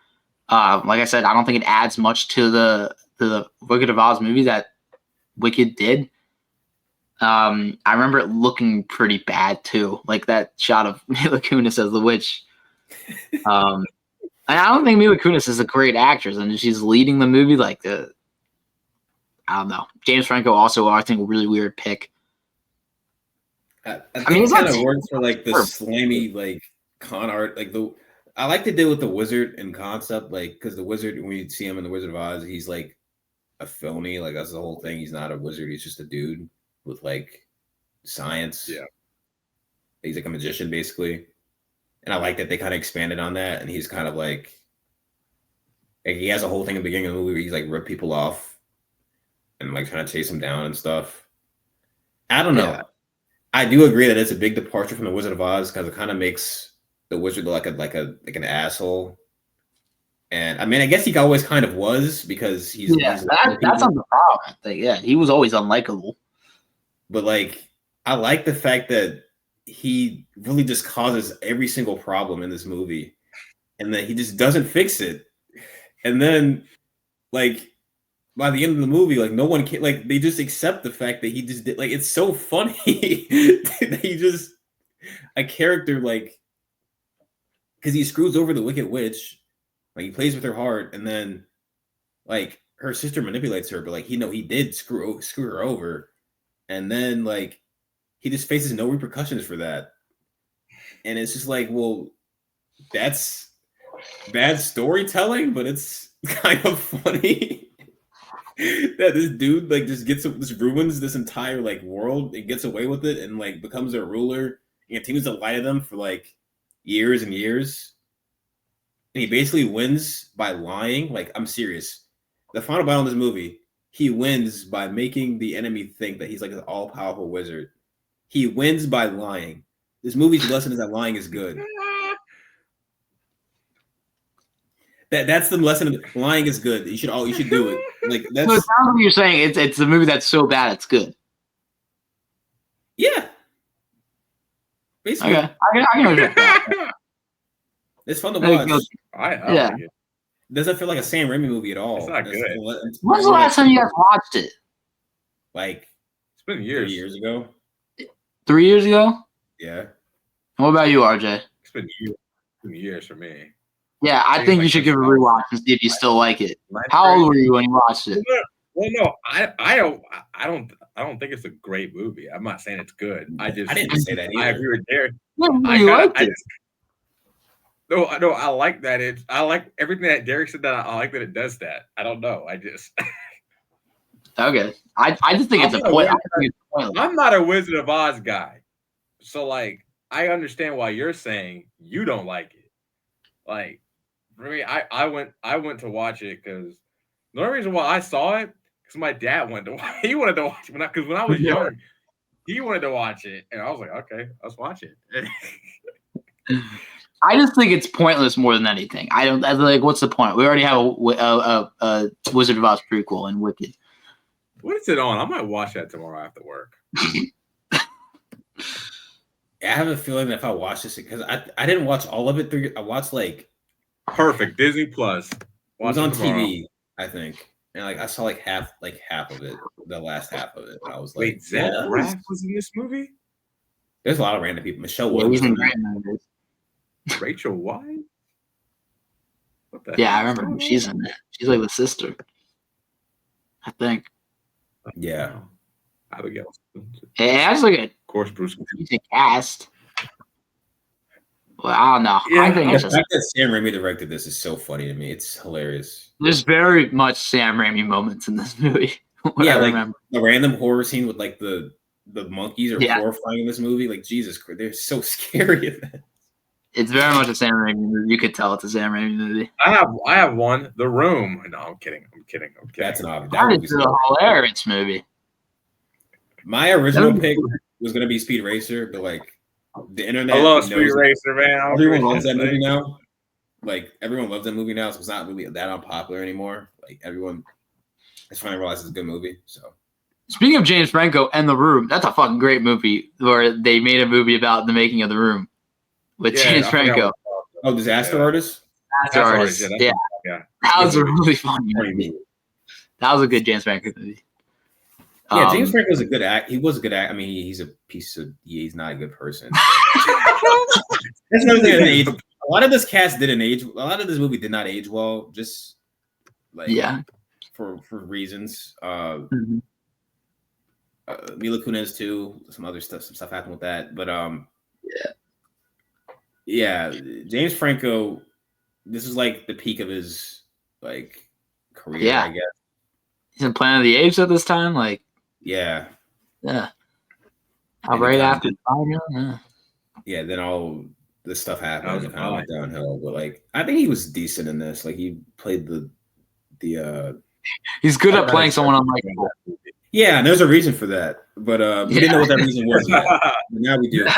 [SPEAKER 1] Like I said, I don't think it adds much to the Wicked of Oz movie that Wicked did. I remember it looking pretty bad too, like that shot of Mila Kunis as the witch. And I don't think Mila Kunis is a great actress, and she's leading the movie like I don't know. James Franco also, I think, a really weird pick.
[SPEAKER 2] I mean, it kind of works for like the slimy like con art, like I like to deal with the wizard in concept, like because the wizard, when you see him in The Wizard of Oz, he's like a phony, like that's the whole thing. He's not a wizard; he's just a dude with like science.
[SPEAKER 3] Yeah,
[SPEAKER 2] he's like a magician basically, and I like that they kind of expanded on that. And he's kind of like he has a whole thing at the beginning of the movie where he's like rip people off and like trying to chase them down and stuff. I don't know. Yeah. I do agree that it's a big departure from The Wizard of Oz because it kind of makes the wizard look like an asshole. And I mean, I guess he always kind of was because he's
[SPEAKER 1] that's not the problem. Yeah, he was always unlikable.
[SPEAKER 2] But like, I like the fact that he really just causes every single problem in this movie, and that he just doesn't fix it. And then, like, by the end of the movie, like no one can, like they just accept the fact that he just did. Like, it's so funny that he just a character like because he screws over the Wicked Witch, like he plays with her heart, and then like her sister manipulates her, but like he did screw her over, and then like he just faces no repercussions for that, and it's just like, well, that's bad storytelling, but it's kind of funny. That this dude like just ruins this entire like world and gets away with it and like becomes a ruler and continues to lie to them for like years and years. And he basically wins by lying. Like, I'm serious. The final battle in this movie, he wins by making the enemy think that he's like an all-powerful wizard. He wins by lying. This movie's lesson is that lying is good. That's the lesson. Lying is good. You should do it. Like that's.
[SPEAKER 1] So it sounds like you're saying it's a movie that's so bad it's good.
[SPEAKER 2] Yeah. Basically.
[SPEAKER 1] Okay. I can understand that.
[SPEAKER 2] It's fun to watch.
[SPEAKER 3] I like it.
[SPEAKER 2] Doesn't feel like a Sam Raimi movie at all.
[SPEAKER 3] It's not good.
[SPEAKER 1] When's the last time you guys watched it?
[SPEAKER 2] Like
[SPEAKER 3] it's been years.
[SPEAKER 2] 3 years ago.
[SPEAKER 1] 3 years ago?
[SPEAKER 2] Yeah.
[SPEAKER 1] What about you, RJ?
[SPEAKER 3] It's been years for me.
[SPEAKER 1] Yeah, I think you should give it a rewatch and see if you still like it. How old were you when you watched it?
[SPEAKER 3] Well, no, I don't think it's a great movie. I'm not saying it's good. I
[SPEAKER 2] didn't say that either.
[SPEAKER 3] I agree with Derek.
[SPEAKER 1] No,
[SPEAKER 3] I like that. I like everything that Derek said. That I like that it does that. I don't know. I just
[SPEAKER 1] okay. I just think it's a point.
[SPEAKER 3] I'm not a Wizard of Oz guy, so like I understand why you're saying you don't like it. Like for me, I went to watch it because the only reason why I saw it because my dad wanted to watch. He wanted to watch it because when I was young, he wanted to watch it, and I was like, okay, let's watch it.
[SPEAKER 1] I just think it's pointless more than anything. I like. What's the point? We already have a Wizard of Oz prequel and Wicked.
[SPEAKER 3] What is it on? I might watch that tomorrow after work.
[SPEAKER 2] I have a feeling that if I watch this, because I didn't watch all of it through. I watched like
[SPEAKER 3] Perfect Disney Plus.
[SPEAKER 2] it was on TV, I think, and like I saw like half of it, the last half of it. And I was like,
[SPEAKER 3] Wait, Zach Braff was in this movie?
[SPEAKER 2] There's a lot of random people. Michelle
[SPEAKER 1] Yeah,
[SPEAKER 2] Wood
[SPEAKER 1] he's
[SPEAKER 2] was
[SPEAKER 1] in
[SPEAKER 2] in
[SPEAKER 1] great
[SPEAKER 2] that.
[SPEAKER 1] movies.
[SPEAKER 3] Rachel White? What the
[SPEAKER 1] Yeah, I
[SPEAKER 3] hell is
[SPEAKER 1] remember
[SPEAKER 3] going
[SPEAKER 1] she's
[SPEAKER 3] on?
[SPEAKER 1] in it. She's like the sister, I think.
[SPEAKER 2] Yeah.
[SPEAKER 3] Abigail.
[SPEAKER 1] It has like a
[SPEAKER 3] Of course, Bruce.
[SPEAKER 1] decent cast. Well, I don't know.
[SPEAKER 3] Yeah,
[SPEAKER 1] I think
[SPEAKER 2] The
[SPEAKER 1] it's just
[SPEAKER 2] fact that Sam Raimi directed this is so funny to me. It's hilarious.
[SPEAKER 1] there's very much Sam Raimi moments in this movie. What
[SPEAKER 2] Yeah,
[SPEAKER 1] I
[SPEAKER 2] like
[SPEAKER 1] remember.
[SPEAKER 2] the random horror scene with like the monkeys are
[SPEAKER 1] Yeah.
[SPEAKER 2] horrifying in this movie. Like Jesus Christ, they're so scary in that.
[SPEAKER 1] It's very much a Sam Raimi movie. You could tell it's a Sam Raimi movie.
[SPEAKER 3] I have one. The Room. No, I'm kidding.
[SPEAKER 2] That's an obvious. That
[SPEAKER 1] That
[SPEAKER 2] movie's
[SPEAKER 1] is a hilarious movie.
[SPEAKER 2] my original pick was gonna be Speed Racer, but like the internet.
[SPEAKER 3] I love
[SPEAKER 2] knows
[SPEAKER 3] Speed Racer, man.
[SPEAKER 2] Everyone loves that movie now. Like everyone loves that movie now, so it's not really that unpopular anymore. Like everyone has finally realized it's a good movie. So
[SPEAKER 1] Speaking of James Franco and The Room, that's a fucking great movie where they made a movie about the making of The Room with James Franco.
[SPEAKER 2] Disaster Artist.
[SPEAKER 1] Disaster Artist. Yeah. That was a really funny movie. That was a good James Franco movie.
[SPEAKER 2] Yeah, James Franco was a good act. He was a good act. I mean, he's a piece of. He's not a good person. That's another thing. A lot of this cast didn't age. A lot of this movie did not age well. Just like for reasons. Mila Kunis too. Some stuff happened with that. But yeah, James Franco. This is like the peak of his like career. I guess
[SPEAKER 1] he's in Planet of the Apes at this time. Like.
[SPEAKER 2] Yeah.
[SPEAKER 1] Right after Spider-Man.
[SPEAKER 2] Yeah, then all this stuff happened and kind of went downhill. But like I think he was decent in this. Like he played the
[SPEAKER 1] he's good at playing someone unlikable.
[SPEAKER 2] Yeah, and there's a reason for that. But we didn't know what that reason was yet. But now we do.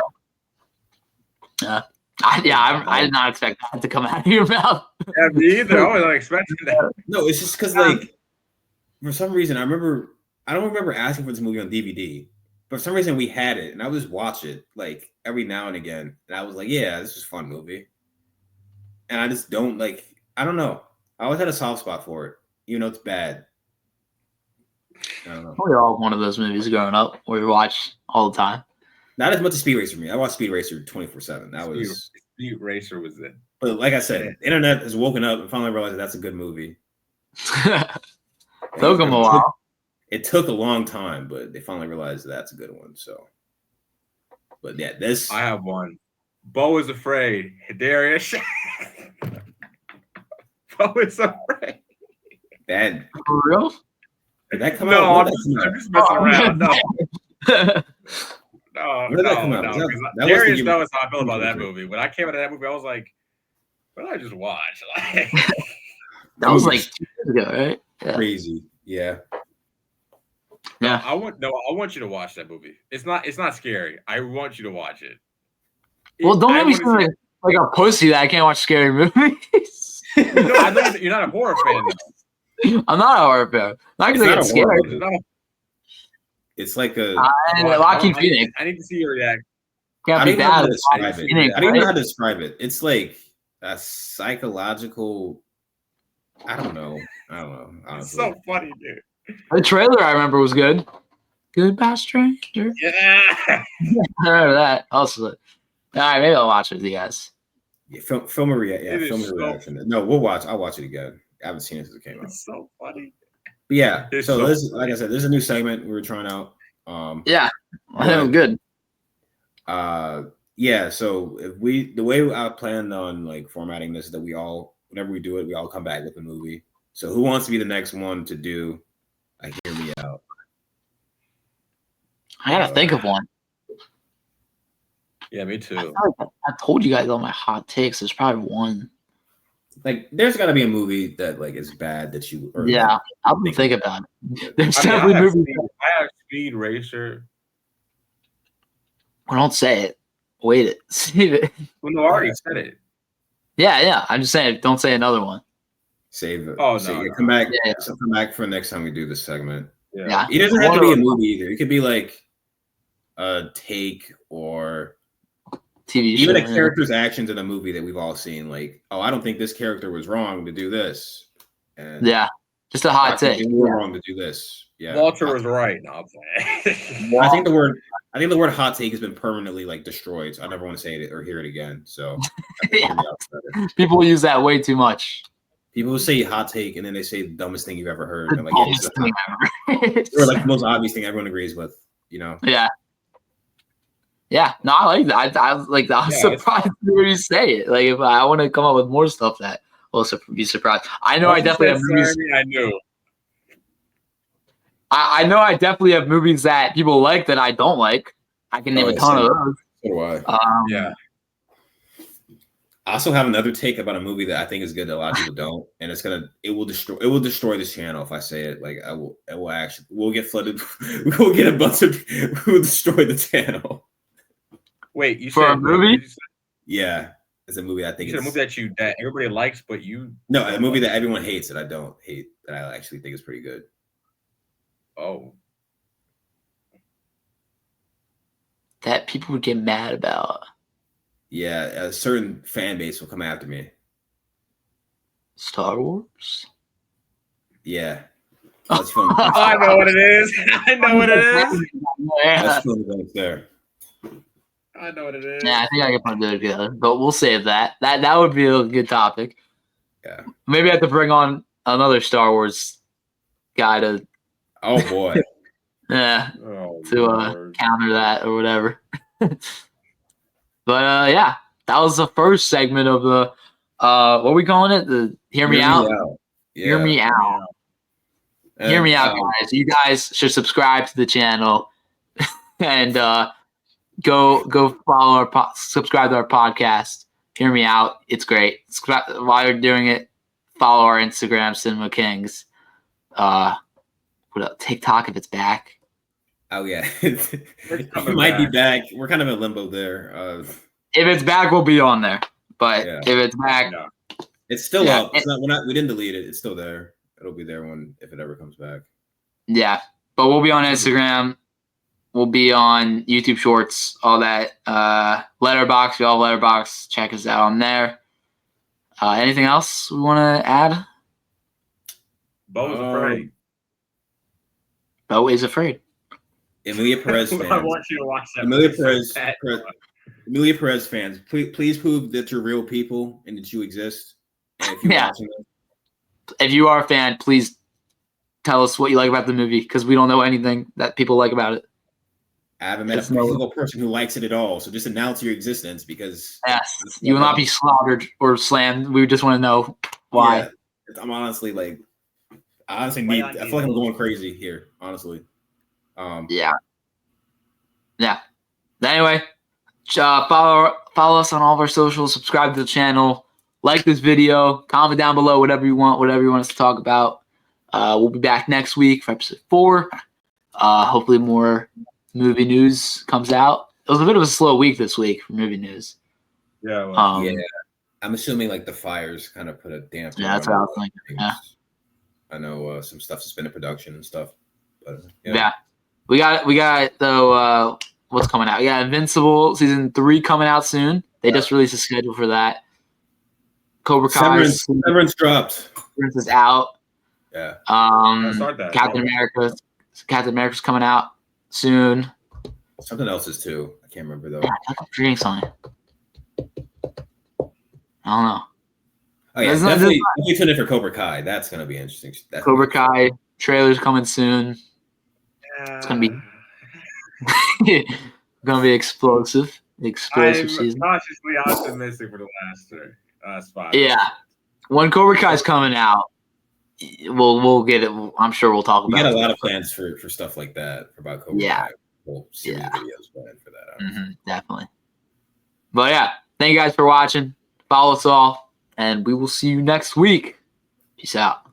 [SPEAKER 1] I did not expect that to come out of your mouth.
[SPEAKER 3] Yeah, me either. I wasn't expecting that.
[SPEAKER 2] No, it's just because like for some reason I don't remember asking for this movie on DVD, but for some reason we had it, and I would just watch it like every now and again, and I was like, "Yeah, this is a fun movie." And I just don't like. I don't know. I always had a soft spot for it, even though it's bad. I don't know.
[SPEAKER 1] We all one of those movies growing up where we watch all the time.
[SPEAKER 2] Not as much as Speed Racer for me. I watched Speed Racer 24/7. That was
[SPEAKER 3] Speed Racer was it.
[SPEAKER 2] But like I said, the internet has woken up and finally realized that's a good movie.
[SPEAKER 1] Took them a while.
[SPEAKER 2] It took a long time, but they finally realized that's a good one. So, but yeah, this
[SPEAKER 3] I have one. Bo is afraid. Darius. Bo is afraid.
[SPEAKER 2] That
[SPEAKER 1] for real?
[SPEAKER 2] Did that come
[SPEAKER 3] no,
[SPEAKER 2] out?
[SPEAKER 3] I'm just messing around. No. Darius knows how I feel about that movie. When I came out of that movie, I was like, "What did I just watch?"
[SPEAKER 1] That was like 2 years ago, right?
[SPEAKER 2] Yeah. Crazy, yeah.
[SPEAKER 1] Yeah.
[SPEAKER 3] I want you to watch that movie. It's not scary. I want you to watch it.
[SPEAKER 1] Well, don't let me say like a pussy that I can't watch scary movies.
[SPEAKER 3] No, I know you're not a horror fan. Though.
[SPEAKER 1] I'm not a horror fan. Not because it's scary.
[SPEAKER 2] It's like a
[SPEAKER 1] Joaquin Phoenix.
[SPEAKER 3] I need to see your reaction.
[SPEAKER 1] Can't be bad.
[SPEAKER 2] I don't even know how to describe it. It's like a psychological. I don't know. Honestly.
[SPEAKER 3] It's so funny, dude.
[SPEAKER 1] The trailer I remember was good. Goodbye, stranger.
[SPEAKER 3] Yeah.
[SPEAKER 1] I remember that. Also, all right, maybe I'll watch it with you guys.
[SPEAKER 2] Yeah, film a reaction. No, I'll watch it again. I haven't seen it since it came out.
[SPEAKER 3] It's so funny.
[SPEAKER 2] But yeah, like I said, there's a new segment we were trying out.
[SPEAKER 1] Yeah, I think it was good.
[SPEAKER 2] Yeah, so the way I planned on like formatting this is that whenever we do it, we all come back with a movie. So who wants to be the next one to do Hear Me Out?
[SPEAKER 1] I gotta think of one.
[SPEAKER 3] Yeah, me too.
[SPEAKER 1] I told you guys all my hot takes. There's probably one.
[SPEAKER 2] Like, there's got to be a movie that like is bad that you.
[SPEAKER 1] I'll think about it. There's definitely movies.
[SPEAKER 3] I have Speed Racer.
[SPEAKER 1] Well, don't say it. Wait it. Save it.
[SPEAKER 3] Well, no, I already said it.
[SPEAKER 1] Yeah. I'm just saying. Don't say another one.
[SPEAKER 2] Save it.
[SPEAKER 1] Oh
[SPEAKER 2] no. Come back. Yeah. So come back for next time we do this segment.
[SPEAKER 1] Yeah.
[SPEAKER 2] It doesn't have to be a movie either. It could be like a take or
[SPEAKER 1] TV show.
[SPEAKER 2] Even a character's actions in a movie that we've all seen, like, oh, I don't think this character was wrong to do this. And
[SPEAKER 1] yeah, just a hot
[SPEAKER 2] I think
[SPEAKER 1] take.
[SPEAKER 2] they were wrong to do this. Yeah,
[SPEAKER 3] Walter was right. No, I'm saying.
[SPEAKER 2] I think the word hot take has been permanently like destroyed. So I never want to say it or hear it again. So
[SPEAKER 1] Yeah. People use that way too much.
[SPEAKER 2] People will say hot take and then they say the dumbest thing you've ever heard.
[SPEAKER 1] The
[SPEAKER 2] And like,
[SPEAKER 1] dumbest thing ever.
[SPEAKER 2] or like the most obvious thing everyone agrees with, you know?
[SPEAKER 1] Yeah. Yeah. No, I like that. I was surprised to hear you say it. Like, if I want to come up with more stuff that will be surprised. I know I definitely have movies.
[SPEAKER 3] I knew.
[SPEAKER 1] I know I definitely have movies that people like that I don't like. I can name a ton of those.
[SPEAKER 2] So do I.
[SPEAKER 3] Yeah.
[SPEAKER 2] I also have another take about a movie that I think is good that a lot of people don't, and it will destroy this channel if I say it. Like we'll get flooded. We'll get a bunch of we'll destroy the channel.
[SPEAKER 3] Wait, you
[SPEAKER 1] for
[SPEAKER 3] said
[SPEAKER 1] a movie?
[SPEAKER 2] Yeah, it's a movie I think
[SPEAKER 3] it's a movie that everybody likes, but you
[SPEAKER 2] a movie that everyone hates that I don't hate that I actually think is pretty good.
[SPEAKER 3] Oh,
[SPEAKER 1] that people would get mad about.
[SPEAKER 2] Yeah, a certain fan base will come after me.
[SPEAKER 1] Star Wars?
[SPEAKER 2] Yeah.
[SPEAKER 3] I know what it is. I know what it is.
[SPEAKER 2] That's right there.
[SPEAKER 3] I know what it is.
[SPEAKER 1] Yeah, I think I can put it together, but we'll save that. That would be a good topic.
[SPEAKER 2] Yeah.
[SPEAKER 1] Maybe I have to bring on another Star Wars guy to.
[SPEAKER 2] Oh boy.
[SPEAKER 1] Yeah.
[SPEAKER 3] Oh,
[SPEAKER 1] to counter that or whatever. But yeah, that was the first segment of the what are we calling it? The Hear Me Out.
[SPEAKER 2] Yeah.
[SPEAKER 1] Hear Me Out. Hear me out, guys. You guys should subscribe to the channel and go follow subscribe to our podcast. Hear Me Out. It's great. While you're doing it, follow our Instagram, Cinema Kings. What else? TikTok if it's back.
[SPEAKER 2] Oh yeah, it might be back. We're kind of in limbo there.
[SPEAKER 1] If it's back, we'll be on there. But if it's back,
[SPEAKER 2] it's still up. It's not. We didn't delete it. It's still there. It'll be there if it ever comes back.
[SPEAKER 1] Yeah, but we'll be on Instagram. We'll be on YouTube Shorts, all that. Letterboxd, we all have Letterboxd. Check us out on there. Anything else we want to add?
[SPEAKER 3] Bo's afraid.
[SPEAKER 1] Bo is afraid.
[SPEAKER 2] Emilia Perez fans.
[SPEAKER 3] I want you to watch that.
[SPEAKER 2] Emilia Perez fans, please prove that you're real people and that you exist. And if you're watching this,
[SPEAKER 1] if you are a fan, please tell us what you like about the movie because we don't know anything that people like about it.
[SPEAKER 2] I haven't met a single person who likes it at all. So just announce your existence because
[SPEAKER 1] you will not be slaughtered or slammed. We just want to know why.
[SPEAKER 2] Yeah, I'm honestly I feel like I'm going crazy here, honestly.
[SPEAKER 1] Yeah. Anyway, follow us on all of our socials. Subscribe to the channel. Like this video. Comment down below whatever you want us to talk about. We'll be back next week for episode 4. Hopefully more movie news comes out. It was a bit of a slow week this week for movie news.
[SPEAKER 3] Yeah.
[SPEAKER 2] I'm assuming the fires kind of put a damper.
[SPEAKER 1] Yeah, that's what I was thinking. Yeah.
[SPEAKER 2] I know some stuff's just been in production and stuff. But
[SPEAKER 1] we got though. What's coming out? We got Invincible season 3 coming out soon. They just released a schedule for that. Cobra Kai.
[SPEAKER 2] Severance dropped.
[SPEAKER 1] Severance is out.
[SPEAKER 2] Yeah.
[SPEAKER 1] Captain America's coming out soon.
[SPEAKER 2] Something else is too. I can't remember though.
[SPEAKER 1] Yeah, I'm forgetting something. I don't know.
[SPEAKER 2] Oh yeah, definitely tune in for Cobra Kai. That's gonna be interesting.
[SPEAKER 1] Cobra Kai trailer's coming soon. It's gonna be explosive. Explosive season.
[SPEAKER 3] I'm cautiously optimistic for the last 5.
[SPEAKER 1] Yeah, when Cobra Kai's coming out, we'll get it. I'm sure we'll talk about it.
[SPEAKER 2] We got a lot of plans for stuff like that about Cobra Kai. We'll see videos planned for that.
[SPEAKER 1] Definitely. But yeah, thank you guys for watching. Follow us all, and we will see you next week. Peace out.